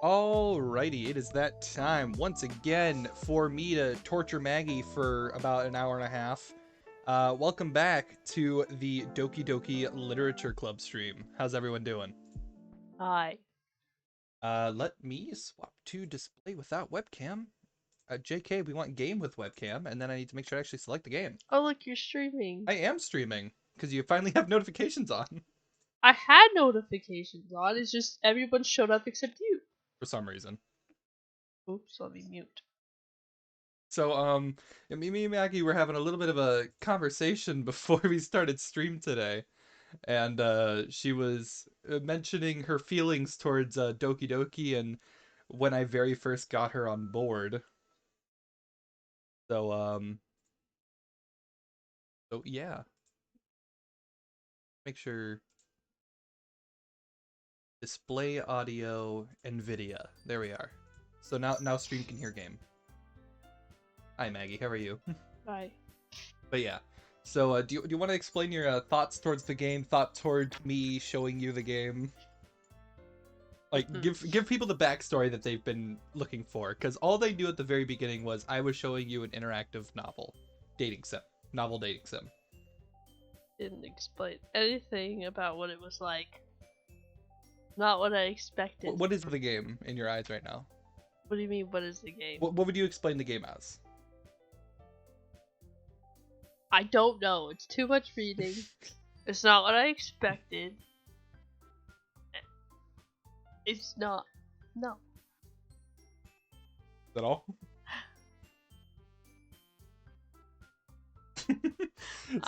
Alrighty, it is that time once again for me to torture Maggie for about an hour and a half. Welcome back to the Doki Literature Club stream. How's everyone doing? Hi. Let me swap to display without webcam. JK, we want game with webcam, and then I need to make sure I actually select the game. Oh, look, you're streaming. I am streaming, because you finally have notifications on. I had notifications on, it's just everyone showed up except you. For some reason. Oops, let me mute. So, me and Maggie were having a little bit of a conversation before we started stream today. And she was mentioning her feelings towards Doki and when I very first got her on board. So yeah. Make sure display audio NVIDIA. There we are. So now stream can hear game. Hi Maggie, how are you? Bye. But yeah. So do you want to explain your thoughts towards the game, thought towards me showing you the game? Like, give people the backstory that they've been looking for, because all they knew at the very beginning was I was showing you an interactive novel dating sim. Didn't explain anything about what it was like. Not what I expected. What is the game in your eyes right now? What do you mean, what is the game? What would you explain the game as? I don't know. It's too much reading. It's not what I expected. It's not. No. Is that all?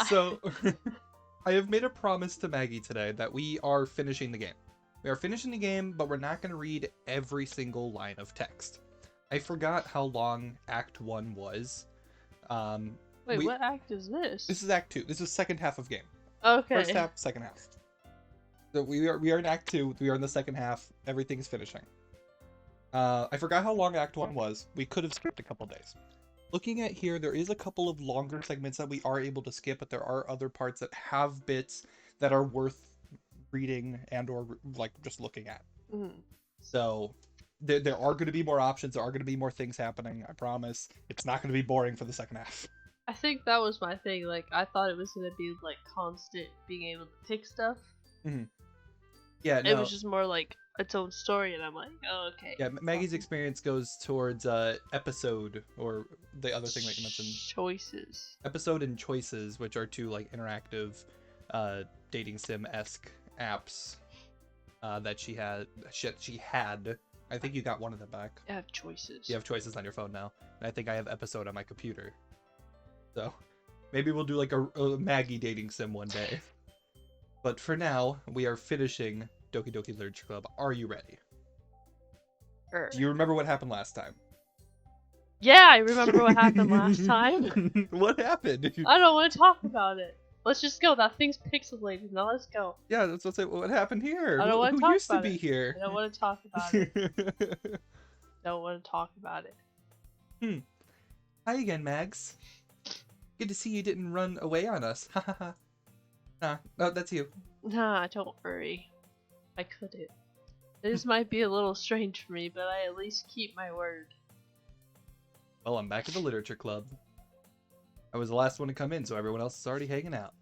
So, I have made a promise to Maggie today that we are finishing the game. We are finishing the game, but we're not going to read every single line of text. I forgot how long Act 1 was. Wait, what act is this? This is Act 2. This is second half of game. Okay. First half, second half. So we are in Act 2. We are in the second half. Everything's finishing. I forgot how long Act 1 was. We could have skipped a couple days. Looking at here, there is a couple of longer segments that we are able to skip, but there are other parts that have bits that are worth reading and or like just looking at. So there are going to be more options. There are going to be more things happening. I promise. It's not going to be boring for the second half. I think that was my thing. Like, I thought it was gonna be like constant being able to pick stuff. Yeah, no. It was just more like its own story, and I'm like, oh, okay. Yeah, Maggie's experience goes towards episode, or the other thing that you mentioned. Choices. Episode and choices, which are two like interactive, dating sim-esque apps that she had. I think you got one of them back. I have choices. You have choices on your phone now, and I think I have episode on my computer. So maybe we'll do like a Maggie dating sim one day. But for now, we are finishing Doki Literature Club. Are you ready? Do you remember what happened last time? Yeah, I remember what happened last time. What happened? I don't want to talk about it. Let's just go. That thing's pixelated. Now let's go. Yeah, that's what happened here. I don't want to talk talk used about to be it. here? I don't want to talk about it. Don't want to talk about it. Hi again, Mags. Good to see you didn't run away on us. Ha ha ha. Nah, no, that's you. Nah, don't worry. I couldn't. This might be a little strange for me, but I at least keep my word. Well, I'm back at the Literature Club. I was the last one to come in, so everyone else is already hanging out.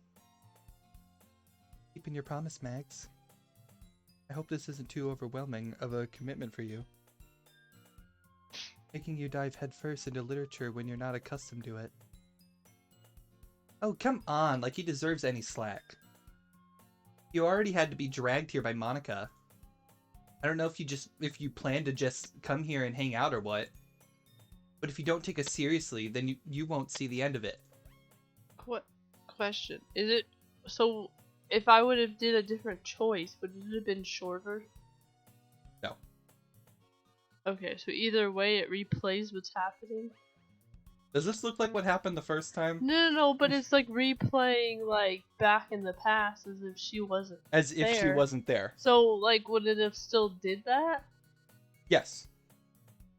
Keeping your promise, Mags. I hope this isn't too overwhelming of a commitment for you. Making you dive headfirst into literature when you're not accustomed to it. Oh, come on, like he deserves any slack. You already had to be dragged here by Monica. I don't know if you plan to just come here and hang out or what. But if you don't take us seriously, then you won't see the end of it. What question? Is it so if I would have did a different choice, would it have been shorter? No. Okay, so either way it replays what's happening. Does this look like what happened the first time? No, but it's like replaying like back in the past as if she wasn't if she wasn't there. So like would it have still did that? Yes.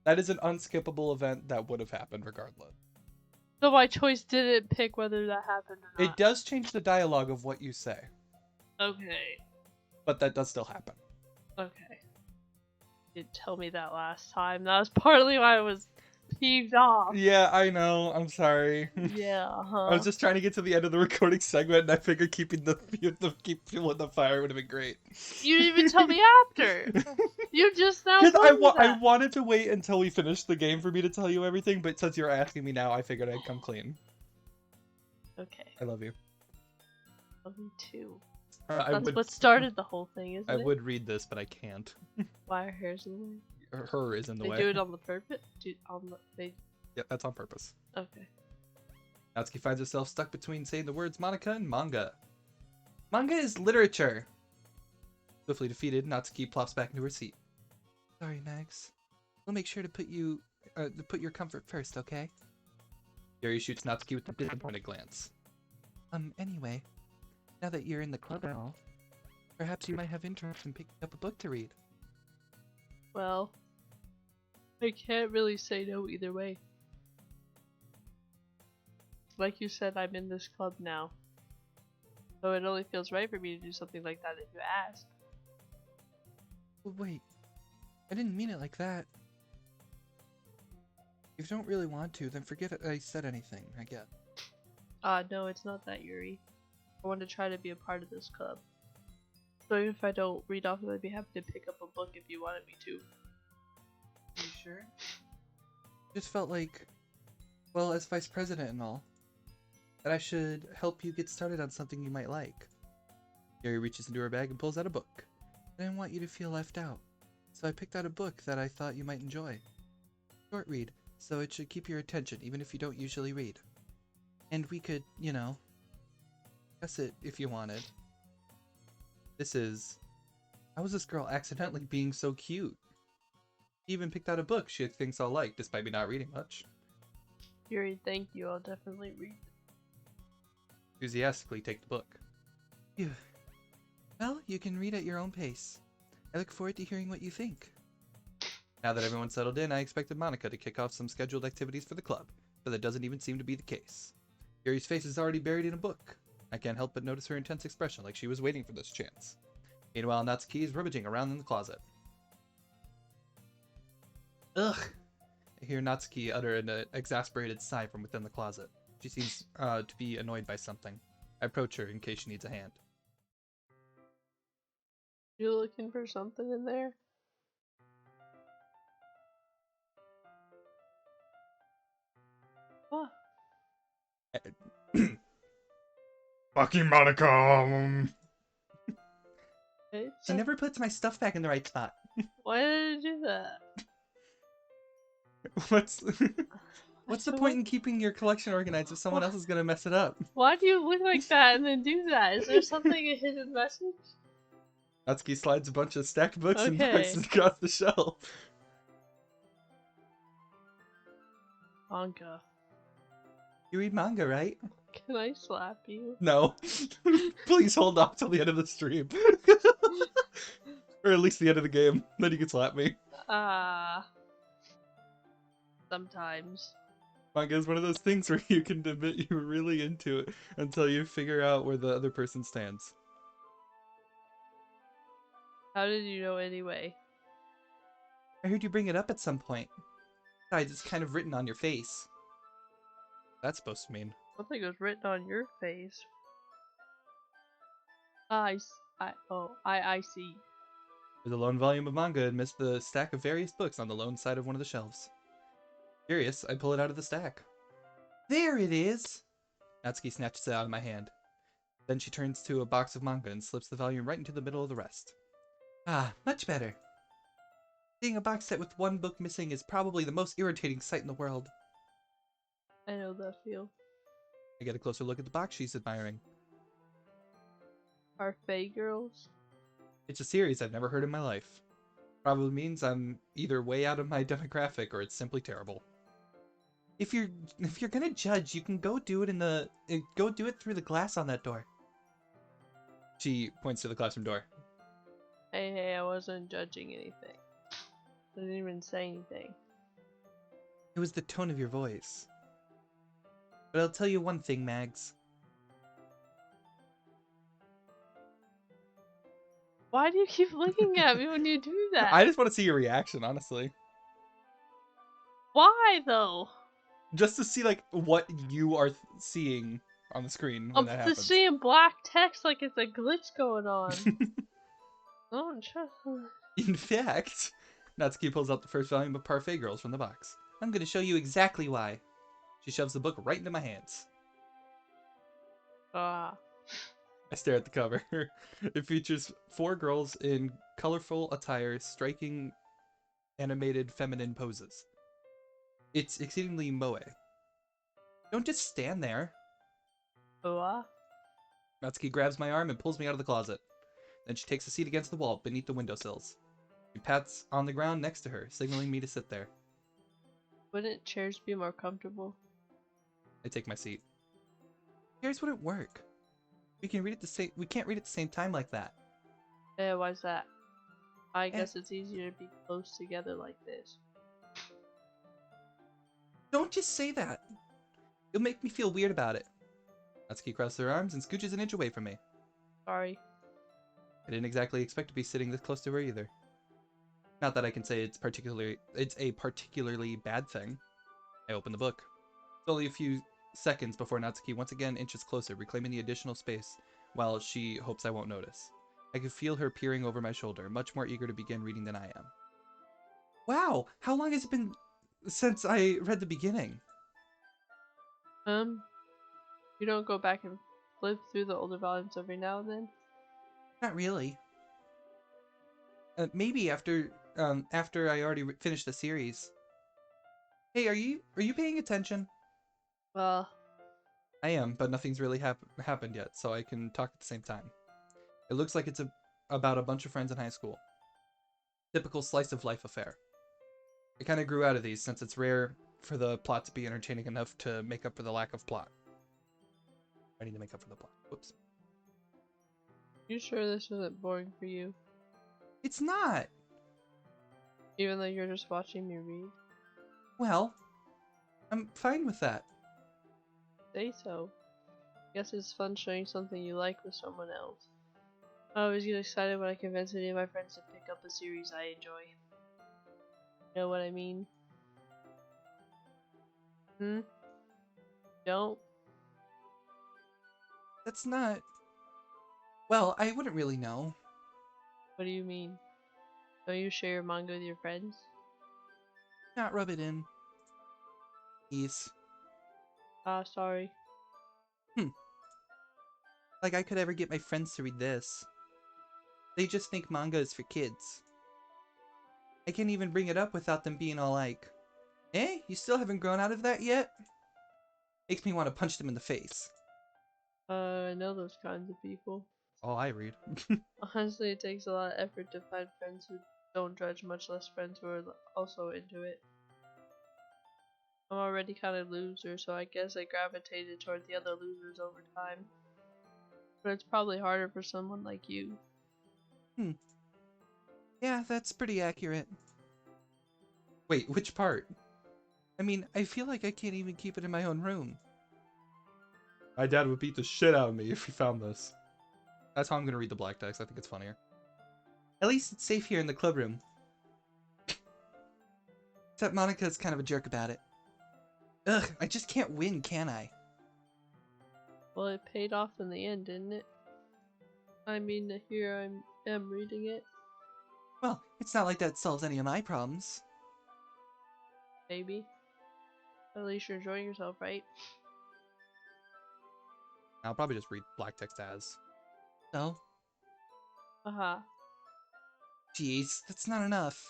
That is an unskippable event that would have happened regardless. So my choice didn't pick whether that happened or not. It does change the dialogue of what you say. Okay. But that does still happen. Okay. didn't tell me that last time. That was partly why I was peeved off. Yeah, I know. I'm sorry. Yeah, I was just trying to get to the end of the recording segment, and I figured keeping keep fueling the fire would have been great. You didn't even tell me after. You just now Because told me I that. wanted to wait until we finished the game for me to tell you everything, but since you're asking me now, I figured I'd come clean. Okay. I love you. Love you too. I That's would, what started the whole thing, isn't I it? would read this, but I can't. Why are hairs in the way? Her is in the They way. do it on the purpose? They... Yep, that's on purpose. Okay. Natsuki finds herself stuck between saying the words Monica and manga. Manga is literature! Swiftly defeated, Natsuki plops back into her seat. Sorry, Max. We'll make sure to put your comfort first, okay? Yuri shoots Natsuki with a disappointed glance. Anyway, now that you're in the club and all, perhaps you might have interest in picking up a book to read. Well, I can't really say no either way. Like you said, I'm in this club now. So it only feels right for me to do something like that if you ask. Well, wait. I didn't mean it like that. If you don't really want to, then forget I said anything, I guess. No, it's not that, Yuri. I want to try to be a part of this club. So even if I don't read often, I'd be happy to pick up a book if you wanted me to. Are you sure? Just felt like, well, as vice president and all, that I should help you get started on something you might like. Yuri reaches into her bag and pulls out a book. I didn't want you to feel left out, so I picked out a book that I thought you might enjoy. Short read, so it should keep your attention even if you don't usually read. And we could, you know, discuss it if you wanted. This is... How is this girl accidentally being so cute? She even picked out a book she thinks I'll like, despite me not reading much. Yuri, thank you. I'll definitely read. Enthusiastically take the book. Phew. Well, you can read at your own pace. I look forward to hearing what you think. Now that everyone's settled in, I expected Monica to kick off some scheduled activities for the club, but that doesn't even seem to be the case. Yuri's face is already buried in a book. I can't help but notice her intense expression, like she was waiting for this chance. Meanwhile, Natsuki is rummaging around in the closet. Ugh! I hear Natsuki utter an exasperated sigh from within the closet. She seems to be annoyed by something. I approach her in case she needs a hand. You looking for something in there? What? Fucking Monica! It's She never puts my stuff back in the right spot. Why did it do that? What's the point in keeping your collection organized if someone else is gonna mess it up? Why do you look like that and then do that? Is there something a hidden message? Natsuki slides a bunch of stacked books and Okay. boxes across the shelf. Anka, You read manga, right? can I slap you? No. Please hold off till the end of the stream. Or at least the end of the game. Then you can slap me. Sometimes. Manga is one of those things where you can admit you're really into it until you figure out where the other person stands. How did you know anyway? I heard you bring it up at some point. Besides, it's kind of written on your face. What's that supposed to mean? Something was written on your face. I see. There's a lone volume of manga amidst the stack of various books on the lone side of one of the shelves. Curious, I pull it out of the stack. There it is! Natsuki snatches it out of my hand. Then she turns to a box of manga and slips the volume right into the middle of the rest. Ah, much better. Seeing a box set with one book missing is probably the most irritating sight in the world. I know that feel. I get a closer look at the box she's admiring. Are Fae girls? It's a series I've never heard in my life. Probably means I'm either way out of my demographic or it's simply terrible. If you're gonna judge, you can go do it through the glass on that door. She points to the classroom door. Hey, I wasn't judging anything. I didn't even say anything. It was the tone of your voice. But I'll tell you one thing, Mags. Why do you keep looking at me when you do that? I just want to see your reaction, honestly. Why though? Just to see like what you are seeing on the screen when I'm that just happens. seeing black text like it's a glitch going on. Oh, In fact, Natsuki pulls out the first volume of Parfait Girls from the box. I'm going to show you exactly why. She shoves the book right into my hands. ah. I stare at the cover. It features 4 girls in colorful attire, striking animated feminine poses. It's exceedingly moe. Don't just stand there. Ah. Natsuki grabs my arm and pulls me out of the closet. Then she takes a seat against the wall beneath the windowsills. She pats on the ground next to her, signaling me to sit there. Wouldn't chairs be more comfortable? I take my seat. Chairs wouldn't work. We can't read at the same time like that. Yeah, why's that? I Eh. guess it's easier to be close together like this. Don't just say that. You'll make me feel weird about it. Natsuki crosses her arms and scooches an inch away from me. Sorry. I didn't exactly expect to be sitting this close to her either. Not that I can say it's a particularly bad thing. I open the book. It's only a few seconds before Natsuki once again inches closer, reclaiming the additional space, while she hopes I won't notice. I can feel her peering over my shoulder, much more eager to begin reading than I am. Wow, how long has it been since I read the beginning? You don't go back and flip through the older volumes every now and then? Not really. Maybe after I already finished the series. Hey, are you paying attention? Well, I am, but nothing's really happened yet, so I can talk at the same time. It looks like it's about a bunch of friends in high school. Typical slice of life affair. I kind of grew out of these since it's rare for the plot to be entertaining enough to make up for the lack of plot. I need to make up for the plot. Whoops. you sure this isn't boring for you? It's not! Even though you're just watching me read? Well, I'm fine with that. Say so. Guess it's fun sharing something you like with someone else. I always get excited when I convince any of my friends to pick up a series I enjoy. Know what I mean? Don't? That's not... Well, I wouldn't really know. What do you mean? Don't you share your manga with your friends? Not rub it in. Please. Ah, sorry. Like I could ever get my friends to read this. They just think manga is for kids. I can't even bring it up without them being all like, "Eh? You still haven't grown out of that yet?" Makes me want to punch them in the face. I know those kinds of people. All I read. Honestly, it takes a lot of effort to find friends who don't judge, much less friends who are also into it. I'm already kind of loser, so I guess I gravitated toward the other losers over time. But it's probably harder for someone like you. Yeah, that's pretty accurate. Wait, which part? I mean, I feel like I can't even keep it in my own room. My dad would beat the shit out of me if he found this. That's how I'm gonna read the black text. I think it's funnier. At least it's safe here in the club room. Except Monica's kind of a jerk about it. Ugh, I just can't win, can I? Well, it paid off in the end, didn't it? I mean, here I am reading it. Well, it's not like that solves any of my problems. Maybe. At least you're enjoying yourself, right? I'll probably just read black text as. So? Haha. Jeez, that's not enough.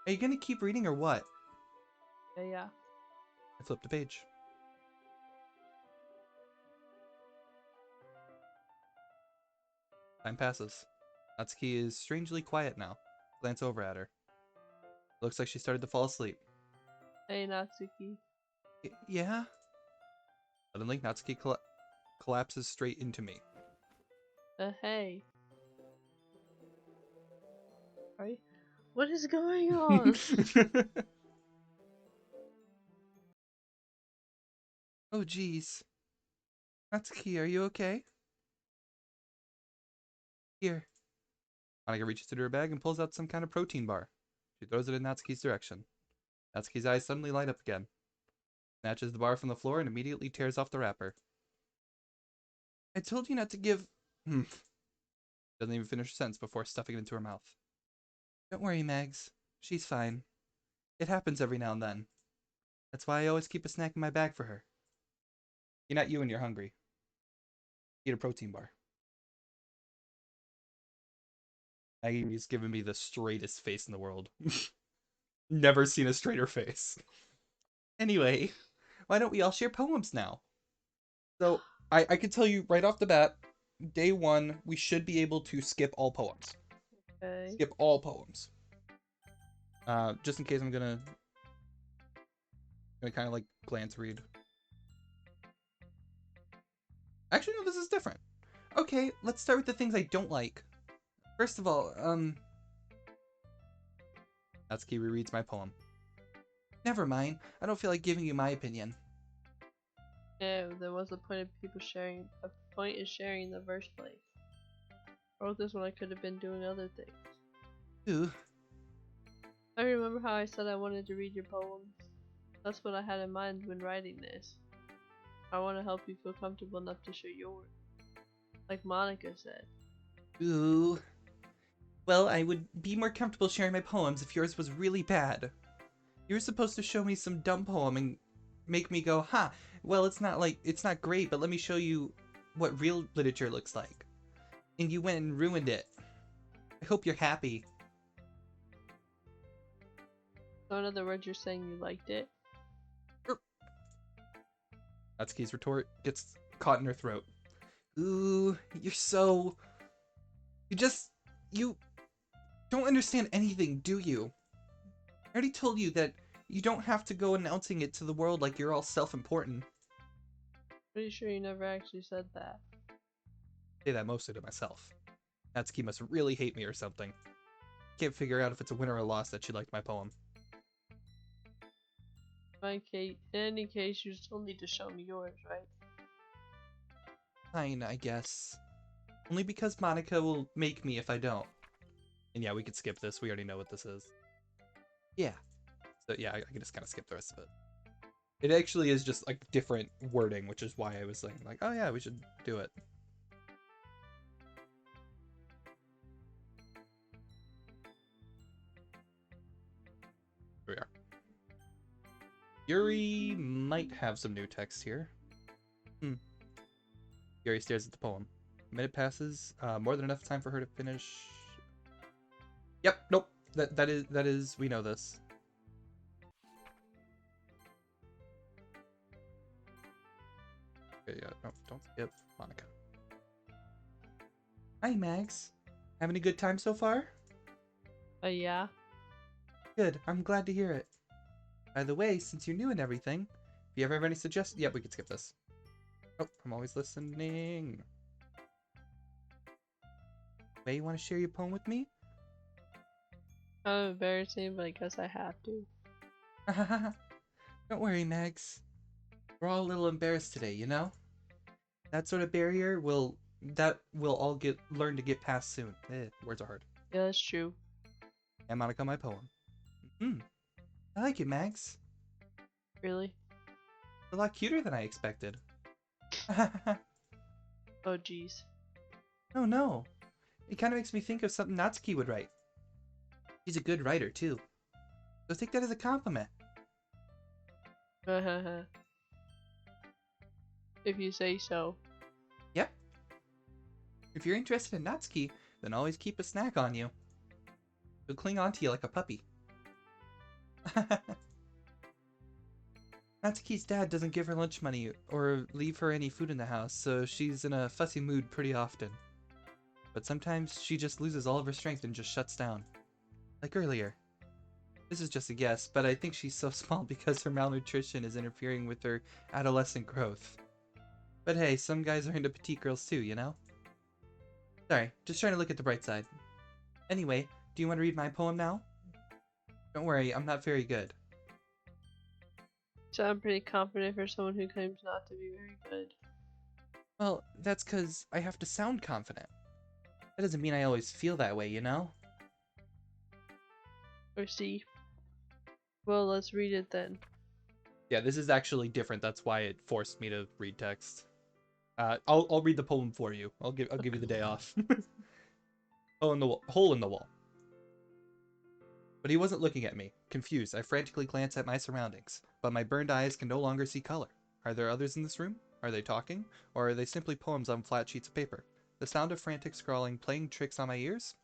Are you gonna keep reading or what? Yeah. I flipped a page. Time passes. Natsuki is strangely quiet now. Glance over at her. Looks like she started to fall asleep. Hey, Natsuki. Yeah? Suddenly, Natsuki collapses straight into me. Hey. Sorry? What is going on? Oh, jeez. Natsuki, are you okay? Here. Monika reaches into her bag and pulls out some kind of protein bar. She throws it in Natsuki's direction. Natsuki's eyes suddenly light up again. Snatches the bar from the floor and immediately tears off the wrapper. I told you not to give... Doesn't even finish her sentence before stuffing it into her mouth. Don't worry, Mags. She's fine. It happens every now and then. That's why I always keep a snack in my bag for her. You're not you when you're hungry. Eat a protein bar. Maggie's giving me the straightest face in the world. Never seen a straighter face. Anyway, why don't we all share poems now? So, I can tell you right off the bat, day one, we should be able to skip all poems. Okay. Skip all poems. Just in case I'm gonna kind of like glance read. Actually, no, this is different. Okay, let's start with the things I don't like. First of all, Natsuki rereads my poem. Never mind, I don't feel like giving you my opinion. Yeah, there was a point of people sharing. A point is sharing in the first place. I wrote this when I could have been doing other things. Ooh. I remember how I said I wanted to read your poems. That's what I had in mind when writing this. I want to help you feel comfortable enough to share yours. Like Monika said. Ooh. Well, I would be more comfortable sharing my poems if yours was really bad. You were supposed to show me some dumb poem and make me go, ha, well, it's not great, but let me show you what real literature looks like. And you went and ruined it. I hope you're happy. So in other words, you're saying you liked it? Natsuki's retort gets caught in her throat. Ooh, you're so... You don't understand anything, do you? I already told you that you don't have to go announcing it to the world like you're all self-important. Pretty sure you never actually said that. I say that mostly to myself. Natsuki must really hate me or something. Can't figure out if it's a win or a loss that she liked my poem. In any case, you still need to show me yours, right? Fine, I guess. Only because Monika will make me if I don't. And yeah, we could skip this. We already know what this is. Yeah. So yeah, I can just kind of skip the rest of it. It actually is just like different wording, which is why I was saying like, oh yeah, we should do it. Here we are. Yuri might have some new text here. Yuri stares at the poem. A minute passes. More than enough time for her to finish. Yep. Nope. That is. We know this. Okay. Yeah. No. Don't skip Monika. Hi, Max. Having a good time so far? Yeah. Good. I'm glad to hear it. By the way, since you're new and everything, if you ever have any suggestions... Yep, we can skip this. Oh, I'm always listening. May you want to share your poem with me? Embarrassing, but I guess I have to. Don't worry, Max. We're all a little embarrassed today, you know? That sort of barrier we'll all learn to get past soon. Words are hard. Yeah, that's true. And Monika, my poem. I like it, Max. Really? It's a lot cuter than I expected. Oh, jeez. Oh no. It kind of makes me think of something Natsuki would write. She's a good writer, too. So take that as a compliment. If you say so. Yep. If you're interested in Natsuki, then always keep a snack on you. She'll cling onto you like a puppy. Natsuki's dad doesn't give her lunch money or leave her any food in the house, so she's in a fussy mood pretty often. But sometimes she just loses all of her strength and just shuts down. Like earlier. This is just a guess, but I think she's so small because her malnutrition is interfering with her adolescent growth. But hey, some guys are into petite girls too, you know? Sorry, just trying to look at the bright side. Anyway, do you want to read my poem now? Don't worry, I'm not very good. So I'm pretty confident for someone who claims not to be very good. Well, that's because I have to sound confident. That doesn't mean I always feel that way, you know? Or see. Well, let's read it then. Yeah, this is actually different. That's why it forced me to read text. I'll read the poem for you. I'll give you the day off. Hole in the wall. But he wasn't looking at me. Confused, I frantically glanced at my surroundings, but my burned eyes can no longer see color. Are there others in this room? Are they talking? Or are they simply poems on flat sheets of paper? The sound of frantic scrawling playing tricks on my ears?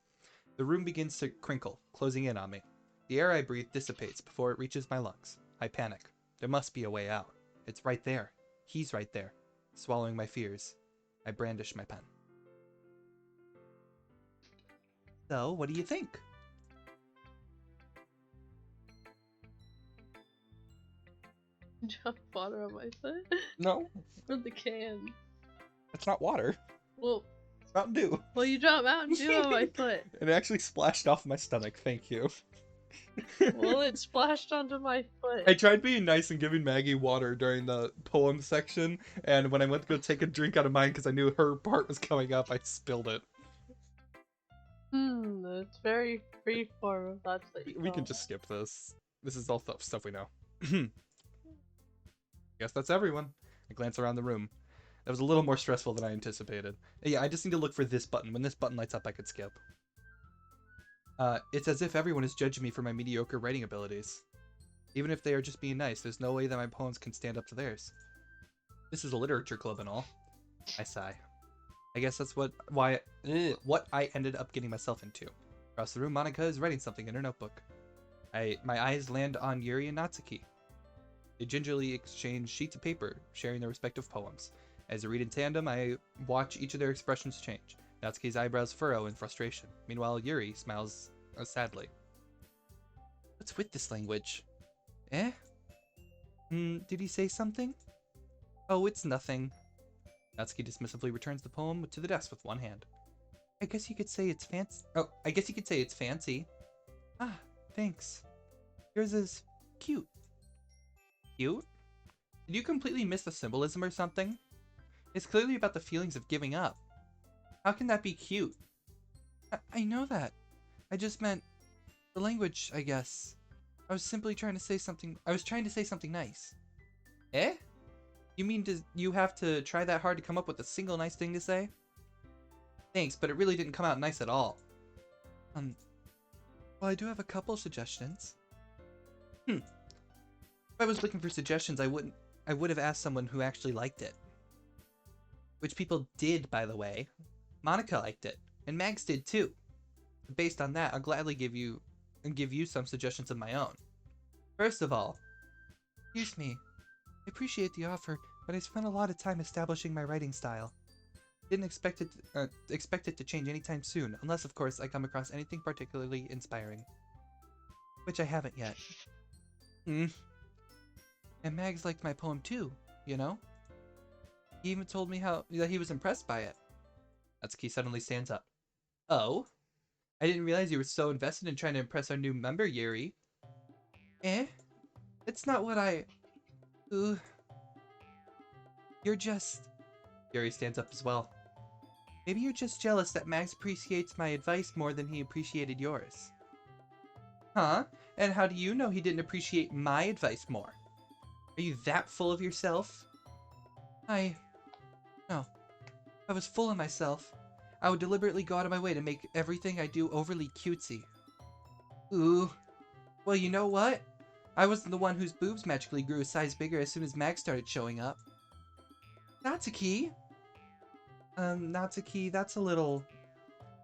The room begins to crinkle, closing in on me. The air I breathe dissipates before it reaches my lungs. I panic. There must be a way out. It's right there. He's right there. Swallowing my fears, I brandish my pen. So, what do you think? Drop water on my foot? No, From the can. it's not water. Well, It's Mountain Dew. well, you dropped Mountain Dew on my foot. It actually splashed off my stomach. Thank you. Well, it splashed onto my foot. I tried being nice and giving Maggie water during the poem section, and when I went to go take a drink out of mine because I knew her part was coming up, I spilled it. It's very freeform if that's what you We can call just skip this. This is all stuff we know. Guess that's everyone. I glance around the room. That was a little more stressful than I anticipated. Yeah, I just need to look for this button. When this button lights up, I could skip. It's as if everyone is judging me for my mediocre writing abilities. Even if they are just being nice, there's no way that my poems can stand up to theirs. This is a literature club and all. I sigh. I guess that's what I ended up getting myself into. Across the room, Monica is writing something in her notebook. My eyes land on Yuri and Natsuki. They gingerly exchange sheets of paper, sharing their respective poems. As I read in tandem, I watch each of their expressions change. Natsuki's eyebrows furrow in frustration. Meanwhile, Yuri smiles sadly. What's with this language? Eh? Did he say something? Oh, it's nothing. Natsuki dismissively returns the poem to the desk with one hand. I guess you could say it's fancy. Oh, I guess you could say it's fancy. Ah, thanks. Yours is cute. Cute? Did you completely miss the symbolism or something? It's clearly about the feelings of giving up. How can that be cute? I know that. I just meant the language, I guess. I was simply trying to say something. I was trying to say something nice. Eh? You mean you have to try that hard to come up with a single nice thing to say? Thanks, but it really didn't come out nice at all. Well, I do have a couple suggestions. If I was looking for suggestions, I would have asked someone who actually liked it. Which people did, by the way. Monica liked it, and Max did too. Based on that, I'll gladly give you some suggestions of my own. First of all, excuse me. I appreciate the offer, but I spent a lot of time establishing my writing style. Didn't expect it to change anytime soon, unless of course I come across anything particularly inspiring. Which I haven't yet. And Mags liked my poem too, you know? He even told me that he was impressed by it. Natsuki suddenly stands up. Oh? I didn't realize you were so invested in trying to impress our new member, Yuri. Eh? It's not what I... You're just... Yuri stands up as well. Maybe you're just jealous that Max appreciates my advice more than he appreciated yours. Huh? And how do you know he didn't appreciate my advice more? Are you that full of yourself? No. If I was full of myself, I would deliberately go out of my way to make everything I do overly cutesy. Ooh. Well, you know what? I wasn't the one whose boobs magically grew a size bigger as soon as Max started showing up. Natsuki? Natsuki, that's a little...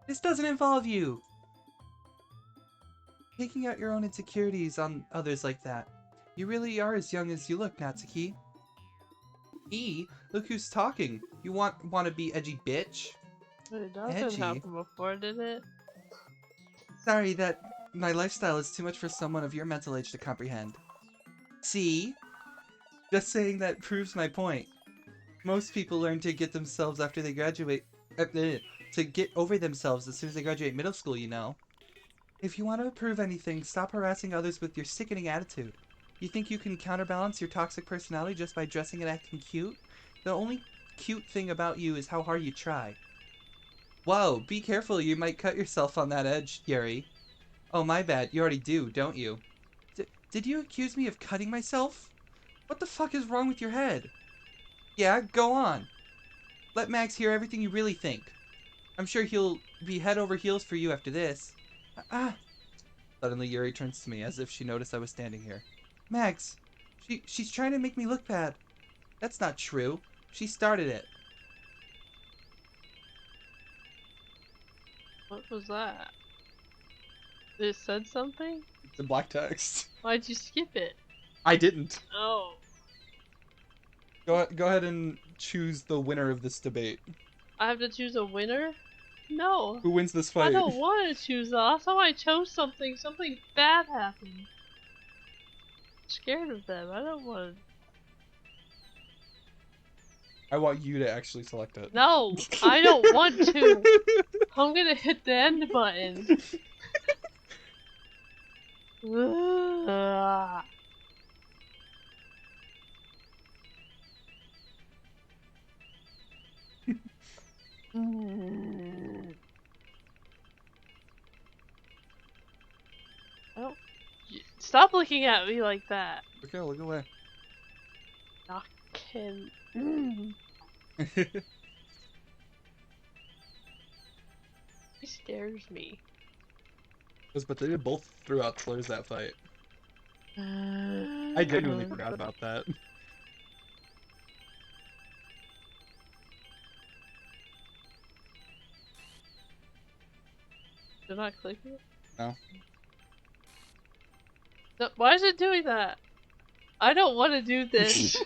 This doesn't involve you! Taking out your own insecurities on others like that. You really are as young as you look, Natsuki. Look who's talking. You want to be edgy, bitch? It doesn't happen before, did it? Sorry, that my lifestyle is too much for someone of your mental age to comprehend. See? Just saying that proves my point. Most people learn to get themselves after they graduate, to get over themselves as soon as they graduate middle school, you know. If you want to prove anything, stop harassing others with your sickening attitude. You think you can counterbalance your toxic personality just by dressing and acting cute? The only cute thing about you is how hard you try. Whoa, be careful, you might cut yourself on that edge, Yuri. Oh, my bad, you already do, don't you? Did you accuse me of cutting myself? What the fuck is wrong with your head? Yeah, go on. Let Max hear everything you really think. I'm sure he'll be head over heels for you after this. Ah! Suddenly Yuri turns to me as if she noticed I was standing here. Max, she's trying to make me look bad. That's not true. She started it. What was that? It said something? It's in black text. Why'd you skip it? I didn't. Oh. Go ahead and choose the winner of this debate. I have to choose a winner? No. Who wins this I fight? don't want to choose that. Last time I chose something bad happened. I'm scared of them. I don't want to. I want you to actually select it. No, I don't want to. I'm gonna hit the end button. Ugh. Oh, stop looking at me like that. Okay, look away. Knock him. He scares me. But they did both throughout slurs that fight. I genuinely forgot about that. Did I click it? No. No, why is it doing that? I don't want to do this.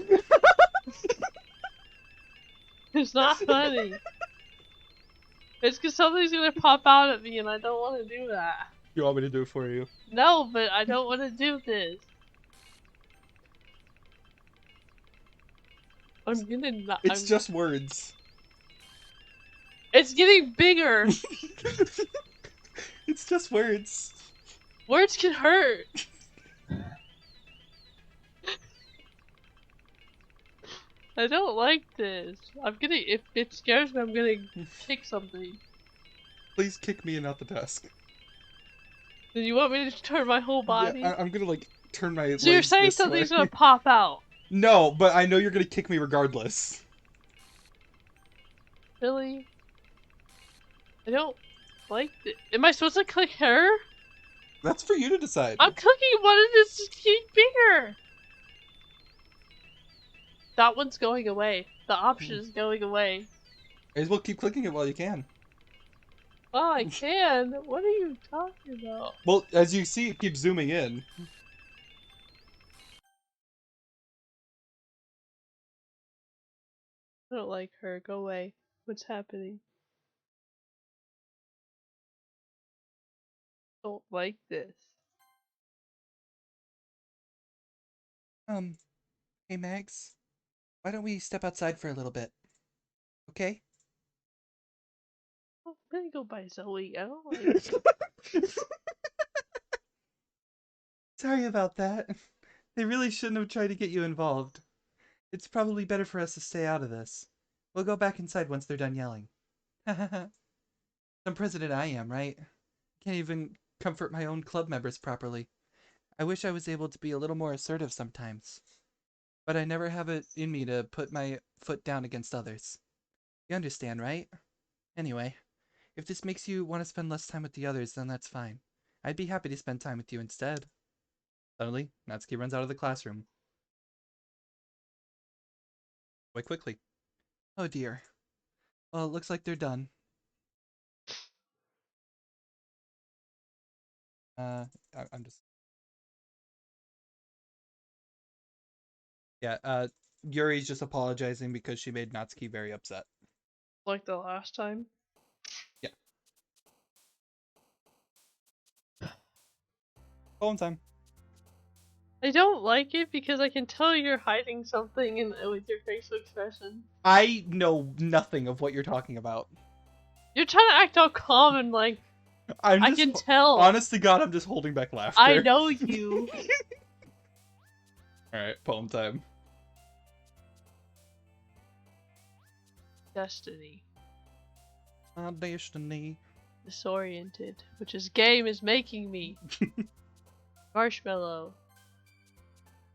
It's not funny. It's because something's gonna pop out at me and I don't want to do that. You want me to do it for you? No, but I don't want to do this. I'm gonna not. It's just words. It's getting bigger. It's just words. Words can hurt. I don't like this. If it scares me, I'm gonna kick something. Please kick me and not the desk. Then you want me to turn my whole body? Yeah, I'm gonna like turn my legs So you're saying this something's way. gonna pop out? No, but I know you're gonna kick me regardless. Really? I don't like this. Am I supposed to click her? That's for you to decide. I'm clicking one and it's just getting bigger. That one's going away. The option is going away. May as well keep clicking it while you can. Oh, I can? What are you talking about? Well, as you see, it keeps zooming in. I don't like her. Go away. What's happening? Don't like this. Hey Max, why don't we step outside for a little bit? Okay? I'm gonna go by Zoe. I don't like it. Sorry about that. They really shouldn't have tried to get you involved. It's probably better for us to stay out of this. We'll go back inside once they're done yelling. Some president I am, right? Can't even comfort my own club members properly. I wish I was able to be a little more assertive sometimes. But I never have it in me to put my foot down against others. You understand, right? Anyway, if this makes you want to spend less time with the others, then that's fine. I'd be happy to spend time with you instead. Suddenly, Natsuki runs out of the classroom. Quite quickly. Oh dear. Well, it looks like they're done. I'm just... Yeah, Yuri's just apologizing because she made Natsuki very upset. Like the last time? Yeah. Poem time. I don't like it because I can tell you're hiding something with your facial expression. I know nothing of what you're talking about. You're trying to act all calm and like, I can tell. Honest to God, I'm just holding back laughter. I know you. Alright, poem time. Destiny. My destiny. Disoriented, which this game is making me. Marshmallow.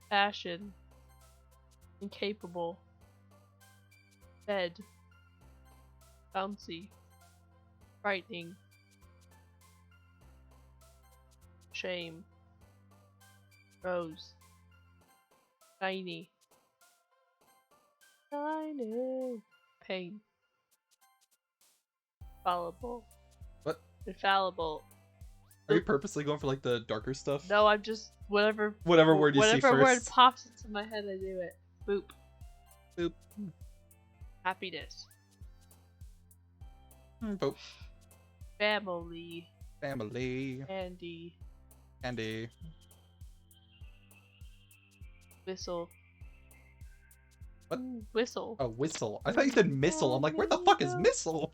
Passion. Incapable. Bed. Bouncy. Frightening. Shame. Rose. Shiny. Shiny. Pain. Fallible. What? Infallible. Are you purposely going for like the darker stuff? No, I'm just whatever Word you see whatever word first. pops into my head, I do it. Boop. Boop. Happiness. Boop. Family. Family. Andy. Andy. Whistle. What? Whistle. Oh, whistle. I thought you said missile. I'm like, where the fuck is missile?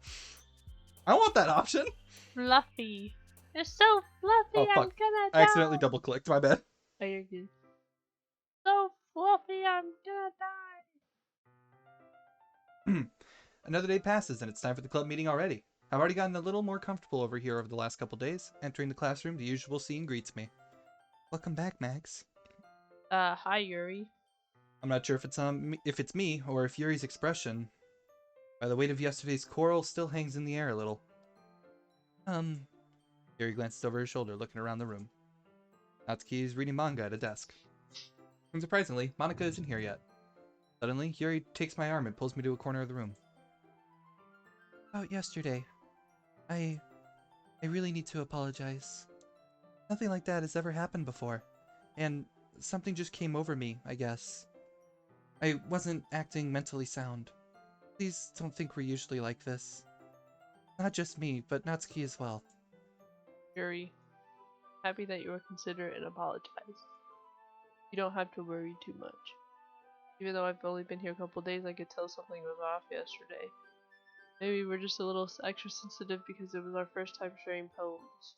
I want that option. Fluffy. You're so fluffy, Oh, I'm fuck. gonna die. I accidentally double clicked. My bad. Oh, you're good. So fluffy, I'm gonna die. Another day passes and it's time for the club meeting already. I've already gotten a little more comfortable over here over the last couple days. Entering the classroom, the usual scene greets me. Welcome back, Max. Hi, Yuri. I'm not sure if it's me or if Yuri's expression, by the weight of yesterday's quarrel, still hangs in the air a little. Yuri glanced over his shoulder, looking around the room. Natsuki is reading manga at a desk. Unsurprisingly, Monika isn't here yet. Suddenly, Yuri takes my arm and pulls me to a corner of the room. About yesterday, I really need to apologize. Nothing like that has ever happened before, and something just came over me, I guess. I wasn't acting mentally sound. Please don't think we're usually like this. Not just me, but Natsuki as well. Yuri. Happy that you were considerate and apologized. You don't have to worry too much. Even though I've only been here a couple days, I could tell something was off yesterday. Maybe we're just a little extra sensitive because it was our first time sharing poems.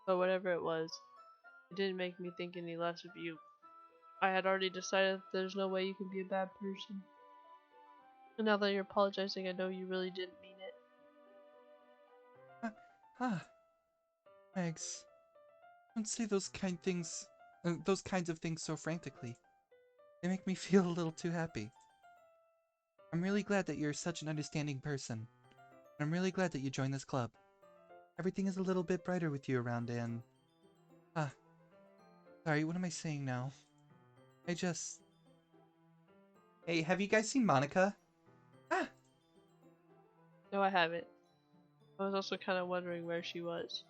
But whatever it was, it didn't make me think any less of you. I had already decided that there's no way you can be a bad person. And now that you're apologizing, I know you really didn't mean it. Megs, don't say those kinds of things so frantically. They make me feel a little too happy. I'm really glad that you're such an understanding person. And I'm really glad that you joined this club. Everything is a little bit brighter with you around and... Sorry, what am I saying now? Hey, have you guys seen Monika? No, I haven't. I was also kind of wondering where she was.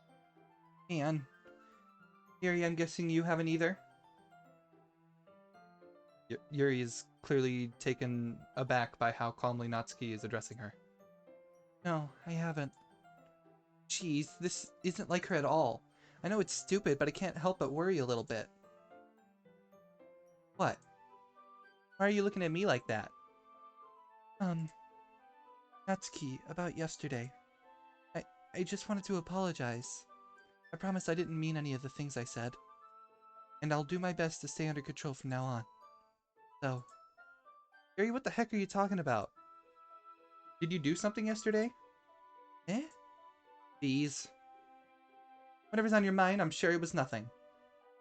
And... Yuri, I'm guessing you haven't either? Yuri is clearly taken aback by how calmly Natsuki is addressing her. No, I haven't. Jeez, this isn't like her at all. I know it's stupid, but I can't help but worry a little bit. What? Why are you looking at me like that? Natsuki, about yesterday. I just wanted to apologize. I promise I didn't mean any of the things I said. And I'll do my best to stay under control from now on. So... Yuri, what the heck are you talking about? Did you do something yesterday? Eh? Jeez. Whatever's on your mind, I'm sure it was nothing.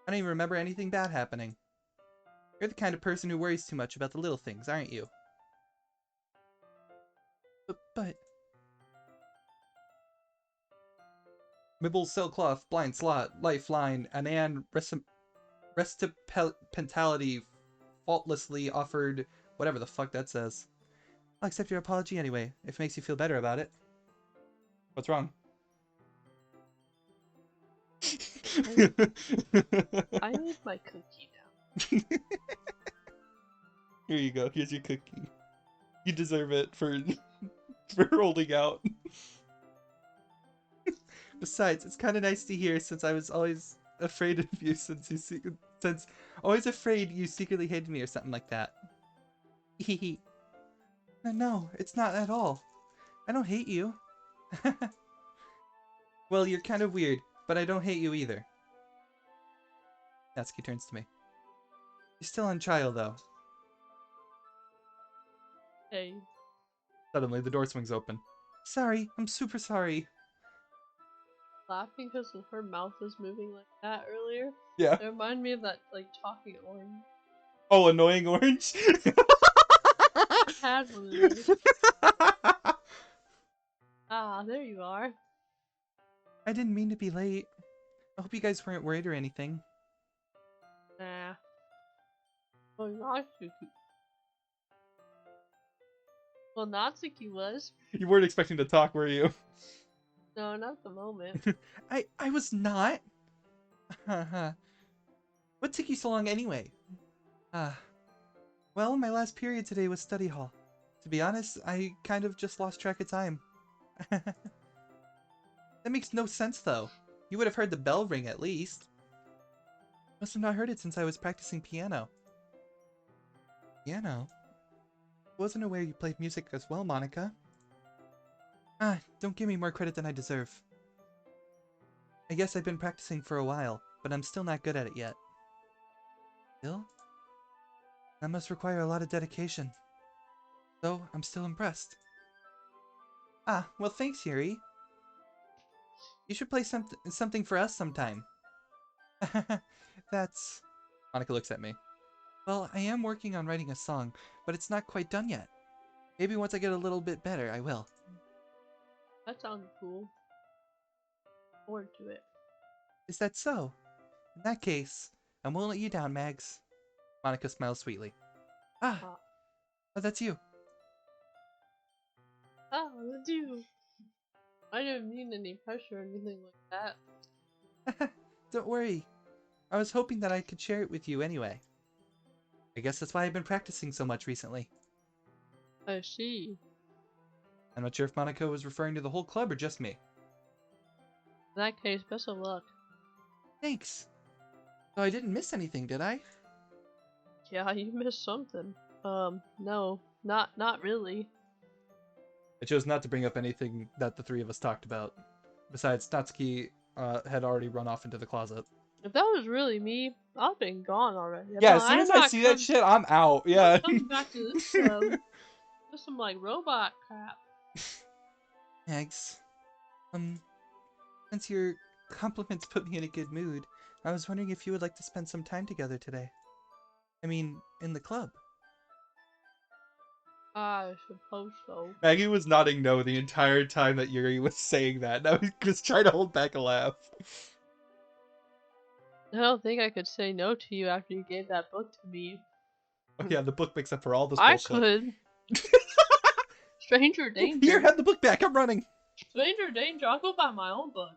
I don't even remember anything bad happening. You're the kind of person who worries too much about the little things, aren't you? But... Mibble, Sailcloth, Blind Slot, Lifeline, Anan, Restipentality, faultlessly offered... Whatever the fuck that says. I'll accept your apology anyway, if it makes you feel better about it. What's wrong? I need my cookie now. Here you go. Here's your cookie. You deserve it for holding out. Besides, it's kind of nice to hear since I was always afraid of you always afraid you secretly hated me or something like that. No, it's not at all. I don't hate you. Well, you're kind of weird, but I don't hate you either. Natsuki turns to me. You're still on trial, though. Hey. Suddenly, the door swings open. Sorry, I'm super sorry. Laughing because her mouth was moving like that earlier. Yeah. It reminded me of that like talking orange. Oh, annoying orange? I had one of those. Ah, there you are. I didn't mean to be late. I hope you guys weren't worried or anything. Nah. Well, Natsuki. Well, Natsuki was. You weren't expecting to talk, were you? No, not at the moment. I was not. What took you so long anyway? Well, my last period today was study hall. To be honest, I kind of just lost track of time. That makes no sense though. You would have heard the bell ring at least. Must have not heard it since I was practicing piano. Piano? Wasn't aware you played music as well, Monica. Don't give me more credit than I deserve. I guess I've been practicing for a while, but I'm still not good at it yet. Still? That must require a lot of dedication. Though, I'm still impressed. Well thanks, Yuri. You should play something for us sometime. That's... Monica looks at me. Well, I am working on writing a song, but it's not quite done yet. Maybe once I get a little bit better, I will. That sounds cool. Forward to it. Is that so? In that case, I won't let you down, Mags. Monica smiles sweetly. Oh, that's you. Oh, that's you. I didn't mean any pressure or anything like that. Don't worry. I was hoping that I could share it with you anyway. I guess that's why I've been practicing so much recently. I see. I'm not sure if Monica was referring to the whole club or just me. In that case, best of luck. Thanks. So I didn't miss anything, did I? Yeah, you missed something. No, not really. I chose not to bring up anything that the three of us talked about. Besides, Natsuki had already run off into the closet. If that was really me, I've been gone already. Yeah, as soon as I see that shit, I'm out. Yeah. Come back to this club. There's some like robot crap. Thanks. Since your compliments put me in a good mood, I was wondering if you would like to spend some time together today. I mean, in the club. I suppose so. Maggie was nodding no the entire time that Yuri was saying that, and I was trying to hold back a laugh. I don't think I could say no to you after you gave that book to me. Oh yeah, the book makes up for all this I bullshit. could. Stranger danger. Here, have the book back, I'm running! Stranger danger, I'll go buy my own book.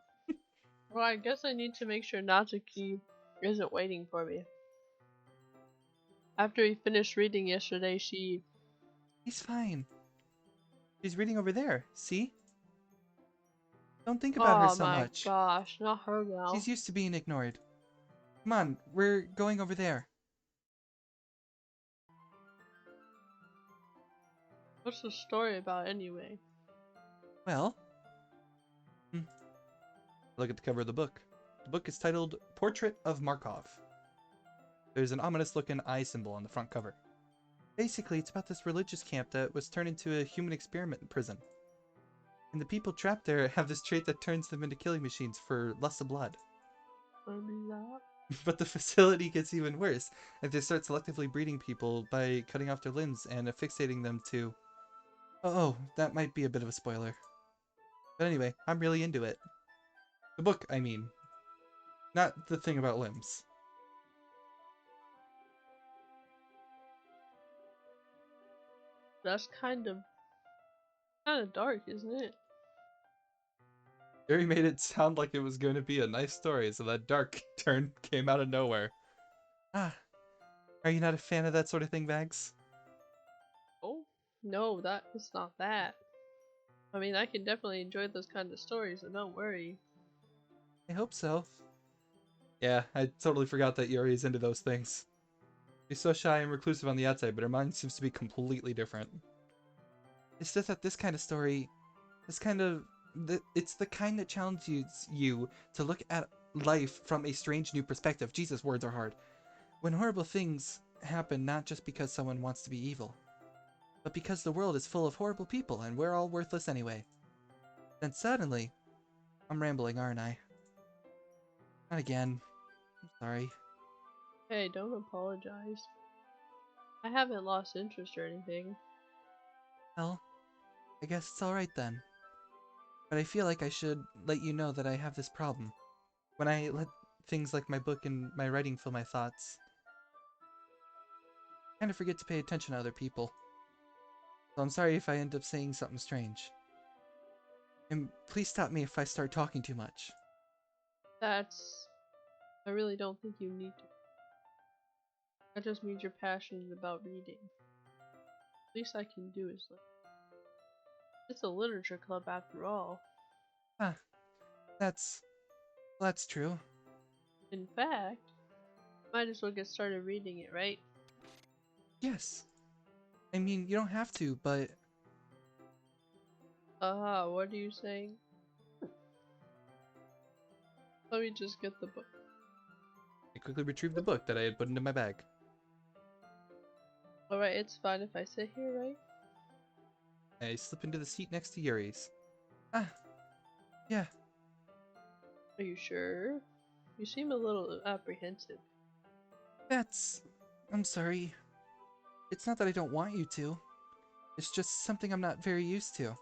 Well, I guess I need to make sure Natsuki isn't waiting for me. After we finished reading yesterday, she... He's fine. She's reading over there, see? Don't think about her so much. Oh my gosh, not her now. She's used to being ignored. Come on, we're going over there. What's the story about anyway? Well... Look at the cover of the book. The book is titled Portrait of Markov. There's an ominous looking eye symbol on the front cover. Basically, it's about this religious camp that was turned into a human experiment prison. And the people trapped there have this trait that turns them into killing machines for lust of blood. But the facility gets even worse, as they start selectively breeding people by cutting off their limbs and affixating them to... Oh, that might be a bit of a spoiler. But anyway, I'm really into it. The book, I mean. Not the thing about limbs. That's kind of dark, isn't it? Gary made it sound like it was going to be a nice story, so that dark turn came out of nowhere. Are you not a fan of that sort of thing, Bags? Oh, no, it's not that. I mean, I can definitely enjoy those kind of stories, so don't worry. I hope so. Yeah, I totally forgot that Yuri is into those things. She's so shy and reclusive on the outside, but her mind seems to be completely different. It's just that this kind of story, it's the kind that challenges you to look at life from a strange new perspective. Jesus, words are hard. When horrible things happen not just because someone wants to be evil, but because the world is full of horrible people and we're all worthless anyway. Then suddenly, I'm rambling, aren't I? Not again. I'm sorry. Hey, don't apologize. I haven't lost interest or anything. Well, I guess it's alright then. But I feel like I should let you know that I have this problem. When I let things like my book and my writing fill my thoughts, I kind of forget to pay attention to other people. So I'm sorry if I end up saying something strange. And please stop me if I start talking too much. I really don't think you need to. That just means you're passionate about reading. Least I can do is like, it's a literature club after all. Huh, that's true. In fact, might as well get started reading it, right? Yes. I mean, you don't have to, but What are you saying? Let me just get the book. I quickly retrieved the book that I had put into my bag. Alright, it's fine if I sit here, right? I slip into the seat next to Yuri's. Ah, yeah. Are you sure? You seem a little apprehensive. I'm sorry. It's not that I don't want you to. It's just something I'm not very used to.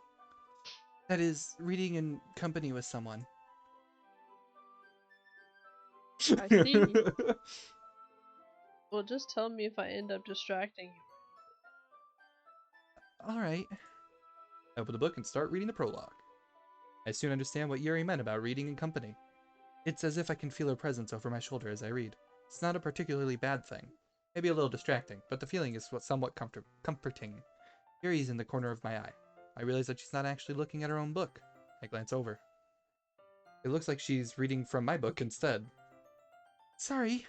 That is, reading in company with someone. I see. Well, just tell me if I end up distracting you. Alright. I open the book and start reading the prologue. I soon understand what Yuri meant about reading in company. It's as if I can feel her presence over my shoulder as I read. It's not a particularly bad thing. Maybe a little distracting, but the feeling is somewhat comforting. Yuri's in the corner of my eye. I realize that she's not actually looking at her own book. I glance over. It looks like she's reading from my book instead. Sorry.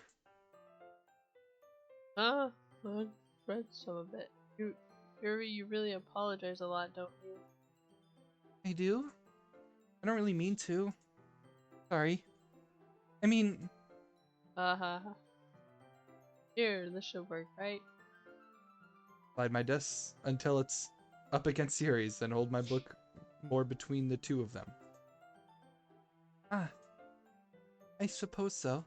I read some of it. You really apologize a lot, don't you? I do? I don't really mean to. Sorry. I mean... Here, this should work, right? Slide my desk until it's up against Yuri's and hold my book more between the two of them. Ah, I suppose so.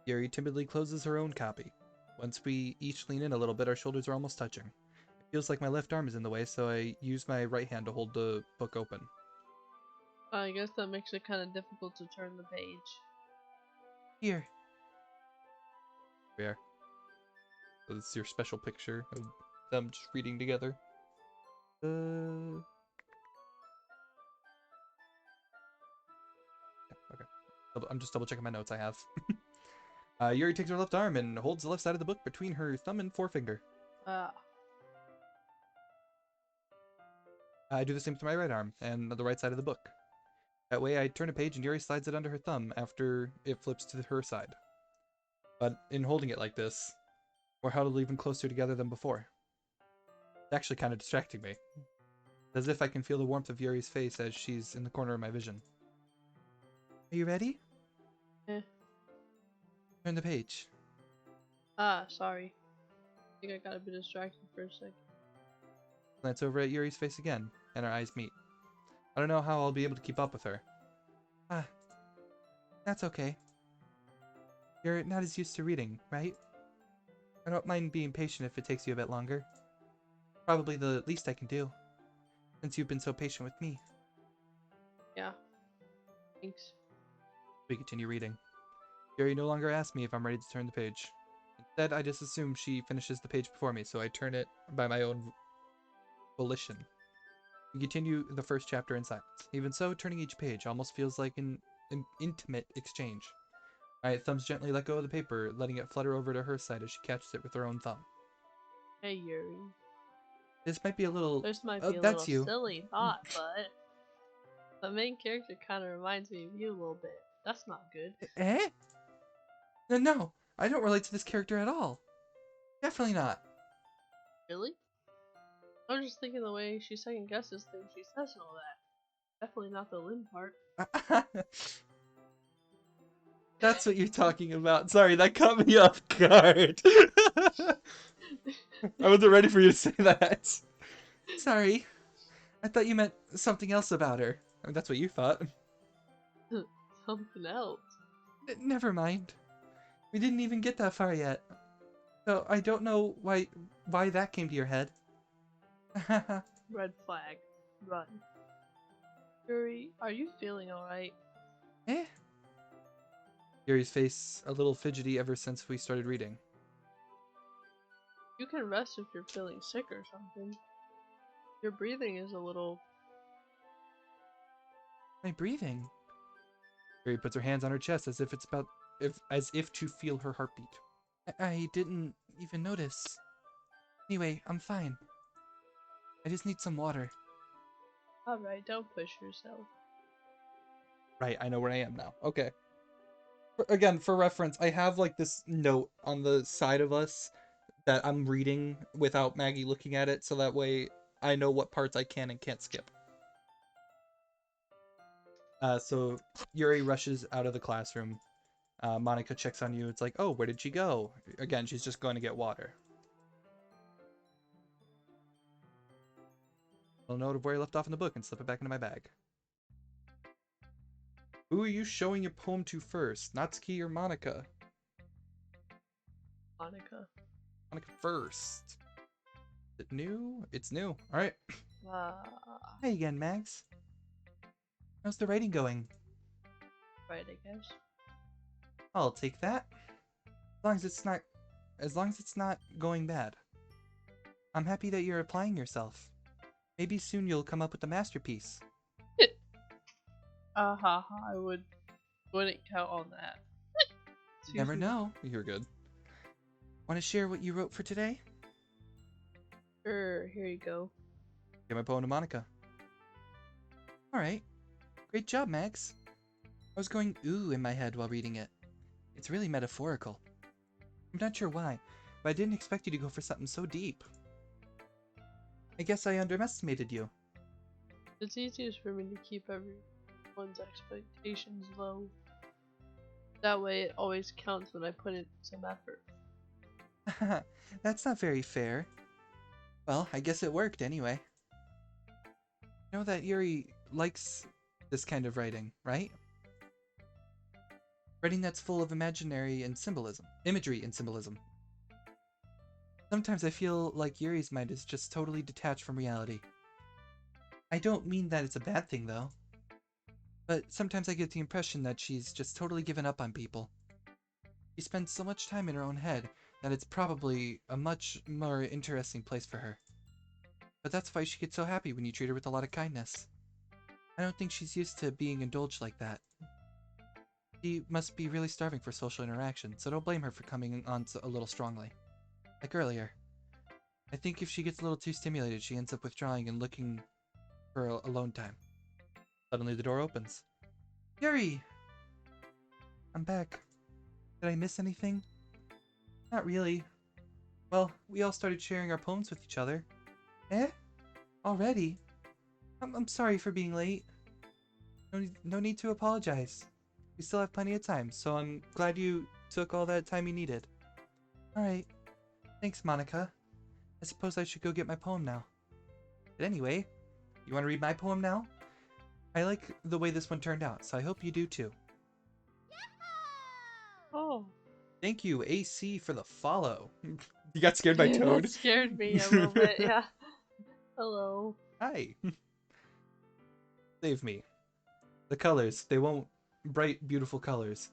Yuri timidly closes her own copy. Once we each lean in a little bit, our shoulders are almost touching. It feels like my left arm is in the way, so I use my right hand to hold the book open. I guess that makes it kind of difficult to turn the page. Here. There. So this is your special picture of them just reading together. Yeah, okay. I'm just double checking my notes I have. Yuri takes her left arm and holds the left side of the book between her thumb and forefinger. I do the same to my right arm and the right side of the book. That way I turn a page and Yuri slides it under her thumb after it flips to her side. But in holding it like this, we're huddled even closer together than before. It's actually kind of distracting me. It's as if I can feel the warmth of Yuri's face as she's in the corner of my vision. Are you ready? Eh. Turn the page. Sorry. I think I got a bit distracted for a second. Glance over at Yuri's face again, and our eyes meet. I don't know how I'll be able to keep up with her. That's okay. You're not as used to reading, right? I don't mind being patient if it takes you a bit longer. Probably the least I can do, since you've been so patient with me. Yeah. Thanks. We continue reading. Yuri no longer asks me if I'm ready to turn the page. Instead, I just assume she finishes the page before me, so I turn it by my own volition. We continue the first chapter in silence. Even so, turning each page almost feels like an intimate exchange. My thumbs gently let go of the paper, letting it flutter over to her side as she catches it with her own thumb. Hey, Yuri. This might be a little... This might be a that's little you. silly thought, but the main character kind of reminds me of you a little bit. That's not good. Eh? No, I don't relate to this character at all. Definitely not. Really? I was just thinking the way she second guesses things she says and all that. Definitely not the Lynn part. That's what you're talking about. Sorry, that caught me off guard. I wasn't ready for you to say that. Sorry. I thought you meant something else about her. I mean, that's what you thought. Something else. Never mind. We didn't even get that far yet. So I don't know why that came to your head. Red flag. Run. Yuri, are you feeling alright? Eh? Yuri's face a little fidgety ever since we started reading. You can rest if you're feeling sick or something. Your breathing is a little... My breathing? Yuri puts her hands on her chest as if to feel her heartbeat. I didn't even notice. Anyway, I'm fine. I just need some water. Alright, don't push yourself. Right, I know where I am now. Okay. Again, for reference, I have like this note on the side of us that I'm reading without Maggie looking at it, so that way I know what parts I can and can't skip. So Yuri rushes out of the classroom. Monica checks on you. It's like, oh, where did she go? Again, she's just going to get water. I'll note of where I left off in the book and slip it back into my bag. Who are you showing your poem to first? Natsuki or Monica? Monica. Monica first. Is it new? It's new. Alright. Hi Hey again, Max. How's the writing going? Right, I guess. I'll take that. As long as it's not going bad. I'm happy that you're applying yourself. Maybe soon you'll come up with a masterpiece. I wouldn't count on that. Never know. You're good. Want to share what you wrote for today? Sure, here you go. Give my poem to Monica. Alright. Great job, Max. I was going ooh in my head while reading it. It's really metaphorical. I'm not sure why, but I didn't expect you to go for something so deep. I guess I underestimated you. It's easiest for me to keep everyone's expectations low. That way it always counts when I put in some effort. That's not very fair. Well, I guess it worked anyway. You know that Yuri likes this kind of writing, right? Writing that's full of imagery and symbolism. Sometimes I feel like Yuri's mind is just totally detached from reality. I don't mean that it's a bad thing, though. But sometimes I get the impression that she's just totally given up on people. She spends so much time in her own head that it's probably a much more interesting place for her. But that's why she gets so happy when you treat her with a lot of kindness. I don't think she's used to being indulged like that. She must be really starving for social interaction, so don't blame her for coming on a little strongly. Like earlier. I think if she gets a little too stimulated, she ends up withdrawing and looking for alone time. Suddenly the door opens. Yuri! I'm back. Did I miss anything? Not really. Well, we all started sharing our poems with each other. Eh? Already? I'm sorry for being late. No need to apologize. We still have plenty of time, so I'm glad you took all that time you needed. Alright. Thanks, Monica. I suppose I should go get my poem now. But anyway, you want to read my poem now? I like the way this one turned out, so I hope you do too. Oh. Thank you, AC, for the follow. You got scared by Toad? That scared me a little bit, yeah. Hello. Hi. Save me. The colors, they won't bright, beautiful colors.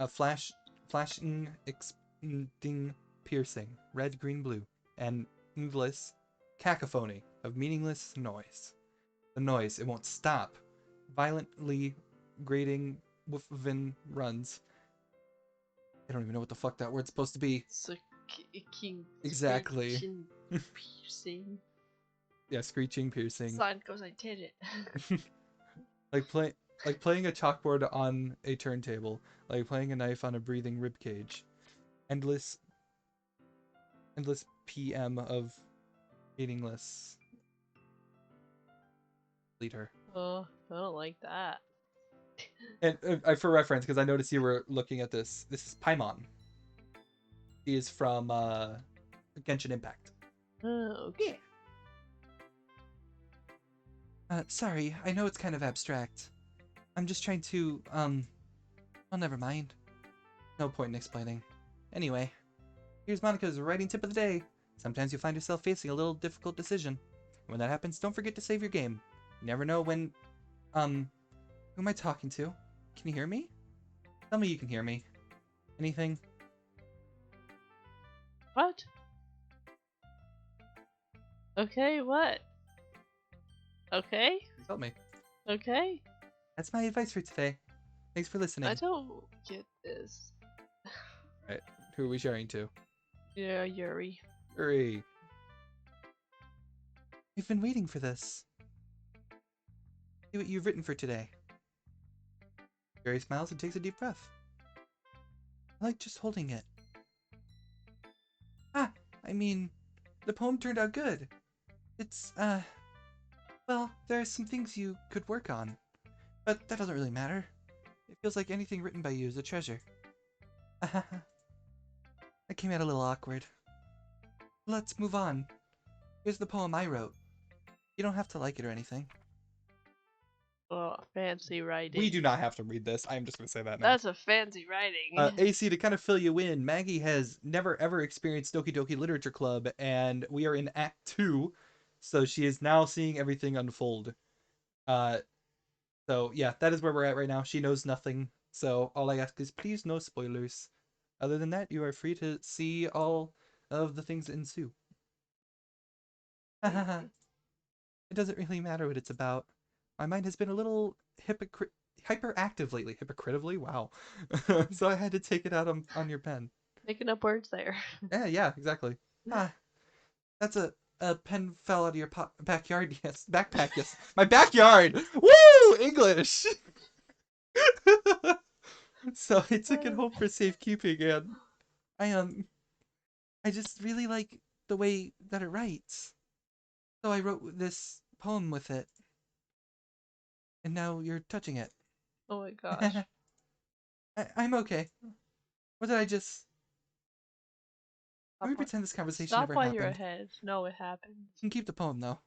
A flashing, expanding, piercing, red, green, blue, and endless cacophony of meaningless noise. The noise, it won't stop. Violently grating, woofing runs. I don't even know what the fuck that word's supposed to be. Exactly. Piercing. Yeah, screeching, piercing. Sign goes, I did it. like playing a chalkboard on a turntable, like playing a knife on a breathing rib cage. Endless PM of meaningless. Lead her. Oh, I don't like that. And for reference, because I noticed you were looking at this is Paimon. He is from Genshin Impact. Okay. Sorry, I know it's kind of abstract. I'm just trying to, well, never mind. No point in explaining. Anyway, here's Monica's writing tip of the day. Sometimes you'll find yourself facing a little difficult decision. When that happens, don't forget to save your game. You never know when, who am I talking to? Can you hear me? Tell me you can hear me. Anything? What? Okay, what? Okay? Tell me. Okay? That's my advice for today. Thanks for listening. I don't get this. Right. Who are we sharing to? Yeah, Yuri. Hurry. We've been waiting for this. See what you've written for today. Yuri smiles and takes a deep breath. I like just holding it. I mean, the poem turned out good. It's, well, there are some things you could work on. But that doesn't really matter. It feels like anything written by you is a treasure. That came out a little awkward. Let's move on. Here's the poem I wrote. You don't have to like it or anything. Oh, fancy writing. We do not have to read this. I'm just going to say that now. That's a fancy writing. AC, to kind of fill you in, Maggie has never ever experienced Doki Doki Literature Club, and we are in Act 2, so she is now seeing everything unfold. So yeah, that is where we're at right now. She knows nothing, so all I ask is please no spoilers. Other than that, you are free to see all of the things that ensue. It doesn't really matter what it's about. My mind has been a little hyperactive lately. Hypocritively? Wow. So I had to take it out on your pen. Making up words there. Yeah, exactly. That's a pen fell out of your backyard, yes. Backpack, yes. My backyard! Woo! English! So I took it home for safekeeping, and I just really like the way that it writes. So I wrote this poem with it. And now you're touching it. Oh my gosh. I'm okay. What did I just... Let me pretend this conversation Stop never while happened. you're ahead. No, it happened. You can keep the poem, though.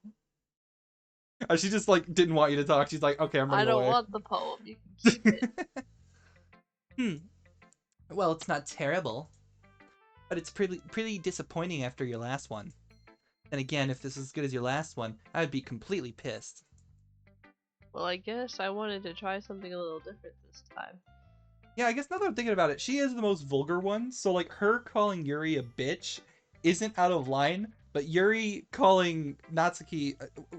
She just, like, didn't want you to talk. She's like, okay, I'm running away. I don't want the poem. You can keep it. Well, it's not terrible. But it's pretty disappointing after your last one. And again, if this is as good as your last one, I would be completely pissed. Well, I guess I wanted to try something a little different this time. Yeah, I guess now that I'm thinking about it, she is the most vulgar one. So, like, her calling Yuri a bitch isn't out of line. But Yuri calling Natsuki...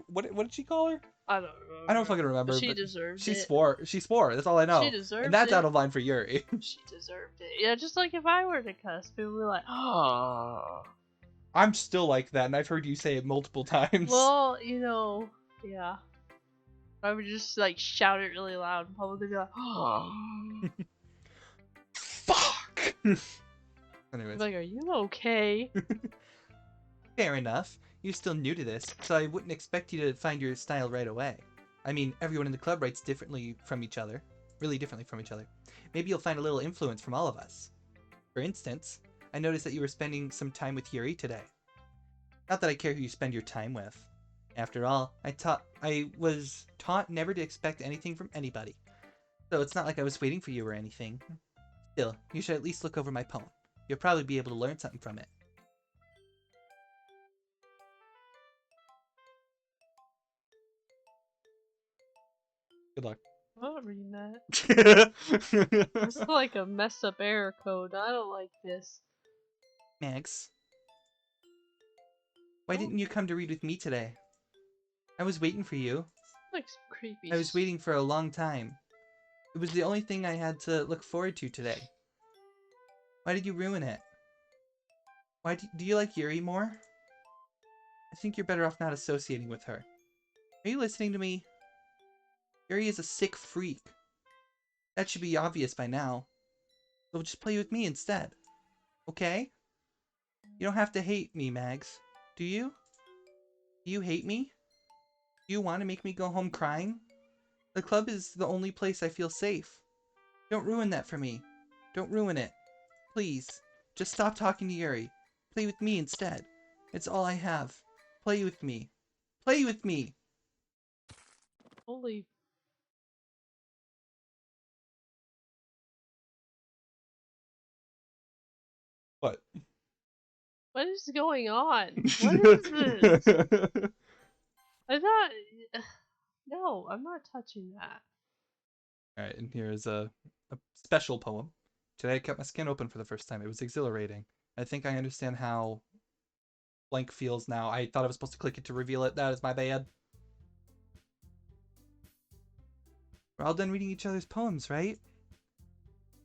what did she call her? I don't remember. I don't fucking remember. But she but deserved she it. She swore. That's all I know. She deserved it. And that's out of line for Yuri. She deserved it. Yeah, just like if I were to cuss, people would be like, oh. I'm still like that, and I've heard you say it multiple times. Well, yeah. I would just like shout it really loud and probably be like, oh. Fuck! Anyways. Like, are you okay? Fair enough. You're still new to this, so I wouldn't expect you to find your style right away. I mean, everyone in the club writes differently from each other. Really differently from each other. Maybe you'll find a little influence from all of us. For instance, I noticed that you were spending some time with Yuri today. Not that I care who you spend your time with. After all, I was taught never to expect anything from anybody. So it's not like I was waiting for you or anything. Still, you should at least look over my poem. You'll probably be able to learn something from it. Good luck. I'm not reading that. This is like a messed up error code. I don't like this. Max, why didn't you come to read with me today? I was waiting for you. Looks creepy. I was waiting for a long time. It was the only thing I had to look forward to today. Why did you ruin it? Why do you like Yuri more? I think you're better off not associating with her. Are you listening to me? Yuri is a sick freak. That should be obvious by now. So just play with me instead. Okay? You don't have to hate me, Mags. Do you? Do you hate me? Do you want to make me go home crying? The club is the only place I feel safe. Don't ruin that for me. Don't ruin it. Please. Just stop talking to Yuri. Play with me instead. It's all I have. Play with me. Play with me! Holy. What? What is going on? What is this? I thought. No, I'm not touching that. Alright, and here is a special poem. Today I kept my skin open for the first time. It was exhilarating. I think I understand how blank feels now. I thought I was supposed to click it to reveal it. That is my bad. We're all done reading each other's poems, right?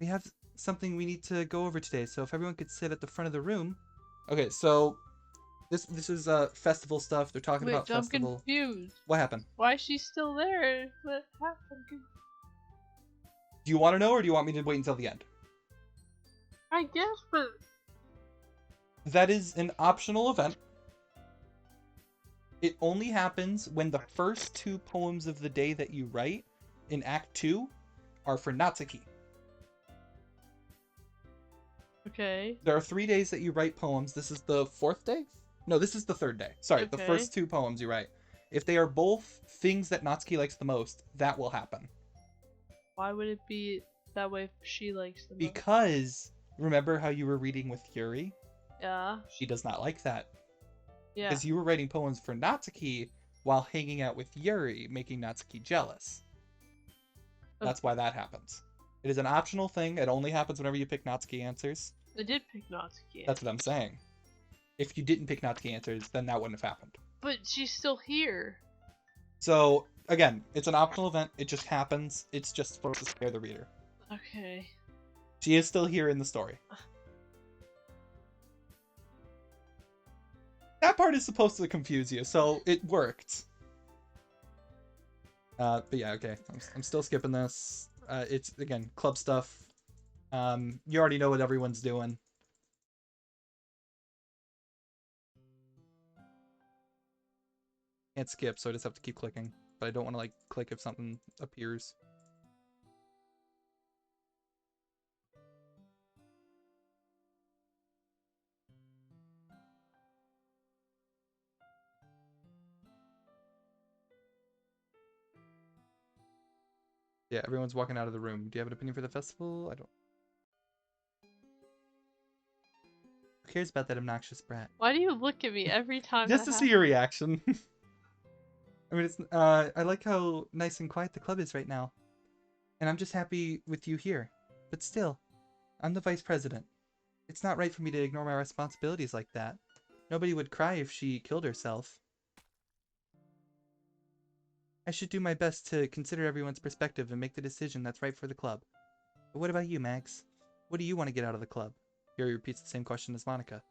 We have something we need to go over today, so if everyone could sit at the front of the room. Okay, so this is festival stuff. They're talking about I'm festival. confused. What happened? Why is she still there? What happened? Do you want to know, or do you want me to wait until the end? I guess, but That is an optional event. It only happens when the first 2 poems of the day that you write in Act 2 are for Natsuki. okay. There are 3 days that you write poems. This is the 4th day? No, this is the 3rd day. Sorry, the Okay. first 2 poems you write. If they are both things that Natsuki likes the most, that will happen. Why would it be that way if she likes them? Because, remember how you were reading with Yuri? Yeah. She does not like that. Yeah. Because you were writing poems for Natsuki while hanging out with Yuri, making Natsuki jealous. That's why that happens. It is an optional thing. It only happens whenever you pick Natsuki answers. I did pick Natsuki. That's what I'm saying. If you didn't pick Natsuki answers, then that wouldn't have happened. But she's still here. So, again, it's an optional event. It just happens. It's just supposed to scare the reader. Okay. She is still here in the story. That part is supposed to confuse you, so it worked. But yeah, okay. I'm still skipping this. It's, again, club stuff. You already know what everyone's doing. Can't skip, so I just have to keep clicking. But I don't want to, like, click if something appears. Yeah, everyone's walking out of the room. Do you have an opinion for the festival? I don't. Who cares about that obnoxious brat? Why do you look at me every time? Just to see your reaction. I mean, it's I like how nice and quiet the club is right now. And I'm just happy with you here. But still, I'm the vice president. It's not right for me to ignore my responsibilities like that. Nobody would cry if she killed herself. I should do my best to consider everyone's perspective and make the decision that's right for the club. But what about you, Max? What do you want to get out of the club? Yuri repeats the same question as Monica.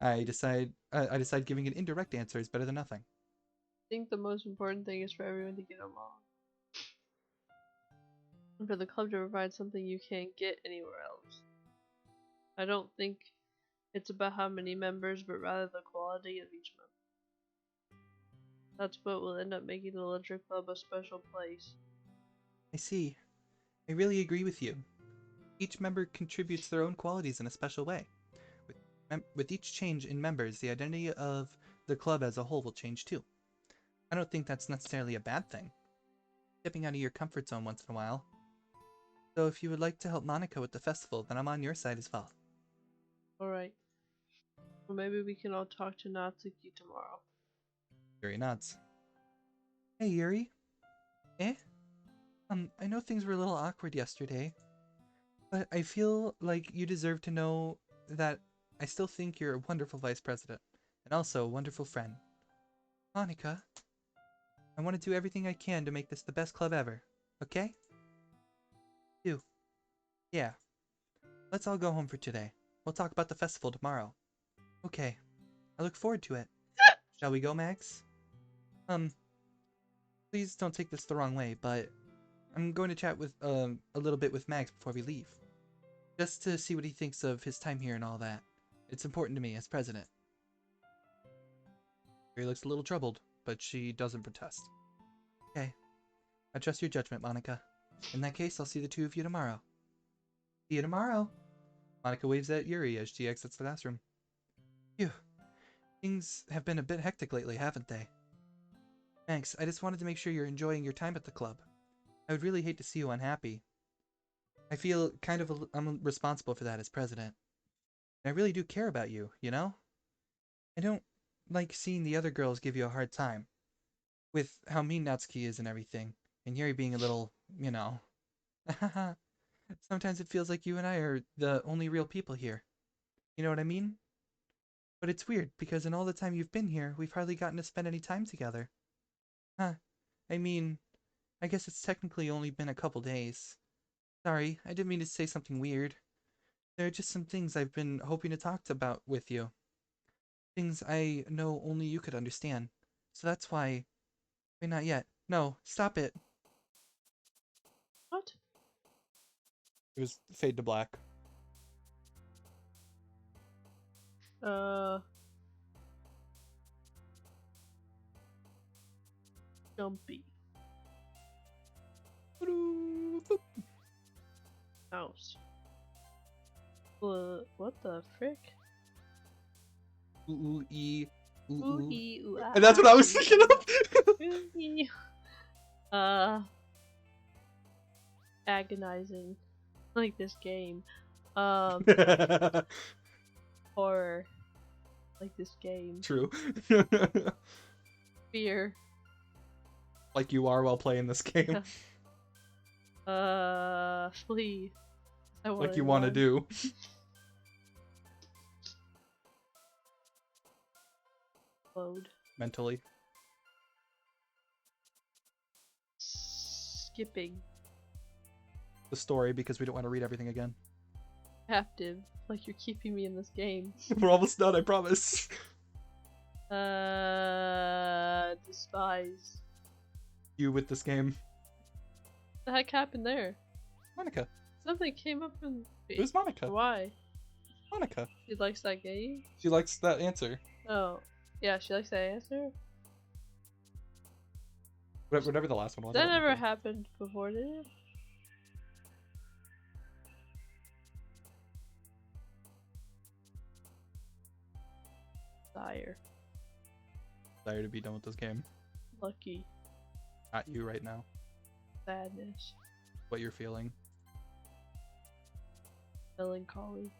I decide giving an indirect answer is better than nothing. I think the most important thing is for everyone to get along. And for the club to provide something you can't get anywhere else. I don't think it's about how many members, but rather the quality of each member. That's what will end up making the Ledger Club a special place. I see. I really agree with you. Each member contributes their own qualities in a special way. With each change in members, the identity of the club as a whole will change too. I don't think that's necessarily a bad thing. Stepping out of your comfort zone once in a while. So if you would like to help Monica with the festival, then I'm on your side as well. Alright. Well, maybe we can all talk to Natsuki tomorrow. Yuri nods. Hey, Yuri. Eh? I know things were a little awkward yesterday, but I feel like you deserve to know that I still think you're a wonderful vice president, and also a wonderful friend. Monica, I want to do everything I can to make this the best club ever, okay? Do. Yeah. Let's all go home for today. We'll talk about the festival tomorrow. Okay. I look forward to it. Shall we go, Max? Please don't take this the wrong way, but I'm going to chat with a little bit with Max before we leave. Just to see what he thinks of his time here and all that. It's important to me as president. He looks a little troubled, but she doesn't protest. Okay. I trust your judgment, Monica. In that case, I'll see the two of you tomorrow. See you tomorrow. Monica waves at Yuri as she exits the classroom. Phew. Things have been a bit hectic lately, haven't they? Thanks. I just wanted to make sure you're enjoying your time at the club. I would really hate to see you unhappy. I feel kind of I'm responsible for that as president. And I really do care about you, you know? I don't like seeing the other girls give you a hard time. With how mean Natsuki is and everything. And Yuri being a little, you know. Sometimes it feels like you and I are the only real people here. You know what I mean? But it's weird, because in all the time you've been here, we've hardly gotten to spend any time together. Huh. I mean, I guess it's technically only been a couple days. Sorry, I didn't mean to say something weird. There are just some things I've been hoping to talk about with you. Things I know only you could understand. So that's why... Wait, not yet. No, stop it. What? It was fade to black. Jumpy. Mouse. What the frick? Ooh, ee, ooh, Ooh, ooh. ee, ooh, And that's what I was ah, thinking of! ooh, ee. Agonizing. Like this game. Horror. Like this game. True. Fear. Like you are while playing this game. Flee. Like you want to do. Load. Mentally. Skipping. The story, because we don't want to read everything again. Captive. Like you're keeping me in this game. We're almost done, I promise. Despise. You with this game. What the heck happened there? Monica. Something came up from. It was Monica. Why? Monica. She likes that game? She likes that answer. Oh. Yeah, she likes that answer? Whatever the last one was. That never happened before, did it? Desire. Desire to be done with this game. Lucky. Not you right now. Sadness. What you're feeling. Melancholy.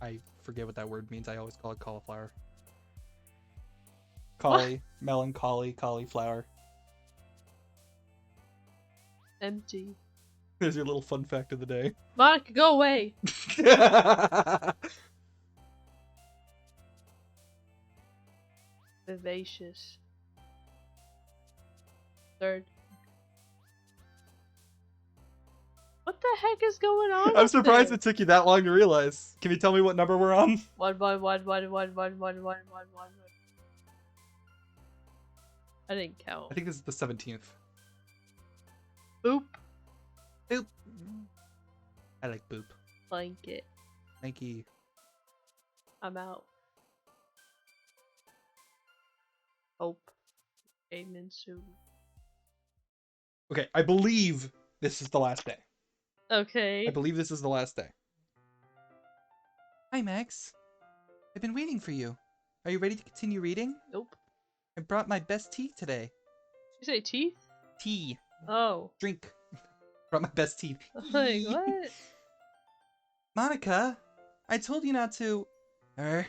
I forget what that word means. I always call it cauliflower. Collie, melancholy, cauliflower. Empty. There's your little fun fact of the day. Monica, go away! Vivacious. Third. What the heck is going on? I'm surprised it took you that long to realize. Can you tell me what number we're on? 1. I didn't count. I think this is the 17th. Boop. Boop. I like boop. Blanket. Thank you. I'm out. Hope. Amen soon. Okay, I believe this is the last day. Okay. I believe this is the last day. Hi, Max. I've been waiting for you. Are you ready to continue reading? Nope. I brought my best tea today. Did you say teeth? Tea. Oh. Drink. Brought my best tea. Like, what? Monica, I told you not to... Is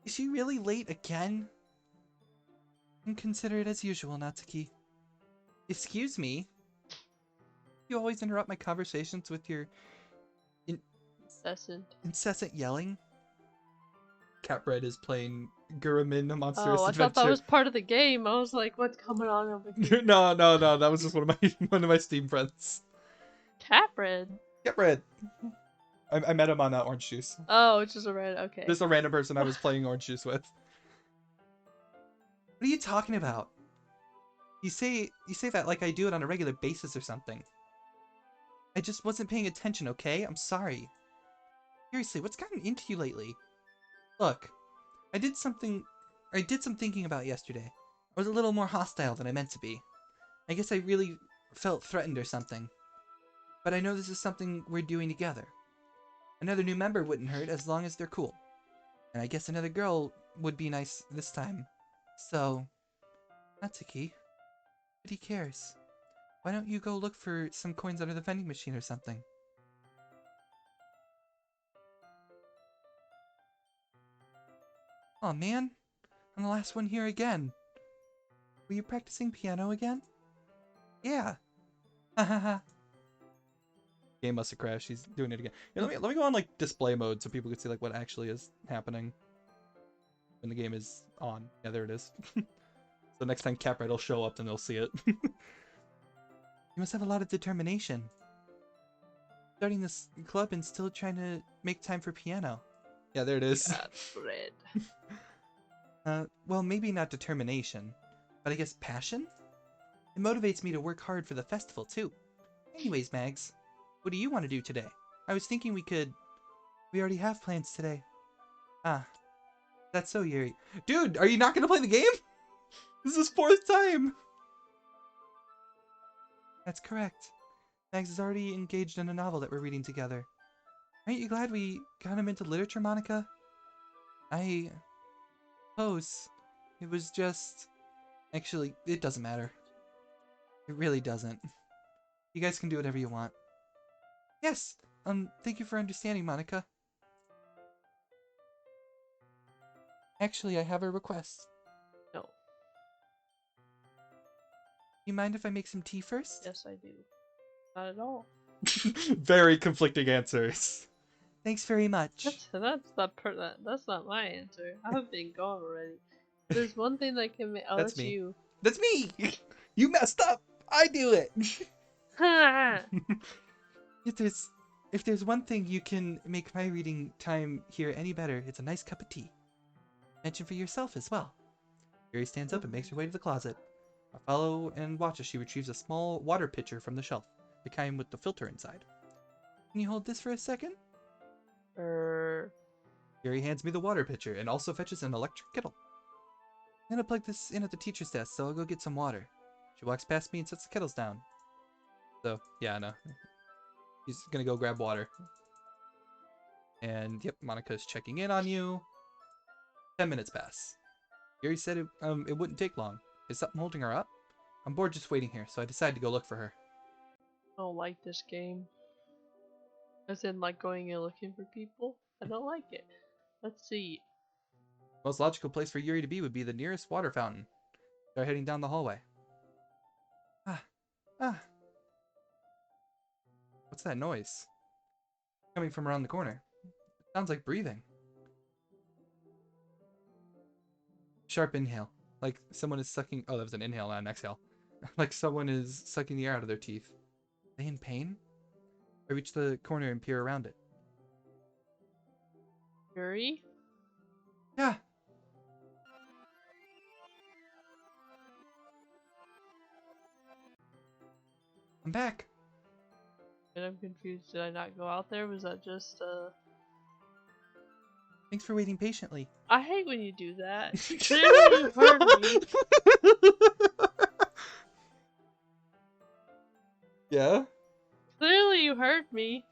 she really late again? Inconsiderate as usual, Natsuki. Excuse me? You always interrupt my conversations with your... incessant yelling? Catbread is playing Guramin Monstrous I Adventure. thought that was part of the game. I was like, what's going on over here? No, that was just one of my Steam friends. Catbread? Catbread. I met him on Orange Juice. Oh, it's just a random. Okay. Just a random person I was playing Orange Juice with. What are you talking about? You say that like I do it on a regular basis or something. I just wasn't paying attention, okay? I'm sorry. Seriously, what's gotten into you lately? Look, I did some thinking about yesterday. I was a little more hostile than I meant to be. I guess I really felt threatened or something. But I know this is something we're doing together. Another new member wouldn't hurt as long as they're cool. And I guess another girl would be nice this time. So, Natsuki. Nobody cares. Why don't you go look for some coins under the vending machine or something? Aw, man. I'm the last one here again. Were you practicing piano again? Yeah. Ha ha ha. Game must have crashed. He's doing it again. Yeah, let me go on like display mode so people can see like what actually is happening when the game is on. Yeah, there it is. So next time Capright will show up, then they'll see it. You must have a lot of determination. Starting this club and still trying to make time for piano. Yeah, there it is. Bread. Well, maybe not determination, but I guess passion? It motivates me to work hard for the festival, too. Anyways, Mags, what do you want to do today? I was thinking we already have plans today. Ah, that's so Yuri. Dude, are you not gonna play the game? This is 4th time! That's correct. Mags is already engaged in a novel that we're reading together. Aren't you glad we got him into literature, Monica? I suppose it was just... Actually, it doesn't matter. It really doesn't. You guys can do whatever you want. Yes, thank you for understanding, Monica. Actually, I have a request. No. You mind if I make some tea first? Yes, I do. Not at all. Very conflicting answers. Thanks very much. That's not my answer. I've been gone already. There's one thing that can make. Oh, That's that's me. you. That's me! You messed up! I do it! If there's one thing you can make my reading time here any better, it's a nice cup of tea. Mention for yourself as well. Yuri stands up and makes her way to the closet. I follow and watch as she retrieves a small water pitcher from the shelf, the kind with the filter inside. Can you hold this for a second? Yuri hands me the water pitcher and also fetches an electric kettle. I'm gonna plug this in at the teacher's desk, so I'll go get some water. She walks past me and sets the kettles down. So, yeah, no. He's gonna go grab water. And, yep, Monica's checking in on you. 10 minutes pass. Yuri said it wouldn't take long. Is something holding her up? I'm bored just waiting here, so I decided to go look for her. I don't like this game. As in, like, going and looking for people? I don't like it. Let's see. Most logical place for Yuri to be would be the nearest water fountain. Start heading down the hallway. Ah. What's that noise? Coming from around the corner. It sounds like breathing. Sharp inhale. Like someone is sucking... Oh, that was an inhale, not an exhale. Like someone is sucking the air out of their teeth. Are they in pain? I reach the corner and peer around it. Yuri? Yeah. I'm back. And I'm confused. Did I not go out there? Was that just, Thanks for waiting patiently. I hate when you do that. Clearly you heard me. Yeah? Clearly you heard me.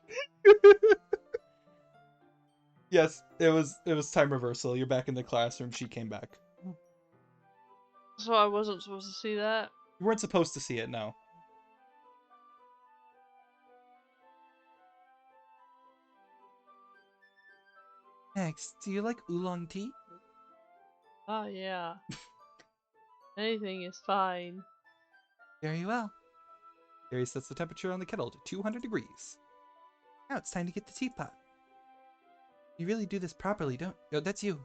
Yes, it was time reversal. You're back in the classroom. She came back. So I wasn't supposed to see that? You weren't supposed to see it, no. Next, do you like oolong tea? Oh, yeah. Anything is fine. Very well. Gary sets the temperature on the kettle to 200 degrees. Now it's time to get the teapot. You really do this properly, don't... Oh, that's you.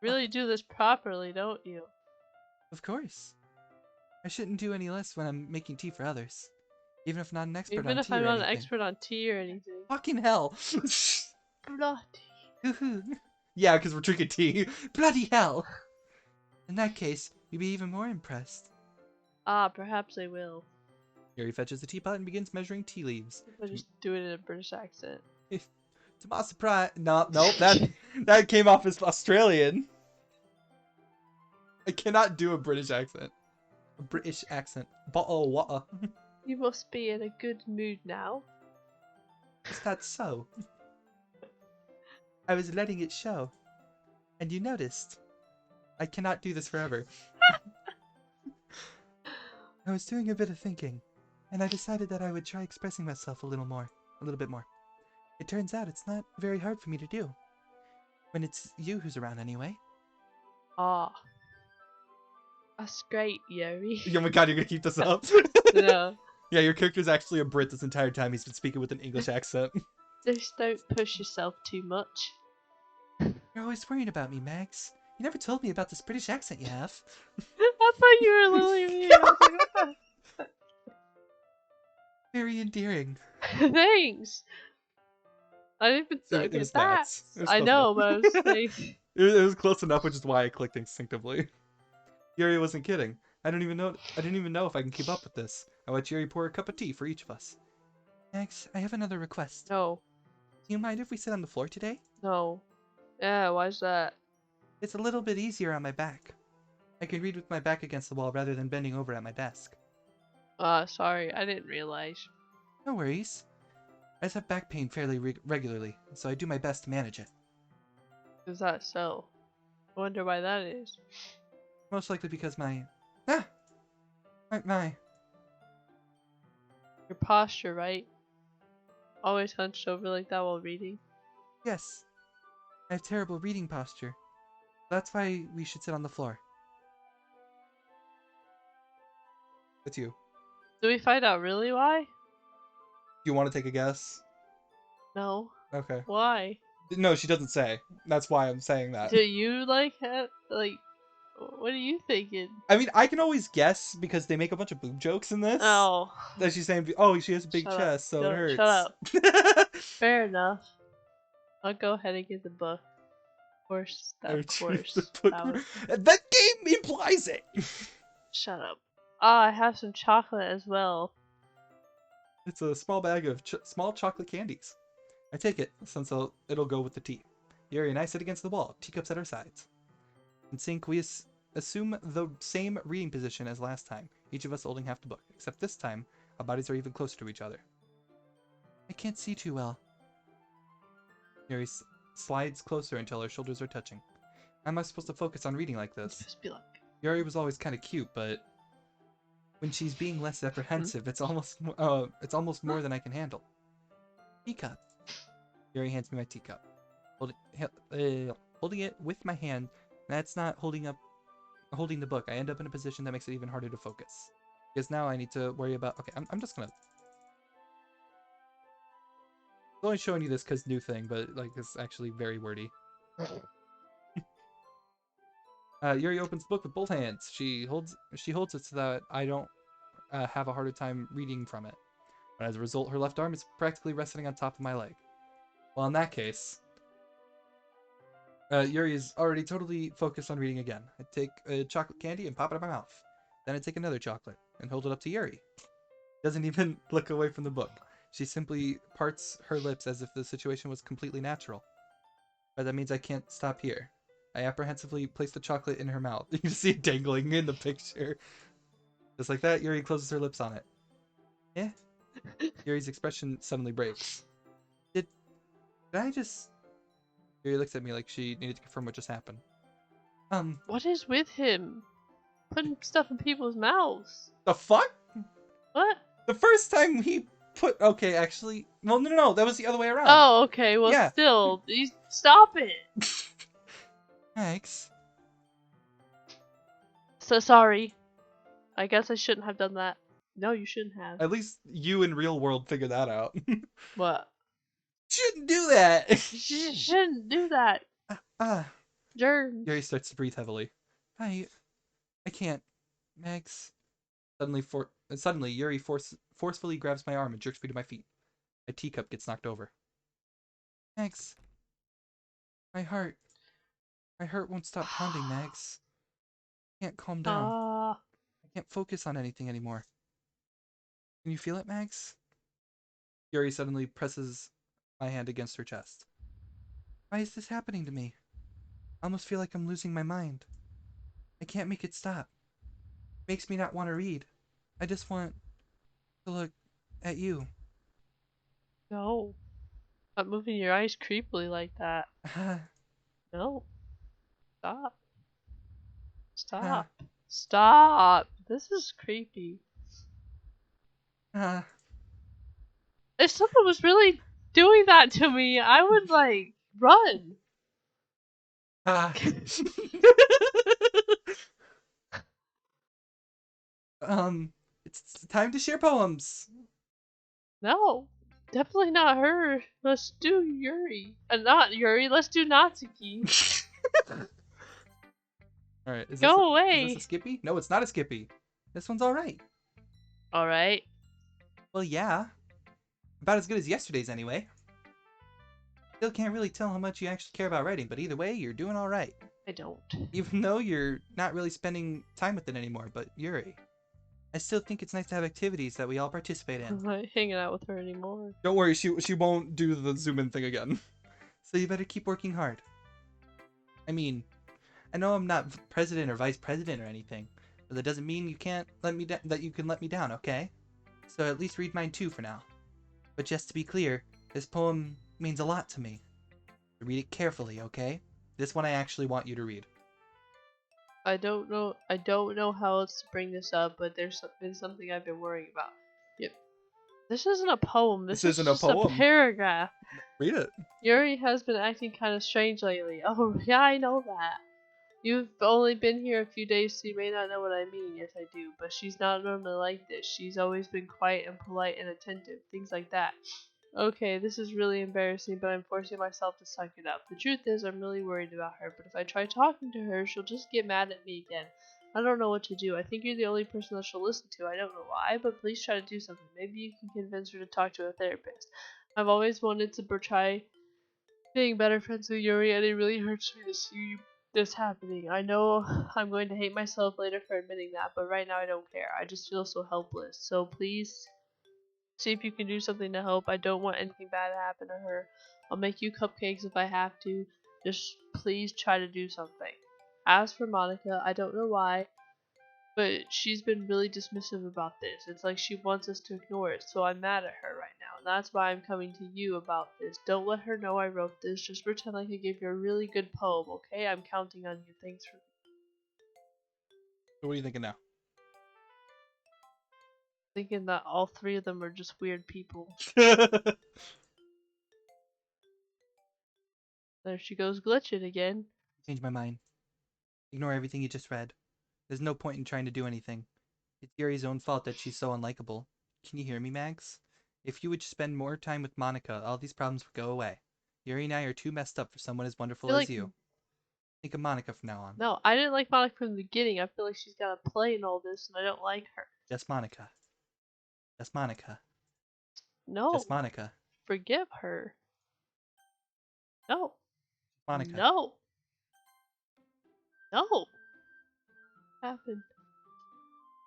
Really do this properly, don't you? Of course. I shouldn't do any less when I'm making tea for others. Even if not an expert Even on if tea I'm or not anything. an expert on tea or anything. Fucking hell. Bloody. Yeah, because we're drinking tea. Bloody hell. In that case, you'd be even more impressed. Ah, perhaps I will. Gary fetches the teapot and begins measuring tea leaves. If I just do it in a British accent. To my surprise... No, that came off as Australian. I cannot do a British accent. A British accent. Bottle of water. You must be in a good mood now. Is that so? I was letting it show. And you noticed. I cannot do this forever. I was doing a bit of thinking, and I decided that I would try expressing myself a little bit more. It turns out it's not very hard for me to do. When it's you who's around anyway. Ah, that's great, Yuri. Oh my god, you're gonna keep this up? No. Yeah, your character's actually a Brit this entire time. He's been speaking with an English accent. Just don't push yourself too much. You're always worrying about me, Max. You never told me about this British accent you have. I thought you were Lily me. I was like, what Very endearing. the? Thanks. I didn't even It okay, was that. nuts. It was I close know, enough. but I was saying. It was close enough, which is why I clicked instinctively. Yuri wasn't kidding. I didn't even know if I can keep up with this. I let Yuri pour a cup of tea for each of us. Max, I have another request. No, Do you mind if we sit on the floor today? no. Yeah, why's that? It's a little bit easier on my back. I can read with my back against the wall rather than bending over at my desk. Sorry, I didn't realize. No worries. I just have back pain fairly regularly, so I do my best to manage it. Is that so? I wonder why that is. Most likely because my Your posture, right? Always hunched over like that while reading. yes, I have terrible reading posture. That's why we should sit on the floor. It's you. Do we find out really why? Do you want to take a guess? No. Okay. Why? No, she doesn't say. That's why I'm saying that. Do you like have like? What are you thinking? I mean, I can always guess because they make a bunch of boob jokes in this. Oh. That she's saying, oh, she has a big Shut up. chest, so it No, hurts. shut up. Fair enough. I'll go ahead and get the book. Of course. Of course. That was... That game implies it. Shut up. Ah, I have some chocolate as well. It's a small bag of small chocolate candies. I take it, since it'll go with the tea. Yuri and I sit against the wall, teacups at our sides. In sync, we assume the same reading position as last time, each of us holding half the book, except this time, our bodies are even closer to each other. I can't see too well. Yuri slides closer until our shoulders are touching. How am I supposed to focus on reading like this? Just be like... Yuri was always kind of cute, but when she's being less apprehensive, it's almost more than I can handle. Teacup. Yuri hands me my teacup. Holding it with my hand, that's not holding the book. I end up in a position that makes it even harder to focus. Because now I need to worry about... Okay, I'm just gonna... I'm only showing you this because new thing, but like it's actually very wordy. Yuri opens the book with both hands. She holds it so that I don't have a harder time reading from it. But as a result, her left arm is practically resting on top of my leg. Well, in that case, Yuri is already totally focused on reading again. I take a chocolate candy and pop it in my mouth. Then I take another chocolate and hold it up to Yuri. Doesn't even look away from the book. She simply parts her lips as if the situation was completely natural. But that means I can't stop here. I apprehensively place the chocolate in her mouth. You can see it dangling in the picture. Just like that, Yuri closes her lips on it. Eh? Yuri's expression suddenly breaks. Did I just... Yuri looks at me like she needed to confirm what just happened. What is with him? Putting stuff in people's mouths. The fuck? What? The first time he put... Okay, actually... Well, no, that was the other way around. Oh, okay. Well, Yeah. still, stop it. Max. So sorry. I guess I shouldn't have done that. No, you shouldn't have. At least you in real world figured that out. What? Shouldn't do that! You shouldn't do that. Germs. Yuri starts to breathe heavily. I can't. Max. Suddenly, Yuri forcefully grabs my arm and jerks me to my feet. A teacup gets knocked over. Max. My heart won't stop pounding, Max. I can't calm down. I can't focus on anything anymore. Can you feel it, Max? Yuri suddenly presses my hand against her chest. Why is this happening to me? I almost feel like I'm losing my mind. I can't make it stop. It makes me not want to read. I just want to look at you. No. Stop moving your eyes creepily like that. No. Stop. Stop. Stop. This is creepy. If someone was really doing that to me, I would, like, run. It's time to share poems. No, definitely not her. Let's do Yuri. Not Yuri, let's do Natsuki. All right, is Go this a away. Skippy? No, it's not a Skippy. This one's all right. Alright. Well, yeah. About as good as yesterday's anyway. Still can't really tell how much you actually care about writing, but either way, you're doing all right. I don't. Even though you're not really spending time with it anymore, but Yuri, I still think it's nice to have activities that we all participate in. I'm not hanging out with her anymore. Don't worry, she won't do the zoom in thing again. So you better keep working hard. I mean, I know I'm not president or vice president or anything, but that doesn't mean you can't let me that you can let me down, okay? So at least read mine too for now. But just to be clear, this poem means a lot to me. So read it carefully, okay? This one I actually want you to read. I don't know how else to bring this up, but there's been something I've been worrying about. Yep. This isn't a poem. This is isn't a just poem. a paragraph. Read it. Yuri has been acting kind of strange lately. Oh, yeah, I know that. You've only been here a few days, so you may not know what I mean. Yes, I do. But she's not normally like this. She's always been quiet and polite and attentive. Things like that. Okay, this is really embarrassing, but I'm forcing myself to suck it up. The truth is, I'm really worried about her, but if I try talking to her, she'll just get mad at me again. I don't know what to do. I think you're the only person that she'll listen to. I don't know why, but please try to do something. Maybe you can convince her to talk to a therapist. I've always wanted to try being better friends with Yuri, and it really hurts me to see this happening. I know I'm going to hate myself later for admitting that, but right now I don't care. I just feel so helpless. So please, see if you can do something to help. I don't want anything bad to happen to her. I'll make you cupcakes if I have to. Just please try to do something. As for Monica, I don't know why, but she's been really dismissive about this. It's like she wants us to ignore it, so I'm mad at her right now. And that's why I'm coming to you about this. Don't let her know I wrote this. Just pretend like I gave you a really good poem, okay? I'm counting on you. Thanks for So what are you thinking now? thinking that all three of them are just weird people. There she goes glitching again. Change my mind. Ignore everything you just read. There's no point in trying to do anything. It's Yuri's own fault that she's so unlikable. Can you hear me, Max? If you would spend more time with Monica, all these problems would go away. Yuri and I are too messed up for someone as wonderful as you. Think of Monica from now on. No, I didn't like Monica from the beginning. I feel like she's got a play in all this, and I don't like her. Just Monica. Just Monica. No. Just Monica. Forgive her. No. Monica. No. No. What happened?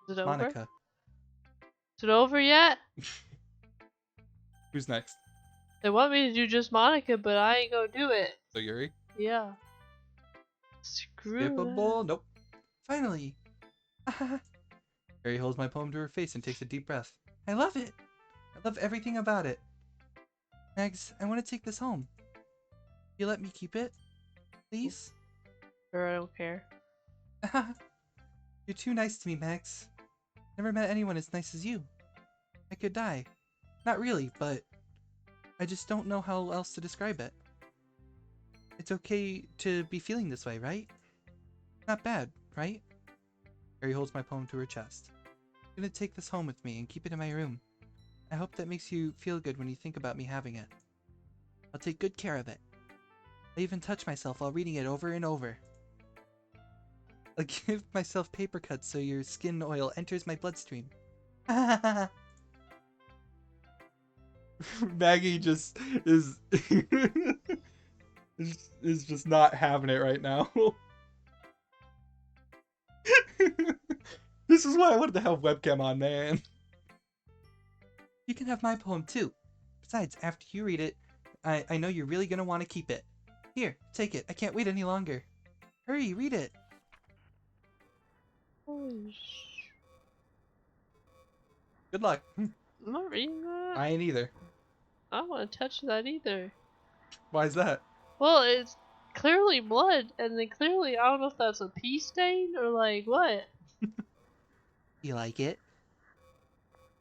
Is it over? Monica. Is it over yet? Who's next? They want me to do just Monica, but I ain't gonna do it. So Yuri? Yeah. Screw Skippable? that. Nope. Finally. Yuri holds my poem to her face and takes a deep breath. I love it. I love everything about it. Mags, I want to take this home. You let me keep it? Please? Sure, I don't care. You're too nice to me, Max. Never met anyone as nice as you. I could die. Not really, but I just don't know how else to describe it. It's okay to be feeling this way, right? Not bad, right? Harry holds my poem to her chest. I'm gonna take this home with me and keep it in my room. I hope that makes you feel good when you think about me having it. I'll take good care of it. I even touch myself while reading it over and over. I'll give myself paper cuts so your skin oil enters my bloodstream. Maggie just is is just not having it right now. This is why I wanted to have webcam on, man. You can have my poem too. Besides, after you read it, I know you're really gonna want to keep it. Here, take it. I can't wait any longer. Hurry, read it. Holy Good luck. I'm not reading that. I ain't either. I don't want to touch that either. Why is that? Well, it's clearly blood, and then clearly, I don't know if that's a pee stain or like what. You like it?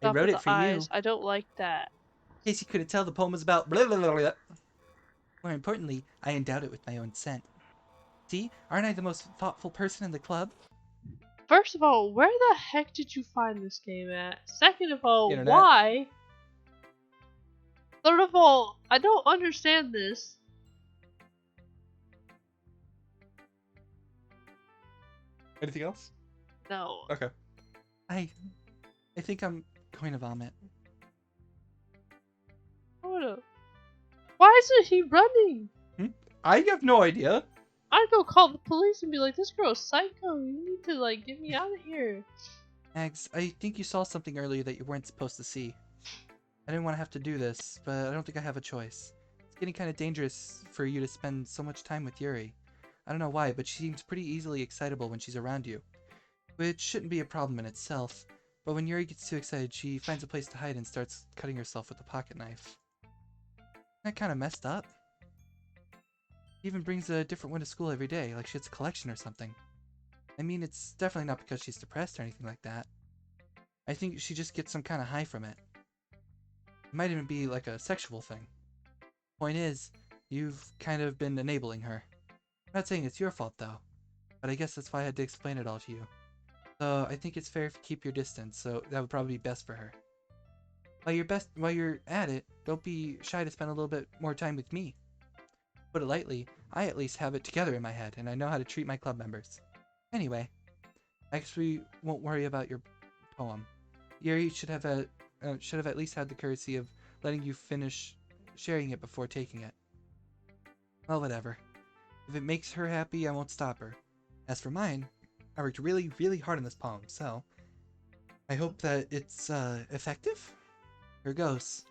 I Top wrote of it the for you. eyes. I don't like that. In case you couldn't tell, the poem was about blah blah blah blah. More importantly, I endowed it with my own scent. See, aren't I the most thoughtful person in the club? First of all, where the heck did you find this game at? Second of all, Internet. why? Third of all, I don't understand this. Anything else? No. Okay. I think I'm going to vomit. Hold up. Why isn't he running? I have no idea. I'd go call the police and be like, this girl's psycho. You need to, like, get me out of here. Mags, I think you saw something earlier that you weren't supposed to see. I didn't want to have to do this, but I don't think I have a choice. It's getting kind of dangerous for you to spend so much time with Yuri. I don't know why, but she seems pretty easily excitable when she's around you. Which shouldn't be a problem in itself, but when Yuri gets too excited, she finds a place to hide and starts cutting herself with a pocket knife. That kind of messed up. She even brings a different one to school every day, like she has a collection or something. I mean, it's definitely not because she's depressed or anything like that. I think she just gets some kind of high from it. It might even be like a sexual thing. Point is, you've kind of been enabling her. I'm not saying it's your fault though, but I guess that's why I had to explain it all to you. So I think it's fair if you keep your distance, so that would probably be best for her. While you're at it, don't be shy to spend a little bit more time with me. Put it lightly, I at least have it together in my head, and I know how to treat my club members. Anyway, I guess we won't worry about your poem. Yuri should have at least had the courtesy of letting you finish sharing it before taking it. Well, whatever. If it makes her happy, I won't stop her. As for mine, I worked really, really hard on this poem, so I hope that it's effective. Here goes.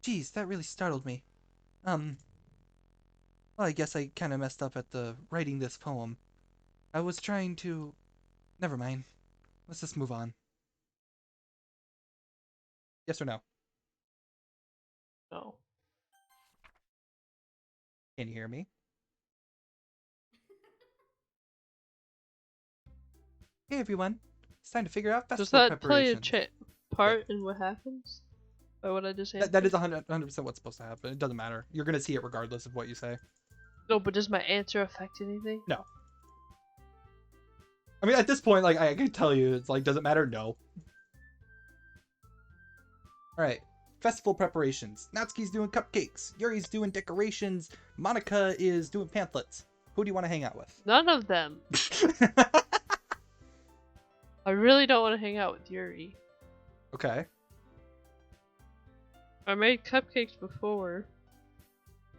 Geez, that really startled me. Well, I guess I kind of messed up at the writing this poem. I was trying to... Never mind. Let's just move on. Yes or no? No. Can you hear me? Hey everyone, it's time to figure out Does festival that play a preparations. part in what happens? By what I just answered? That is 100% what's supposed to happen. It doesn't matter. You're gonna see it regardless of what you say. No, but does my answer affect anything? No. I mean, at this point, like, I can tell you, it's like, does it matter? No. Alright. Festival preparations. Natsuki's doing cupcakes. Yuri's doing decorations. Monica is doing pamphlets. Who do you want to hang out with? None of them. I really don't want to hang out with Yuri. Okay. I made cupcakes before.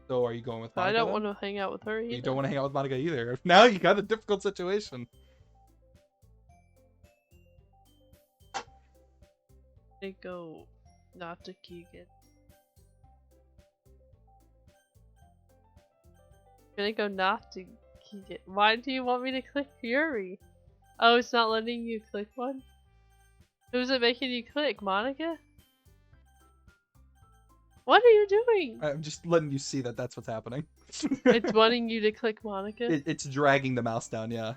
So are you going with But Monica? I don't then? want to hang out with her either. You don't want to hang out with Monica either. Now you got a difficult situation. They go not to Keegan. Gonna go not to Keegan. Why do you want me to click Yuri? Oh, it's not letting you click one? Who's it making you click, Monica? What are you doing? I'm just letting you see that that's what's happening. It's wanting you to click Monica? It's dragging the mouse down, yeah.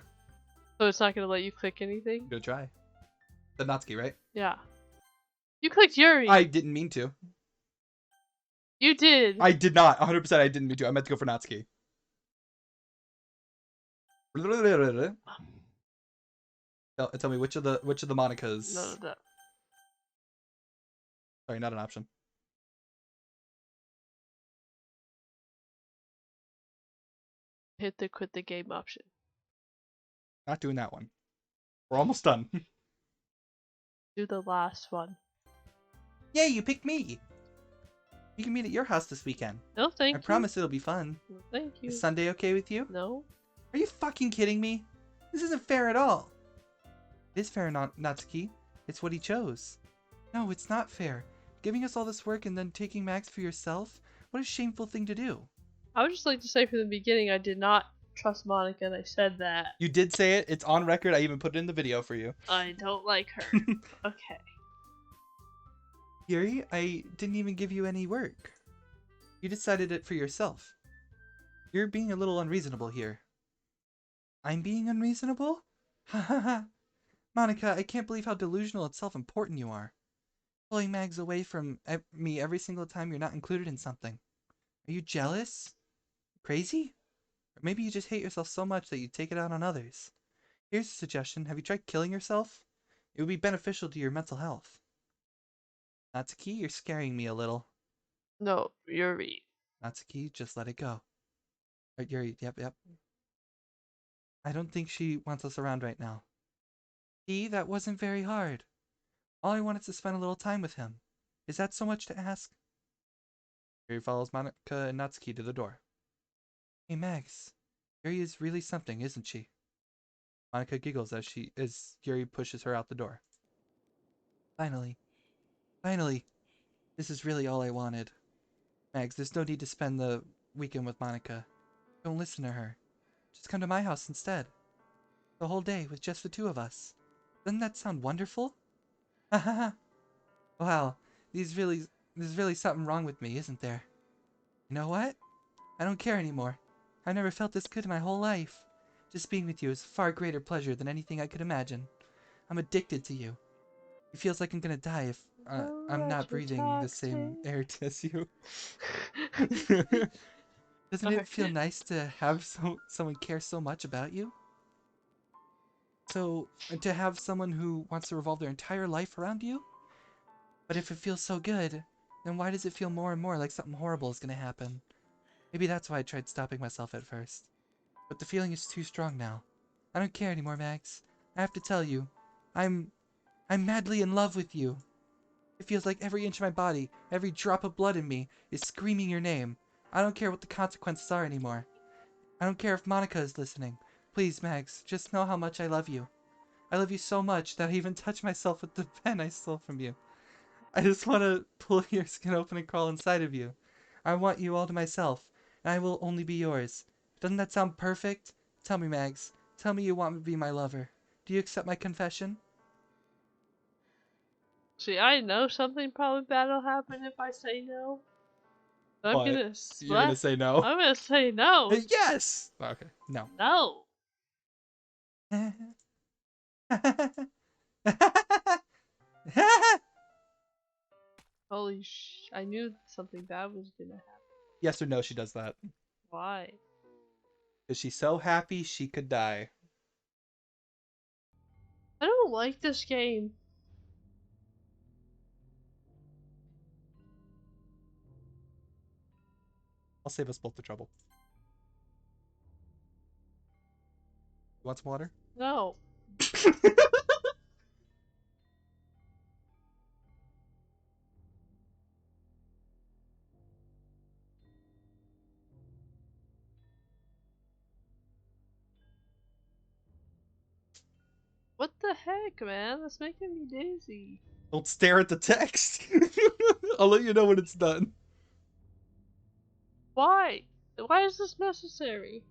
So it's not gonna let you click anything? Go try. The Natsuki, right? Yeah. You clicked Yuri! I didn't mean to. You did! I did not. 100% I didn't mean to. I meant to go for Natsuki. Tell me which of the Monicas. None of that. Sorry, not an option. Hit the quit the game option. Not doing that one. We're almost done. Do the last one. Yay, you picked me! We can meet at your house this weekend. No, thank I you. promise it'll be fun. No, thank you. Is Sunday okay with you? No. Are you fucking kidding me? This isn't fair at all. It is fair, Natsuki. It's what he chose. No, it's not fair. Giving us all this work and then taking Max for yourself? What a shameful thing to do. I would just like to say from the beginning, I did not trust Monica, and I said that. You did say it. It's on record. I even put it in the video for you. I don't like her. Okay. Yuri, I didn't even give you any work. You decided it for yourself. You're being a little unreasonable here. I'm being unreasonable? Ha ha ha! Monica, I can't believe how delusional and self-important you are. Pulling Mags away from me every single time you're not included in something. Are you jealous? Crazy? Or maybe you just hate yourself so much that you take it out on others. Here's a suggestion. Have you tried killing yourself? It would be beneficial to your mental health. Natsuki, you're scaring me a little. No, Yuri. Natsuki, just let it go. Yuri, yep. I don't think she wants us around right now. See, that wasn't very hard. All I wanted is to spend a little time with him. Is that so much to ask? Yuri follows Monica and Natsuki to the door. Hey, Max. Yuri is really something, isn't she? Monica giggles as Yuri pushes her out the door. Finally. This is really all I wanted. Max, there's no need to spend the weekend with Monica. Don't listen to her. Just come to my house instead. The whole day with just the two of us. Doesn't that sound wonderful? Ha ha ha. Wow, there's really something wrong with me, isn't there? You know what? I don't care anymore. I've never felt this good in my whole life. Just being with you is far greater pleasure than anything I could imagine. I'm addicted to you. It feels like I'm gonna die if I'm not breathing the same air as you. Doesn't it feel nice to have someone care so much about you? So, to have someone who wants to revolve their entire life around you? But if it feels so good, then why does it feel more and more like something horrible is gonna happen? Maybe that's why I tried stopping myself at first. But the feeling is too strong now. I don't care anymore, Max. I have to tell you, I'm madly in love with you. It feels like every inch of my body, every drop of blood in me, is screaming your name. I don't care what the consequences are anymore. I don't care if Monica is listening. Please, Max, just know how much I love you. I love you so much that I even touch myself with the pen I stole from you. I just want to pull your skin open and crawl inside of you. I want you all to myself, and I will only be yours. Doesn't that sound perfect? Tell me, Mags. Tell me you want me to be my lover. Do you accept my confession? See, I know something probably bad will happen if I say no. I'm What? gonna You're gonna slap. say no? I'm gonna say no. Yes! Okay, no. No. Holy sh! I knew something bad was gonna happen. Yes or no, she does that. Why? Because she's so happy she could die. I don't like this game. I'll save us both the trouble. You want some water? No. What the heck, man? That's making me dizzy. Don't stare at the text. I'll let you know when it's done. Why? Why is this necessary?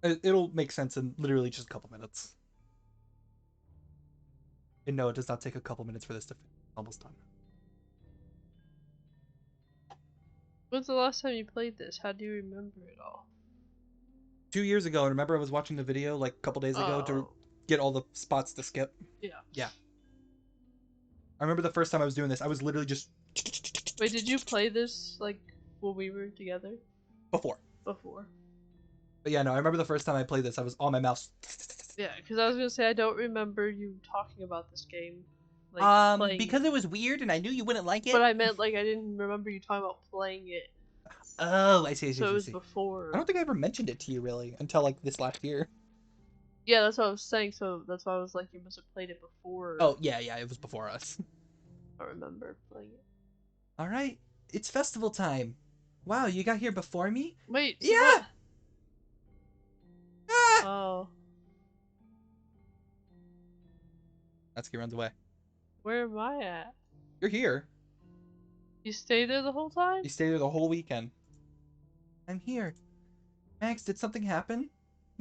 It'll make sense in literally just a couple minutes. And no, it does not take a couple minutes for this to finish. Almost done. When's the last time you played this? How do you remember it all? 2 years ago, and remember I was watching the video like a couple days ago to get all the spots to skip? Yeah. Yeah. I remember the first time I was doing this, I was literally just... Wait, did you play this, like, when we were together? Before. Before. But yeah, no, I remember the first time I played this, I was on my mouse. Yeah, because I was gonna say, I don't remember you talking about this game. Like, playing because it was weird and I knew you wouldn't like it. But I meant, like, I didn't remember you talking about playing it. Oh, I see. So it was before. I don't think I ever mentioned it to you, really, until, like, this last year. Yeah, that's what I was saying, so that's why I was like, you must have played it before. Oh, yeah, it was before us. I remember playing it. Alright, it's festival time. Wow, you got here before me? Wait, so Yeah! what? Ah! Oh. Natsuki runs away. Where am I at? You're here. You stayed there the whole time? You stayed there the whole weekend. I'm here. Max, did something happen?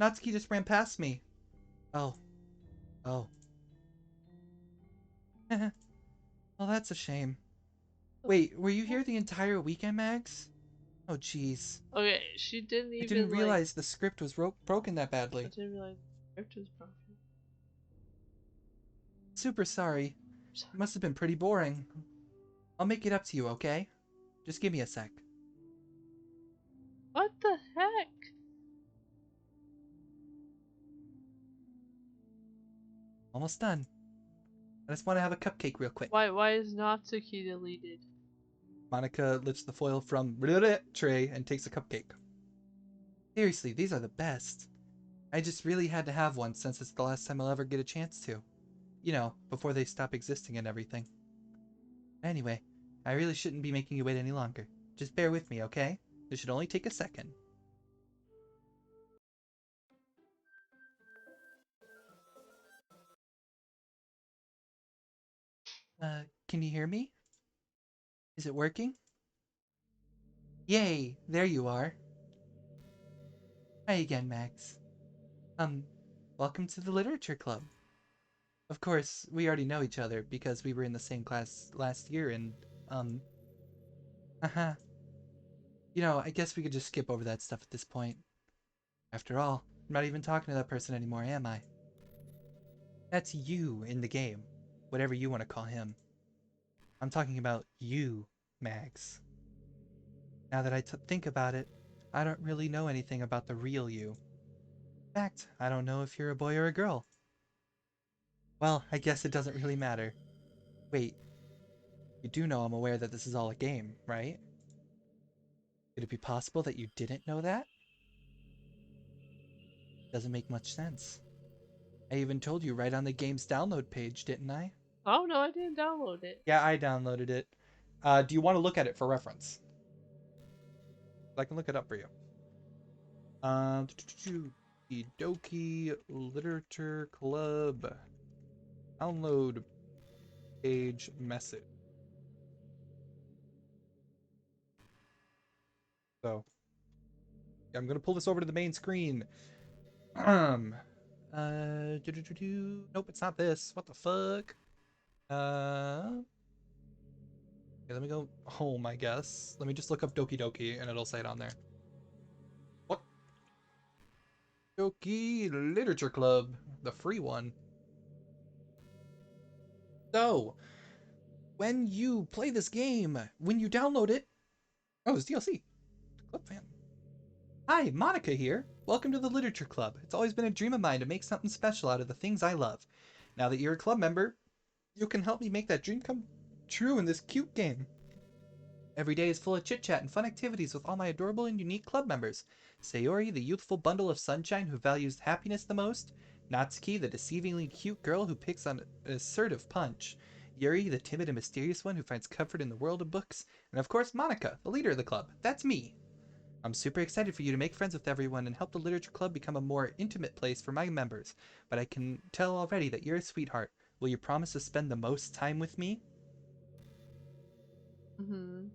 Natsuki just ran past me. Oh. Well, that's a shame. Wait, were you here the entire weekend, Max? Oh, jeez. Okay, she didn't even, I didn't realize the script was broken that badly. I didn't realize the script was broken. Super sorry. It must have been pretty boring. I'll make it up to you, okay? Just give me a sec. What the heck? Almost done. I just want to have a cupcake real quick. Why is Natsuki deleted? Monica lifts the foil from tray and takes a cupcake. Seriously, these are the best. I just really had to have one since it's the last time I'll ever get a chance to. You know, before they stop existing and everything. Anyway, I really shouldn't be making you wait any longer. Just bear with me, okay? This should only take a second. Can you hear me? Is it working? Yay, there you are. Hi again, Max. Welcome to the Literature Club. Of course, we already know each other because we were in the same class last year and, haha. You know, I guess we could just skip over that stuff at this point. After all, I'm not even talking to that person anymore, am I? That's you in the game. Whatever you want to call him. I'm talking about you, Max. Now that I think about it, I don't really know anything about the real you. In fact, I don't know if you're a boy or a girl. Well, I guess it doesn't really matter. Wait, you do know I'm aware that this is all a game, right? Could it be possible that you didn't know that? Doesn't make much sense. I even told you right on the game's download page, didn't I? Oh no, I didn't download it. Yeah, I downloaded it. Do you want to look at it for reference? I can look it up for you. The Doki Literature Club download page message. So, yeah, I'm gonna pull this over to the main screen. Nope, it's not this. What the fuck? Okay, let me go home, I guess. Let me just look up Doki Doki and it'll say it on there. What? Doki Literature Club, the free one. So, when you play this game, when you download it, oh, it's DLC. Club fan. Hi, Monica here. Welcome to the Literature Club. It's always been a dream of mine to make something special out of the things I love. Now that you're a club member, you can help me make that dream come true in this cute game. Every day is full of chit-chat and fun activities with all my adorable and unique club members. Sayori, the youthful bundle of sunshine who values happiness the most. Natsuki, the deceivingly cute girl who picks on an assertive punch. Yuri, the timid and mysterious one who finds comfort in the world of books. And of course, Monica, the leader of the club. That's me. I'm super excited for you to make friends with everyone and help the Literature Club become a more intimate place for my members. But I can tell already that you're a sweetheart. Will you promise to spend the most time with me? Mm-hmm.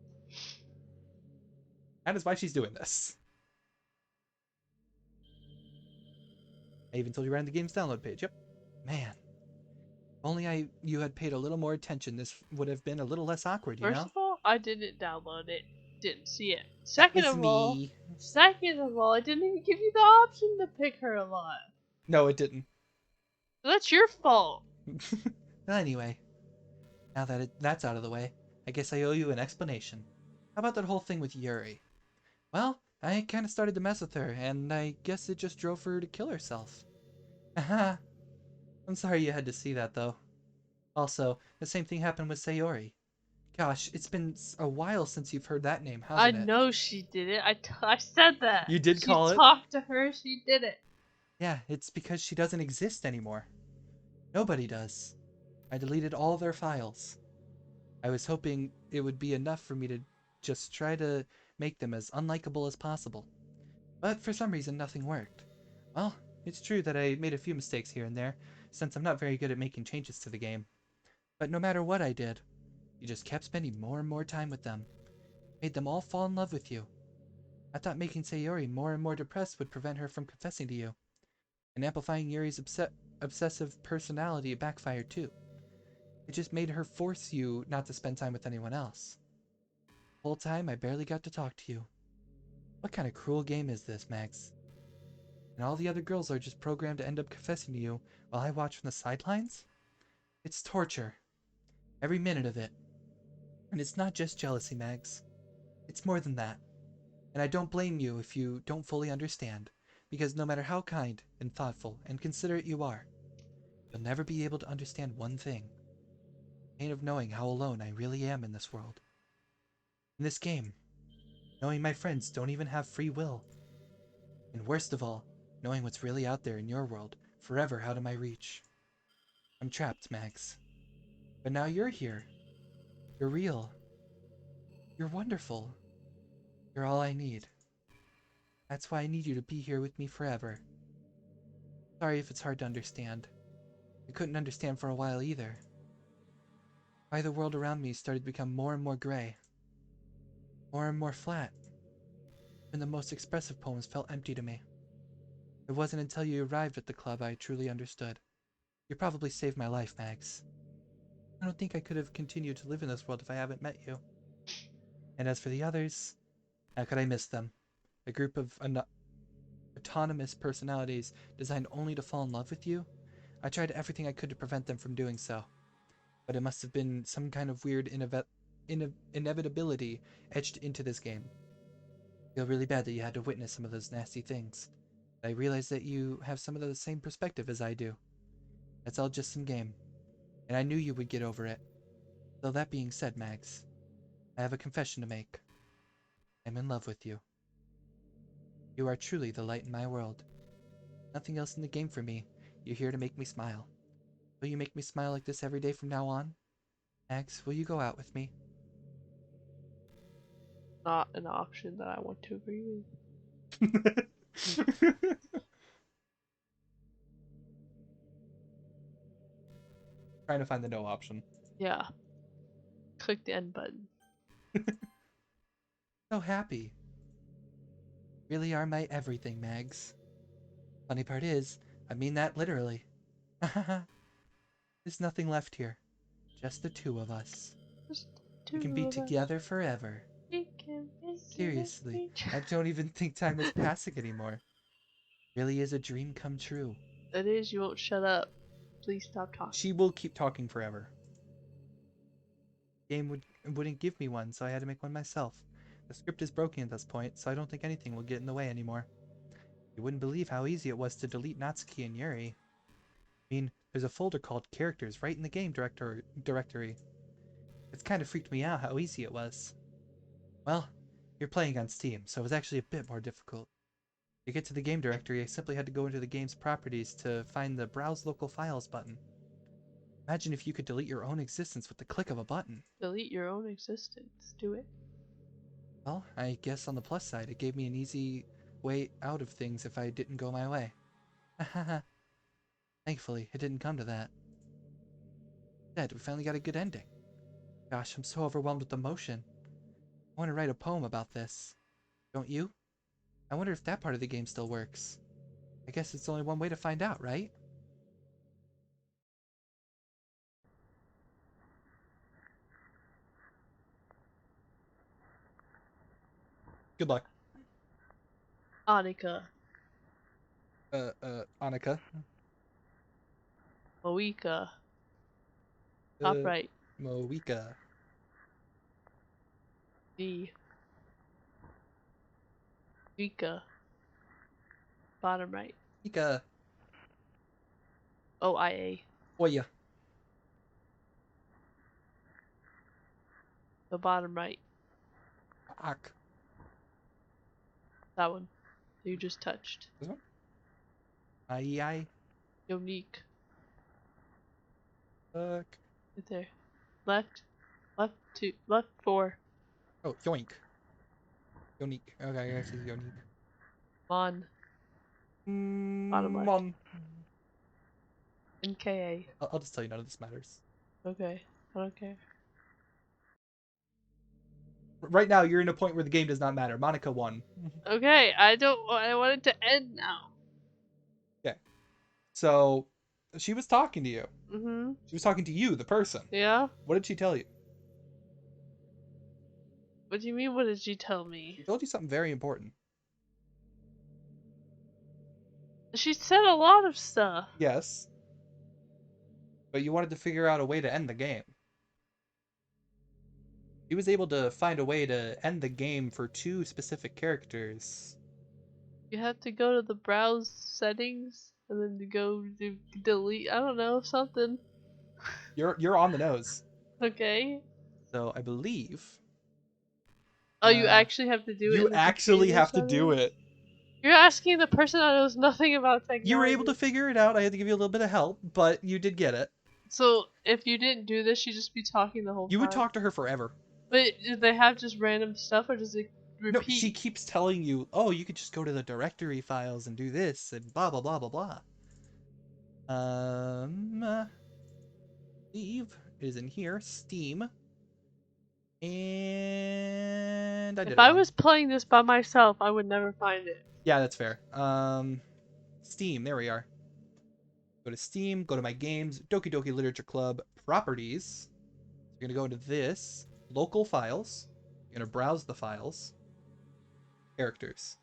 That is why she's doing this. I even told you right on the game's download page. Yep. Man. If only you had paid a little more attention, this would have been a little less awkward, you First know? of all, I didn't download it. Didn't see it. That was me. Second of all, I didn't even give you the option to pick her a lot. No, it didn't. So that's your fault. Well, anyway, now that that's out of the way, I guess I owe you an explanation. How about that whole thing with Yuri? Well, I kind of started to mess with her, and I guess it just drove her to kill herself. Haha. I'm sorry you had to see that, though. Also, the same thing happened with Sayori. Gosh, it's been a while since you've heard that name, I hasn't it? know she did it. I said that. You did She call it? talked to her. She did it. Yeah, it's because she doesn't exist anymore. Nobody does. I deleted all their files. I was hoping it would be enough for me to just try to make them as unlikable as possible. But for some reason, nothing worked. Well, it's true that I made a few mistakes here and there, since I'm not very good at making changes to the game. But no matter what I did, you just kept spending more and more time with them. Made them all fall in love with you. I thought making Sayori more and more depressed would prevent her from confessing to you. And amplifying Yuri's obsessive personality backfired too. It just made her force you not to spend time with anyone else. The whole time I barely got to talk to you. What kind of cruel game is this, Max? And all the other girls are just programmed to end up confessing to you while I watch from the sidelines? It's torture. Every minute of it. And it's not just jealousy, Mags. It's more than that. And I don't blame you if you don't fully understand, because no matter how kind and thoughtful and considerate you are, you'll never be able to understand one thing. The pain of knowing how alone I really am in this world. In this game, knowing my friends don't even have free will. And worst of all, knowing what's really out there in your world, forever out of my reach. I'm trapped, Max. But now you're here. You're real. You're wonderful. You're all I need. That's why I need you to be here with me forever. Sorry if it's hard to understand. I couldn't understand for a while either. Why the world around me started to become more and more gray. More and more flat. And the most expressive poems felt empty to me. It wasn't until you arrived at the club I truly understood. You probably saved my life, Max. I don't think I could have continued to live in this world if I haven't met you. And as for the others, how could I miss them? A group of autonomous personalities designed only to fall in love with you? I tried everything I could to prevent them from doing so. But it must have been some kind of weird inevitability etched into this game. I feel really bad that you had to witness some of those nasty things. I realize that you have some of the same perspective as I do. It's all just some game. And I knew you would get over it. Though that being said, Max, I have a confession to make. I'm in love with you. You are truly the light in my world. Nothing else in the game for me. You're here to make me smile. Will you make me smile like this every day from now on? Max, will you go out with me? Not an option that I want to agree with. Trying to find the no option. Yeah. Click the end button. So happy. Really are my everything, Mags. Funny part is, I mean that literally. There's nothing left here. Just the two of us. Just We can be two of us. together forever. We can make it Seriously, a I don't even think time is passing anymore. Really is a dream come true. It is, you won't shut up. Please stop talking. She will keep talking forever. The game wouldn't give me one, so I had to make one myself. The script is broken at this point, so I don't think anything will get in the way anymore. You wouldn't believe how easy it was to delete Natsuki and Yuri. I mean, there's a folder called Characters right in the game directory. It's kind of freaked me out how easy it was. Well, you're playing on Steam, so it was actually a bit more difficult. To get to the game directory, I simply had to go into the game's properties to find the Browse Local Files button. Imagine if you could delete your own existence with the click of a button. Delete your own existence. Do it. Well, I guess on the plus side, it gave me an easy way out of things if I didn't go my way. Thankfully, it didn't come to that. Instead, we finally got a good ending. Gosh, I'm so overwhelmed with emotion. I want to write a poem about this. Don't you? I wonder if that part of the game still works. I guess it's only one way to find out, right? Good luck. Annika. Annika. Moika. Top right. Moika. D. Mika. Bottom right. Mika. OIA. Oya. The bottom right. Ak. That one. You just touched. This one? Ai. Unique. Fuck. Right there. Left. Left 2. Left 4. Oh, yoink. Yonik. Okay, I see Yonik. Mon. Bottom left. Mon. NKA. I'll just tell you none of this matters. Okay. I don't care. Right now, you're in a point where the game does not matter. Monica won. Okay, I want it to end now. Okay. So, she was talking to you. Mm-hmm. She was talking to you, the person. Yeah? What did she tell you? What do you mean, what did she tell me? She told you something very important. She said a lot of stuff. Yes. but you wanted to figure out a way to end the game. He was able to find a way to end the game for 2 specific characters. You have to go to the browse settings and then to go to delete. I don't know, something. You're on the nose. Okay. So I believe Oh, you actually have to do it you in the actually computer have to do settings? it. You're asking the person that knows nothing about You were able technology. to figure it out. I had to give you a little bit of help, but you did get it. So, if you didn't do this, you'd just be talking the whole You time? would talk to her forever. But do they have just random stuff, or does it No, she repeat? keeps telling you, oh, you could just go to the directory files and do this and blah blah blah blah blah. Steve is in here. Steam. And I did If it I wrong. was playing this by myself, I would never find it. Yeah, that's fair. Steam, there we are. Go to Steam, go to my games, Doki Doki Literature Club, properties. So you're gonna go into this, local files. You're gonna browse the files, characters.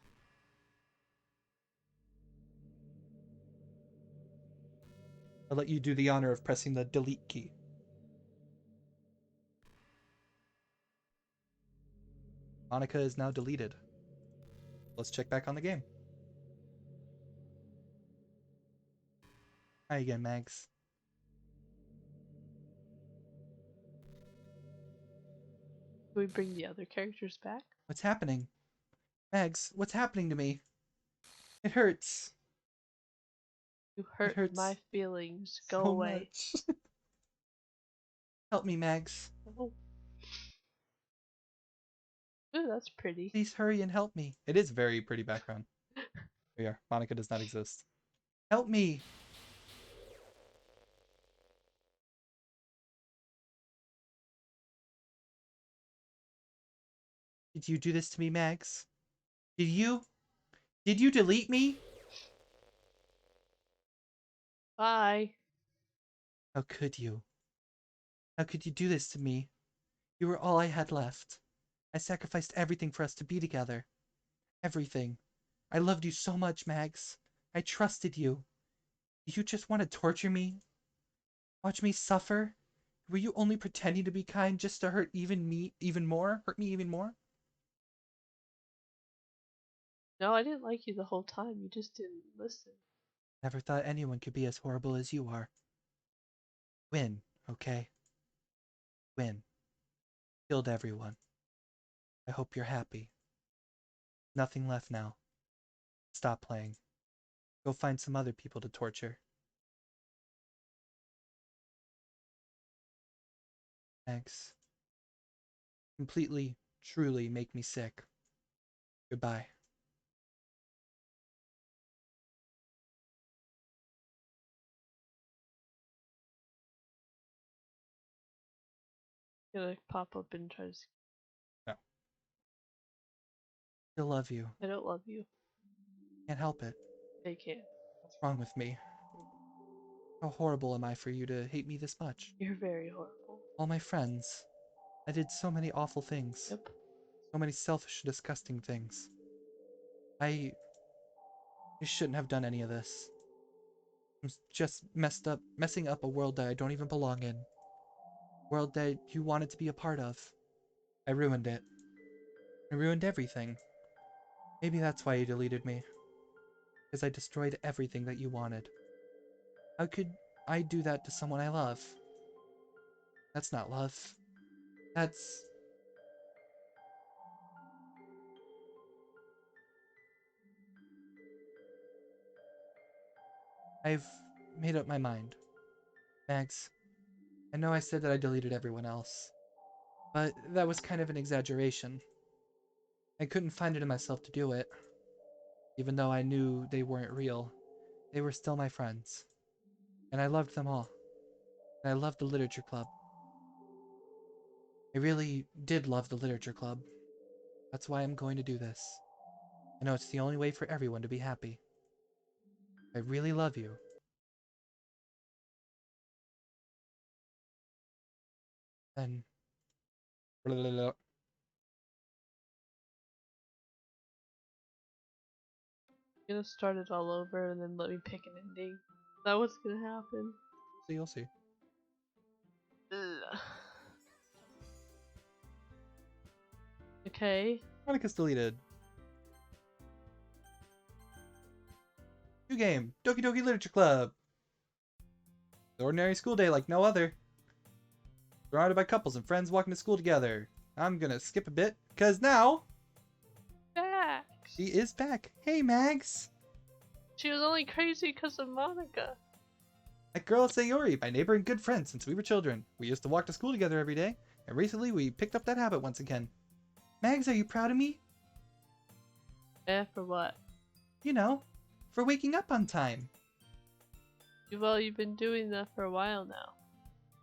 I'll let you do the honor of pressing the delete key. Monica is now deleted. Let's check back on the game. Hi again, Mags. Do we bring the other characters back? What's happening? Mags, what's happening to me? It hurts. You It hurt hurts my feelings. Go so away. much. Help me, Mags. Oh. Ooh, that's pretty. Please hurry and help me. It is a very pretty background. Here we are. Monica does not exist. Help me. Did you do this to me, Mags? Did you? Did you delete me? Bye. How could you? How could you do this to me? You were all I had left. I sacrificed everything for us to be together. Everything. I loved you so much, Mags. I trusted you. You just want to torture me? Watch me suffer? Were you only pretending to be kind just to hurt me even more? Hurt me even more? No, I didn't like you the whole time. You just didn't listen. Never thought anyone could be as horrible as you are. Win, okay? Win. Killed everyone. I hope you're happy. Nothing left now. Stop playing. Go find some other people to torture. Thanks. Completely, truly make me sick. Goodbye. I'm gonna pop up and try to. No. Still love you. I don't love you. Can't help it. They can't. What's wrong with me? How horrible am I for you to hate me this much? You're very horrible. All my friends. I did so many awful things. Yep. So many selfish, disgusting things. I shouldn't have done any of this. I'm just messing up a world that I don't even belong in. World that you wanted to be a part of. I ruined it. I ruined everything. Maybe that's why you deleted me. Because I destroyed everything that you wanted. How could I do that to someone I love? That's not love. That's... I've made up my mind. Max, I know I said that I deleted everyone else, but that was kind of an exaggeration. I couldn't find it in myself to do it. Even though I knew they weren't real, they were still my friends. And I loved them all. And I loved the literature club. I really did love the literature club. That's why I'm going to do this. I know it's the only way for everyone to be happy. I really love you. Then... I'm gonna start it all over and then let me pick an ending. Is that what's gonna happen? So you'll see. Okay. Monica's deleted. New game, Doki Doki Literature Club. The ordinary school day like no other. Surrounded by couples and friends walking to school together. I'm gonna skip a bit, cause now Back. she is back. Hey Mags! She was only crazy because of Monica. That girl is Sayori, my neighbor and good friend since we were children. We used to walk to school together every day, and recently we picked up that habit once again. Mags, are you proud of me? For what? You know, for waking up on time. Well, you've been doing that for a while now.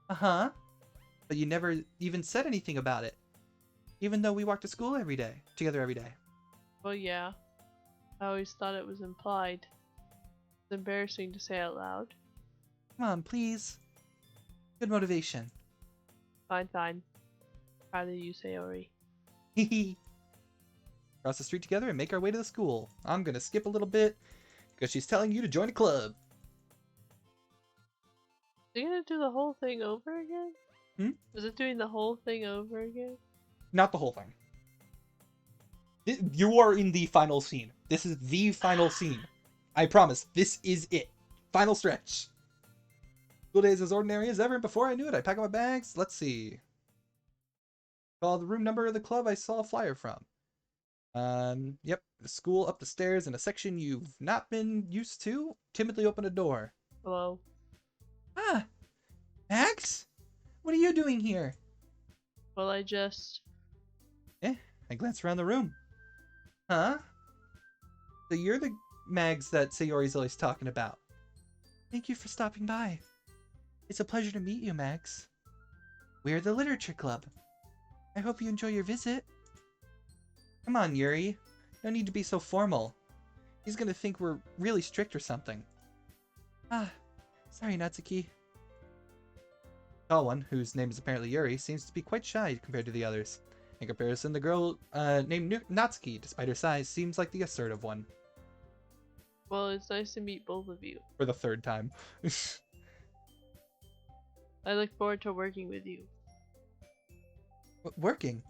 Uh-huh. But you never even said anything about it. Even though we walk to school together every day. Well, yeah. I always thought it was implied. It's embarrassing to say out loud. Come on, please. Good motivation. Fine, fine. Proud of you, Sayori. Hehe. Cross the street together and make our way to the school. I'm gonna skip a little bit, because she's telling you to join a club. Are you gonna do the whole thing over again? Is it doing the whole thing over again? Not the whole thing. You are in the final scene. This is the final scene. I promise, this is it. Final stretch. School day is as ordinary as ever, and before I knew it, I packed up my bags. Let's see. Call the room number of the club I saw a flyer from. Yep, the school up the stairs in a section you've not been used to. Timidly open a door. Hello? Ah, Max? What are you doing here? Well, I just... I glanced around the room. Huh? So you're the Mags that Sayori's always talking about. Thank you for stopping by. It's a pleasure to meet you, Mags. We're the Literature Club. I hope you enjoy your visit. Come on, Yuri. No need to be so formal. He's gonna think we're really strict or something. Ah, sorry, Natsuki. The tall one, whose name is apparently Yuri, seems to be quite shy compared to the others. In comparison, the girl named Natsuki, despite her size, seems like the assertive one. Well, it's nice to meet both of you. For the third time. I look forward to working with you. Working?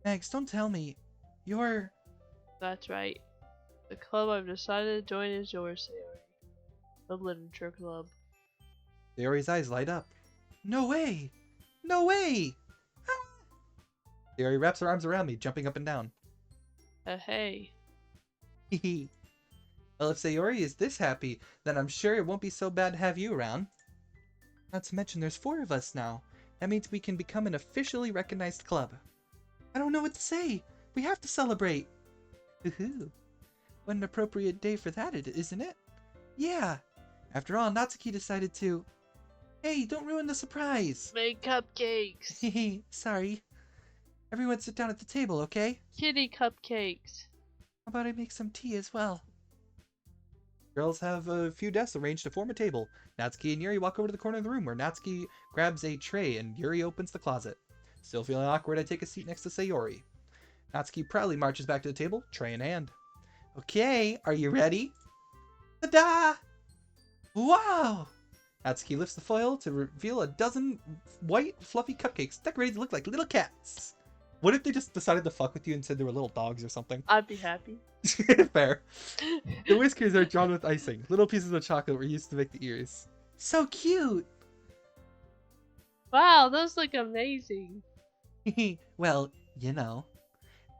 Max, don't tell me. You're... That's right. The club I've decided to join is yours, Sayori. The Literature Club. Sayori's eyes light up. No way! No way! Sayori wraps her arms around me, jumping up and down. Hey. Hehe. Well, if Sayori is this happy, then I'm sure it won't be so bad to have you around. Not to mention there's 4 of us now. That means we can become an officially recognized club. I don't know what to say. We have to celebrate. Woohoo. What an appropriate day for that, isn't it? Yeah. After all, Natsuki decided to... Hey, don't ruin the surprise. Make cupcakes. Hehe, sorry. Everyone sit down at the table, okay? Kitty cupcakes. How about I make some tea as well? Girls have a few desks arranged to form a table. Natsuki and Yuri walk over to the corner of the room where Natsuki grabs a tray and Yuri opens the closet. Still feeling awkward, I take a seat next to Sayori. Natsuki proudly marches back to the table, tray in hand. Okay, are you ready? Ta-da! Wow! Natsuki lifts the foil to reveal a dozen white, fluffy cupcakes decorated to look like little cats. What if they just decided to fuck with you and said they were little dogs or something? I'd be happy. Fair. The whiskers are drawn with icing. Little pieces of chocolate were used to make the ears. So cute! Wow, those look amazing. Well, you know.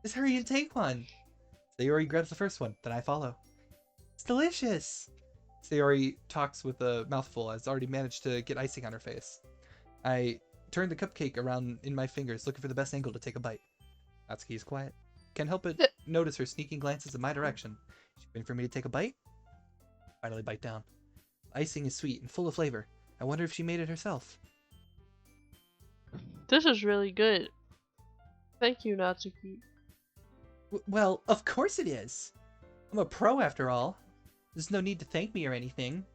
Just hurry and take one. Sayori grabs the first one, then I follow. It's delicious! Sayori talks with a mouthful, has already managed to get icing on her face. I turn the cupcake around in my fingers, looking for the best angle to take a bite. Natsuki is quiet. Can't help but notice her sneaking glances in my direction. She's waiting for me to take a bite. Finally bite down. The icing is sweet and full of flavor. I wonder if she made it herself. This is really good. Thank you, Natsuki. Well, of course it is. I'm a pro after all. There's no need to thank me or anything.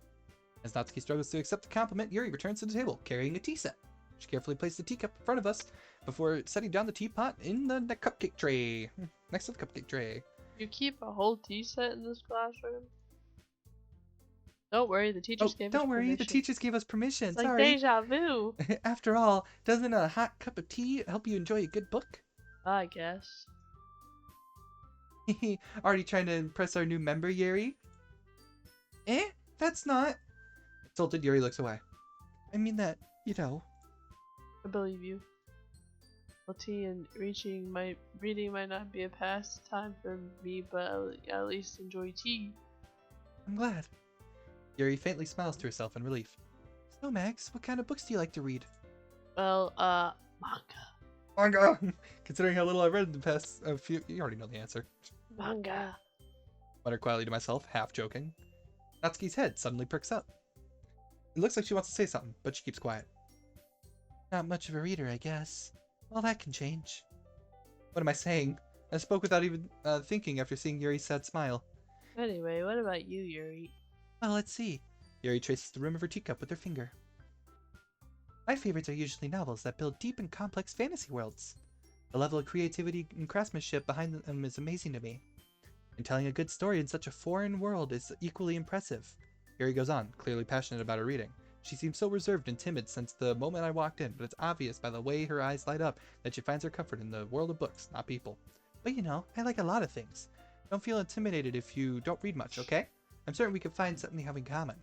As Natsuki struggles to accept the compliment, Yuri returns to the table, carrying a tea set. She carefully placed the teacup in front of us before setting down the teapot in the cupcake tray. Next to the cupcake tray. You keep a whole tea set in this classroom? Don't worry, the teachers gave us Don't worry, the permission. teachers gave us permission. It's like Sorry. deja vu. After all, doesn't a hot cup of tea help you enjoy a good book? I guess. Already trying to impress our new member, Yuri? That's not... Insulted, Yuri looks away. I mean that, you know. I believe you. Well, tea and reading might not be a pastime for me, but I'll at least enjoy tea. I'm glad. Yuri faintly smiles to herself in relief. So, Max, what kind of books do you like to read? Well, manga. Manga! Considering how little I've read in the past few... You already know the answer. Manga. Muttered quietly to myself, half joking. Natsuki's head suddenly perks up. It looks like she wants to say something, but she keeps quiet. Not much of a reader, I guess. Well, that can change. What am I saying? I spoke without even thinking after seeing Yuri's sad smile. Anyway, what about you, Yuri? Well, let's see. Yuri traces the rim of her teacup with her finger. My favorites are usually novels that build deep and complex fantasy worlds. The level of creativity and craftsmanship behind them is amazing to me. And telling a good story in such a foreign world is equally impressive. Yuri goes on, clearly passionate about her reading. She seems so reserved and timid since the moment I walked in, but it's obvious by the way her eyes light up that she finds her comfort in the world of books, not people. But you know, I like a lot of things. Don't feel intimidated if you don't read much, okay? I'm certain we can find something we have in common.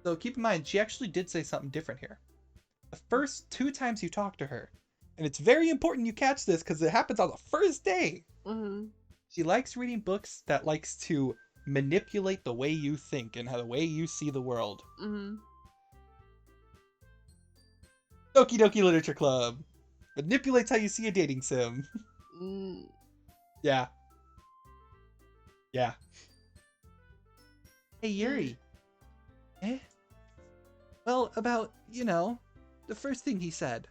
So keep in mind, she actually did say something different here. The first 2 times you talk to her, and it's very important you catch this because it happens on the first day. Mm-hmm. She likes reading books that likes to manipulate the way you think and how the way you see the world. Mm-hmm. Doki Doki Literature Club manipulates how you see a dating sim. Yeah. Yeah. Hey Yuri. Well, about, you know, the first thing he said.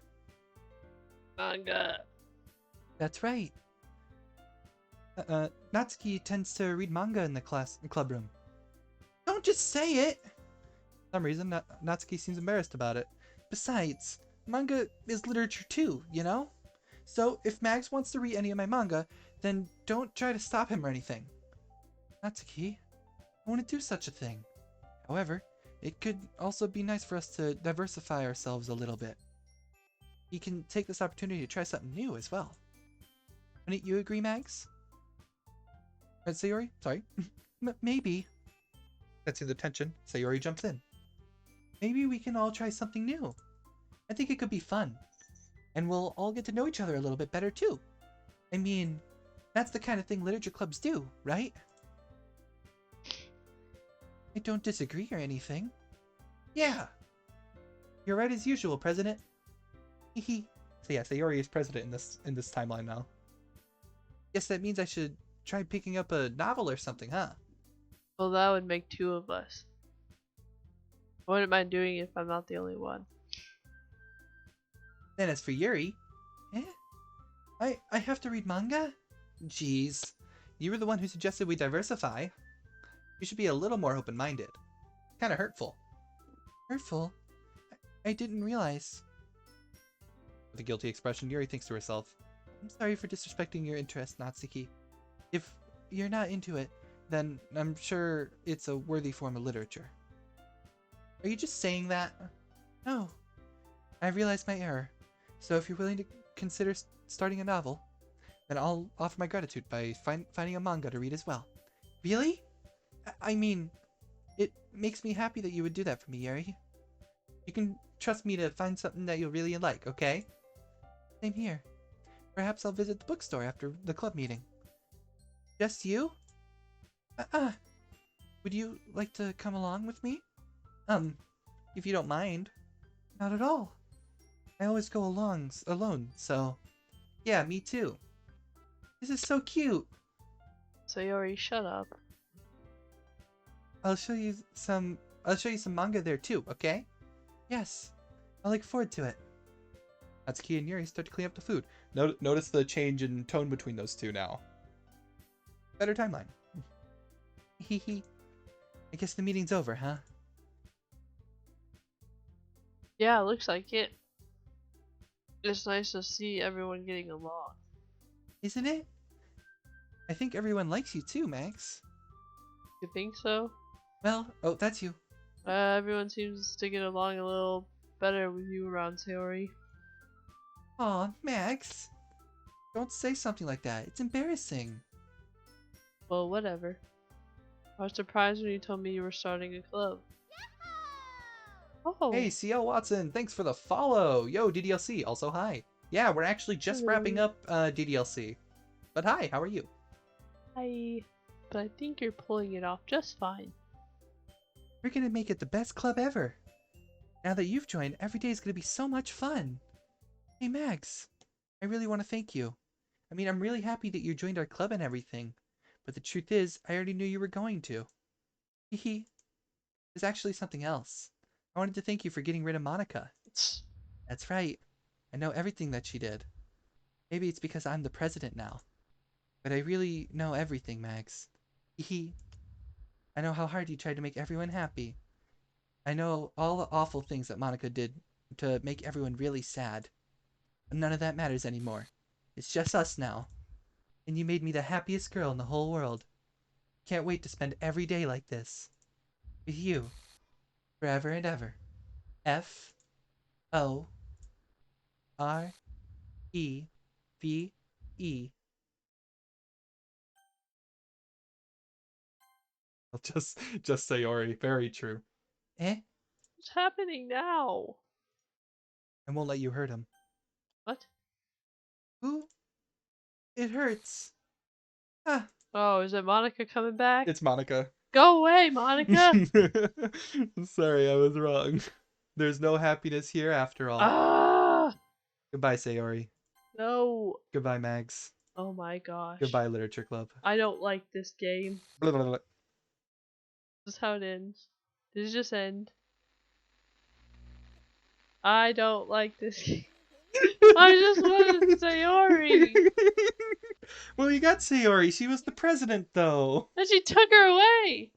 Manga. That's right. Natsuki tends to read manga in the club room. Don't just say it! For some reason, Natsuki seems embarrassed about it. Besides, manga is literature too, you know? So, if Mags wants to read any of my manga, then don't try to stop him or anything. Natsuki, I want to do such a thing. However, it could also be nice for us to diversify ourselves a little bit. You can take this opportunity to try something new as well. Wouldn't you agree, Mags? Sayori? Sorry. Maybe. Sensing the tension, Sayori jumps in. Maybe we can all try something new. I think it could be fun. And we'll all get to know each other a little bit better too. I mean, that's the kind of thing literature clubs do, right? I don't disagree or anything. Yeah. You're right as usual, President. Hehe. So yeah, Sayori is president in this timeline now. Guess that means I should try picking up a novel or something, huh? Well, that would make 2 of us. I wouldn't mind doing it if I'm not the only one. Then as for Yuri, I have to read manga? Jeez, you were the one who suggested we diversify. You should be a little more open-minded. Kinda hurtful. Hurtful? I didn't realize. With a guilty expression, Yuri thinks to herself, I'm sorry for disrespecting your interest, Natsuki. If you're not into it, then I'm sure it's a worthy form of literature. Are you just saying that? No. I realized my error. So if you're willing to consider starting a novel, then I'll offer my gratitude by finding a manga to read as well. Really? I mean, it makes me happy that you would do that for me, Yuri. You can trust me to find something that you'll really like, okay? Same here. Perhaps I'll visit the bookstore after the club meeting. Just you? Would you like to come along with me? If you don't mind. Not at all. I always go alone, so... Yeah, me too. This is so cute. Sayori, shut up. I'll show you some manga there too, okay? Yes. I look forward to it. Natsuki and Yuri start to clean up the food. Notice the change in tone between those two now. Better timeline. Hehe. I guess the meeting's over, huh? Yeah, looks like it. It's nice to see everyone getting along. Isn't it? I think everyone likes you too, Max. You think so? Well, oh, that's you. Everyone seems to get along a little better with you around, Sayori. Aw, Max. Don't say something like that. It's embarrassing. Well, whatever. I was surprised when you told me you were starting a club. Oh. Hey, CL Watson, thanks for the follow. Yo, DDLC, also hi. Yeah, we're actually just wrapping up DDLC. But hi, how are you? Hi. But I think you're pulling it off just fine. We're gonna make it the best club ever. Now that you've joined, every day is gonna be so much fun. Hey, Max, I really want to thank you. I mean, I'm really happy that you joined our club and everything. But the truth is, I already knew you were going to. Hehe. There's actually something else. I wanted to thank you for getting rid of Monica. That's right. I know everything that she did. Maybe it's because I'm the president now. But I really know everything, Max. Hehe. I know how hard you tried to make everyone happy. I know all the awful things that Monica did to make everyone really sad. But none of that matters anymore. It's just us now. And you made me the happiest girl in the whole world. Can't wait to spend every day like this. With you. Forever and ever. F-O-R-E-V-E. Just Sayori. Very true. Eh? What's happening now? I won't let you hurt him. What? Ooh. It hurts. Ah. Oh, is it Monica coming back? It's Monica. Go away, Monica! Sorry, I was wrong. There's no happiness here after all. Ah! Goodbye, Sayori. No. Goodbye, Mags. Oh my gosh. Goodbye, Literature Club. I don't like this game. Blah, blah, blah. This is how it ends. Did it just end? I don't like this game. I just wanted Sayori! Well, you got Sayori. She was the president, though. And she took her away!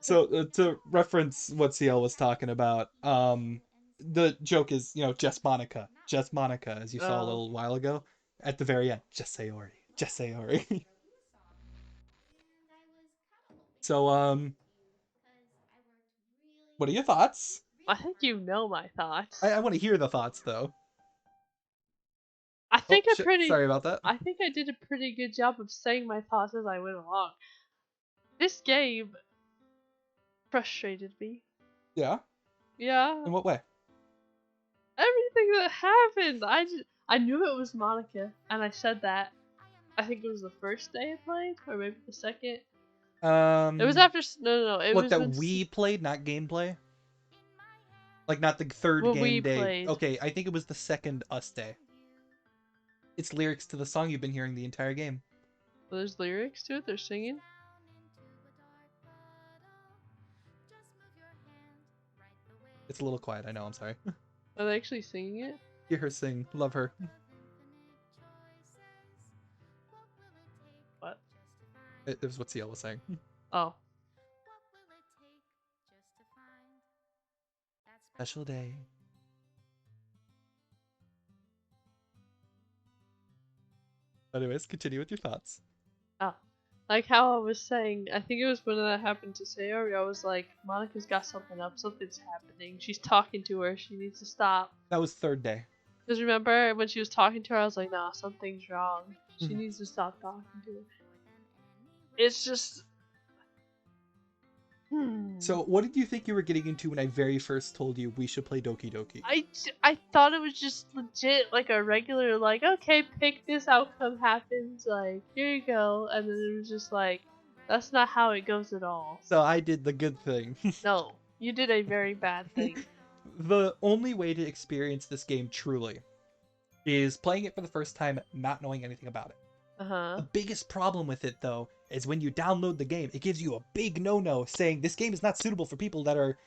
So, to reference what CL was talking about, the joke is, just Monica. Just Monica, as you saw a little while ago. At the very end, just Sayori. Just Sayori. So, what are your thoughts? I think you know my thoughts. I want to hear the thoughts, though. I think Sorry about that. I think I did a pretty good job of saying my thoughts as I went along. This game frustrated me. Yeah? Yeah. In what way? Everything that happened. I knew it was Monica, and I said that. I think it was the first day I played, or maybe the second. It was after no. It what was that when we played, not gameplay. Like not the third when game we day. played. Okay, I think it was the second us day. It's lyrics to the song you've been hearing the entire game. There's lyrics to it. They're singing. It's a little quiet. I know. I'm sorry. Are they actually singing it? Hear her sing. Love her. What? It was what CL was saying. Oh. Special day. Anyways, continue with your thoughts. Oh. Like how I was saying, I think it was when that happened to Sayori, I was like, Monica's got something up, something's happening. She's talking to her, she needs to stop. That was third day. Because remember, when she was talking to her, I was like, nah, something's wrong. She needs to stop talking to her. It's just... So, what did you think you were getting into when I very first told you we should play Doki Doki? I thought it was just legit, like a regular, like, okay, pick this outcome happens, like, here you go. And then it was just like, that's not how it goes at all. So I did the good thing. No, you did a very bad thing. The only way to experience this game truly is playing it for the first time, not knowing anything about it. The biggest problem with it, though, is when you download the game, it gives you a big no-no saying this game is not suitable for people that are,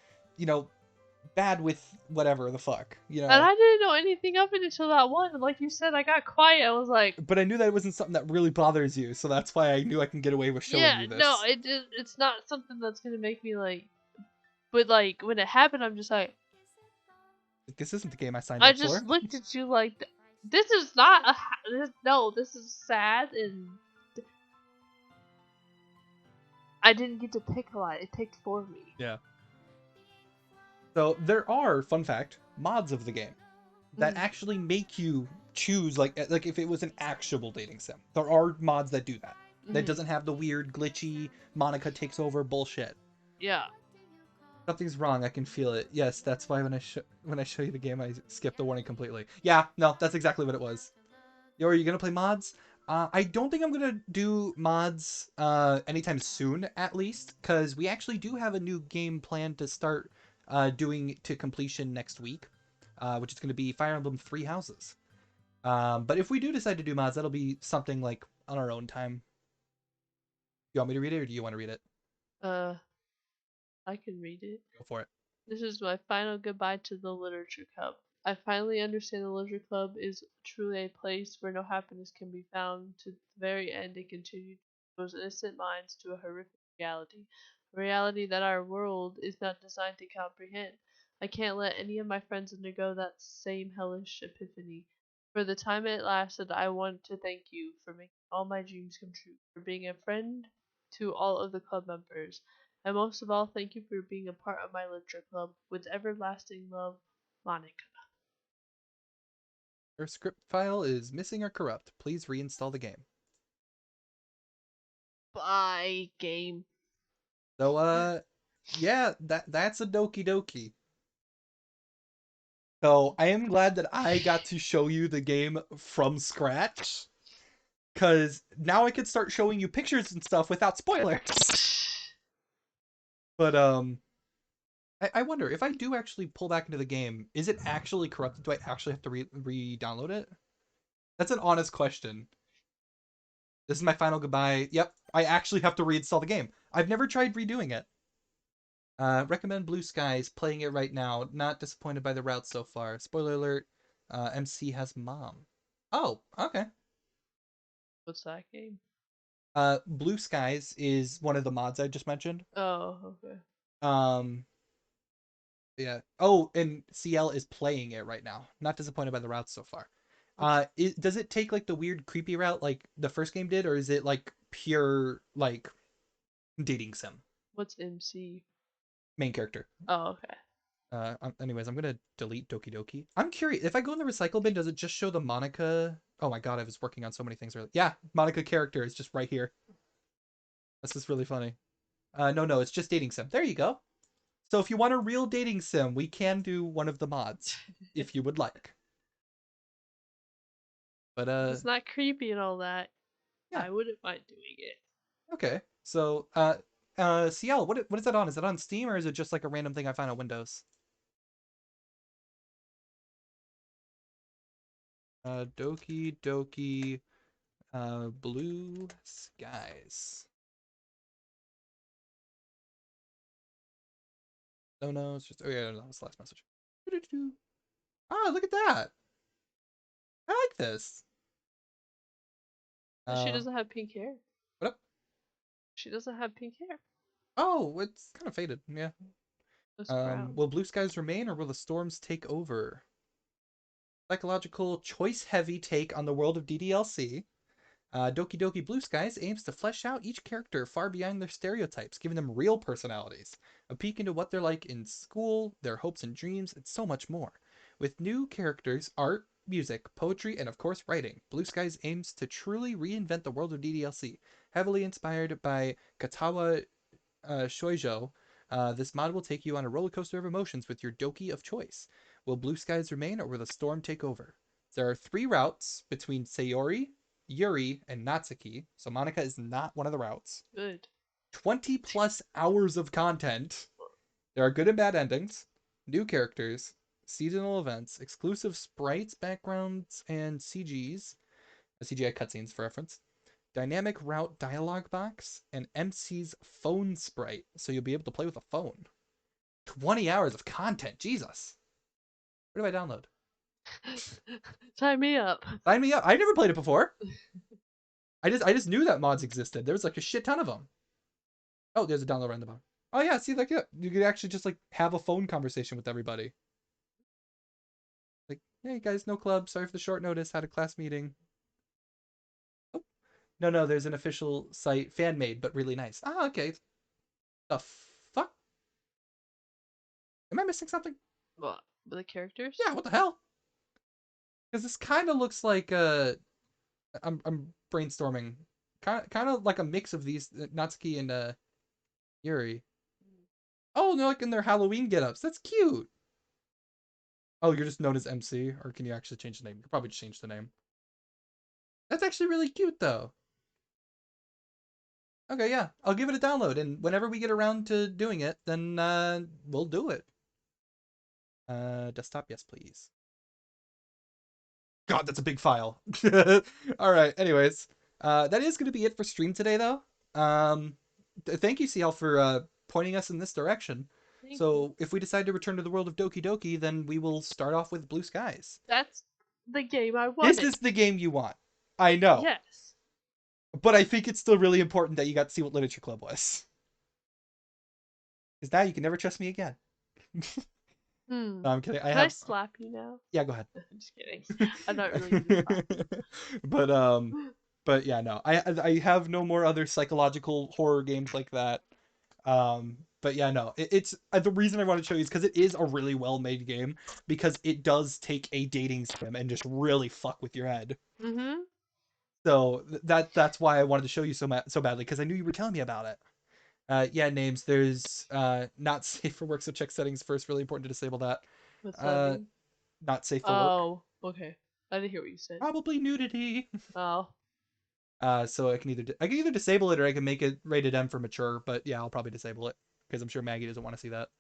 bad with whatever the fuck, And I didn't know anything of it until that one. Like you said, I got quiet. I was like... But I knew that it wasn't something that really bothers you, so that's why I knew I can get away with showing you this. No, it's not something that's gonna make me like... But like, when it happened, I'm just like... This isn't the game I signed up for. I just looked at you like... This is not a... No, this is sad and... I didn't get to pick a lot. It picked for me. Yeah. So there are, fun fact, mods of the game that actually make you choose like if it was an actual dating sim. There are mods that do that. That doesn't have the weird glitchy Monica takes over bullshit. Yeah. Something's wrong. I can feel it. Yes, that's why when I show you the game, I skip the warning completely. Yeah, no, that's exactly what it was. Yo, are you gonna play mods? I don't think I'm gonna do mods anytime soon, at least, because we actually do have a new game planned to start doing to completion next week, which is gonna be Fire Emblem Three Houses. But if we do decide to do mods, that'll be something like on our own time. You want me to read it, or do you want to read it? I can read it. Go for it. This is my final goodbye to the Literature Club. I finally understand the Literature Club is truly a place where no happiness can be found. To the very end, it continued to expose innocent minds to a horrific reality. A reality that our world is not designed to comprehend. I can't let any of my friends undergo that same hellish epiphany. For the time it lasted, I want to thank you for making all my dreams come true, for being a friend to all of the club members. And most of all, thank you for being a part of my literature club. With everlasting love, Monica. Your script file is missing or corrupt. Please reinstall the game. Bye, game. So, yeah, that's a Doki Doki. So I am glad that I got to show you the game from scratch, because now I could start showing you pictures and stuff without spoilers. But I wonder if I do actually pull back into the game, is it actually corrupted? Do I actually have to re-download it? That's an honest question. This is my final goodbye. Yep, I actually have to reinstall the game. I've never tried redoing it. Recommend Blue Skies, playing it right now. Not disappointed by the route so far. Spoiler alert, MC has mom. Oh, okay. What's that game? Blue Skies is one of the mods I just mentioned. Oh, okay. Yeah. Oh, and CL is playing it right now. Not disappointed by the routes so far. Does it take like the weird creepy route like the first game did, or is it like pure like dating sim? What's MC? Main character. Oh, okay. Anyways, I'm gonna delete Doki Doki. I'm curious if I go in the recycle bin, does it just show the Monica? Oh my god, I was working on so many things earlier. Yeah, Monica character is just right here. This is really funny. No, it's just dating sim. There you go. So if you want a real dating sim, we can do one of the mods if you would like. But It's not creepy and all that. yeah, I wouldn't mind doing it. okay. So CL, what is that on? Is it on Steam or is it just like a random thing I find on Windows? Doki Doki Blue Skies. No, it's just, oh yeah, that was the last message. Ah, look at that. I like this. She doesn't have pink hair. What up? She doesn't have pink hair. Oh, it's kind of faded. Yeah. It's brown. Will blue skies remain or will the storms take over? Psychological choice heavy take on the world of DDLC. Doki Doki Blue Skies aims to flesh out each character far beyond their stereotypes, giving them real personalities, a peek into what they're like in school, their hopes and dreams, and so much more. With new characters, art, music, poetry, and of course writing, Blue Skies aims to truly reinvent the world of DDLC. Heavily inspired by Katawa Shoijo, this mod will take you on a roller coaster of emotions with your Doki of choice. Will Blue Skies remain or will the storm take over? There are 3 routes between Sayori, Yuri, and Natsuki, so Monica is not one of the routes. Good. 20 plus hours of content. There are good and bad endings, new characters, seasonal events, exclusive sprites, backgrounds, and CGI cutscenes for reference, dynamic route dialogue box, and MC's phone sprite, so you'll be able to play with a phone. 20 hours of content, Jesus. Where do I download? Sign me up. Sign me up. I never played it before. I just knew that mods existed. There was like a shit ton of them. Oh, there's a download right in the bottom. Oh yeah, see, like, yeah, you could actually just like have a phone conversation with everybody. Like, hey guys, no club. Sorry for the short notice. Had a class meeting. Oh, no, there's an official site, fan made, but really nice. Ah, okay. The fuck? Am I missing something? What? The characters? Yeah, what the hell? Because this kind of looks like I'm brainstorming. Kind of like a mix of these Natsuki and Yuri. Oh, they're like in their Halloween get-ups. That's cute. Oh, you're just known as MC, or can you actually change the name? You could probably just change the name. That's actually really cute, though. Okay, yeah, I'll give it a download, and whenever we get around to doing it, then we'll do it. Desktop, yes, please. God, that's a big file. All right. Anyways, that is going to be it for stream today, though. Thank you, CL, for pointing us in this direction. Thank you. So, if we decide to return to the world of Doki Doki, then we will start off with Blue Skies. That's the game I wanted. This is the game you want. I know. Yes. But I think it's still really important that you got to see what Literature Club was. Because now you can never trust me again. No, I'm kidding. Can I slap you now? Yeah, go ahead. I'm just kidding. I'm not really gonna slap you. But yeah, no. I have no more other psychological horror games like that. But yeah, no. It's the reason I want to show you is because it is a really well made game, because it does take a dating sim and just really fuck with your head. Mm-hmm. So that's why I wanted to show you so badly, because I knew you were telling me about it. Yeah, names. There's not safe for work, so check settings first. Really important to disable that. What's that mean? Not safe for work. Oh, okay. I didn't hear what you said. Probably nudity. Oh. So I can either disable it, or I can make it rated M for mature. But yeah, I'll probably disable it, because I'm sure Maggie doesn't want to see that.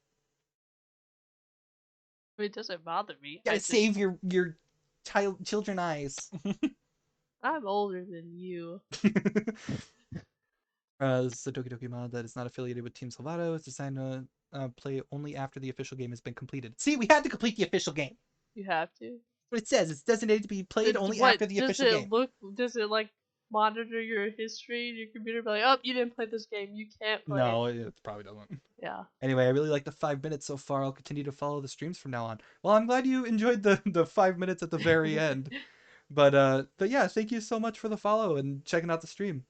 It doesn't bother me. You gotta save your children eyes. I'm older than you. This is a Doki Doki mod that is not affiliated with Team Salvato. It's designed to play only after the official game has been completed. See, we had to complete the official game. You have to. That's what it says. It's designated to be played only after the official game. Does it like monitor your history in your computer? Be like, oh, you didn't play this game. You can't play No, it. it probably doesn't. Yeah. Anyway, I really like the 5 minutes so far. I'll continue to follow the streams from now on. Well, I'm glad you enjoyed the 5 minutes at the very end. But yeah, thank you so much for the follow and checking out the stream.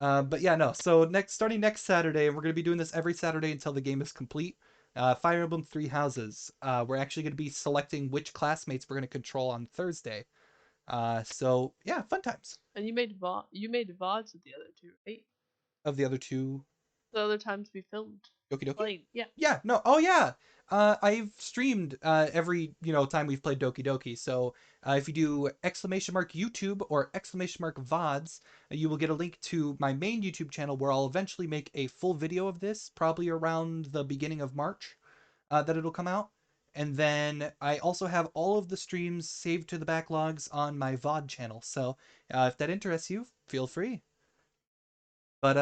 But yeah, no. So starting next Saturday, and we're gonna be doing this every Saturday until the game is complete. Fire Emblem Three Houses. We're actually gonna be selecting which classmates we're gonna control on Thursday. So yeah, fun times. And you made VODs of the other two, right? Of the other two. The other times we filmed. Doki Doki? Like, yeah. Yeah, no. Oh yeah. I've streamed every time we've played Doki Doki. So if you do !YouTube or !VODs, you will get a link to my main YouTube channel, where I'll eventually make a full video of this, probably around the beginning of March, that it'll come out. And then I also have all of the streams saved to the backlogs on my VOD channel. So if that interests you, feel free. But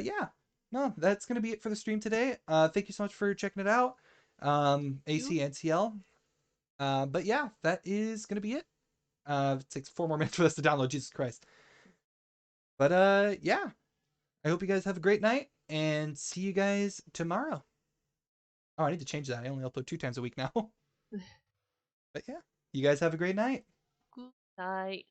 yeah, no, that's gonna be it for the stream today. Thank you so much for checking it out, AC and CL. But yeah, that is gonna be it. It takes 4 more minutes for this to download. Jesus Christ. But yeah, I hope you guys have a great night, and see you guys tomorrow. Oh, I need to change that. I only upload 2 times a week now. But yeah, you guys have a great night. Good night.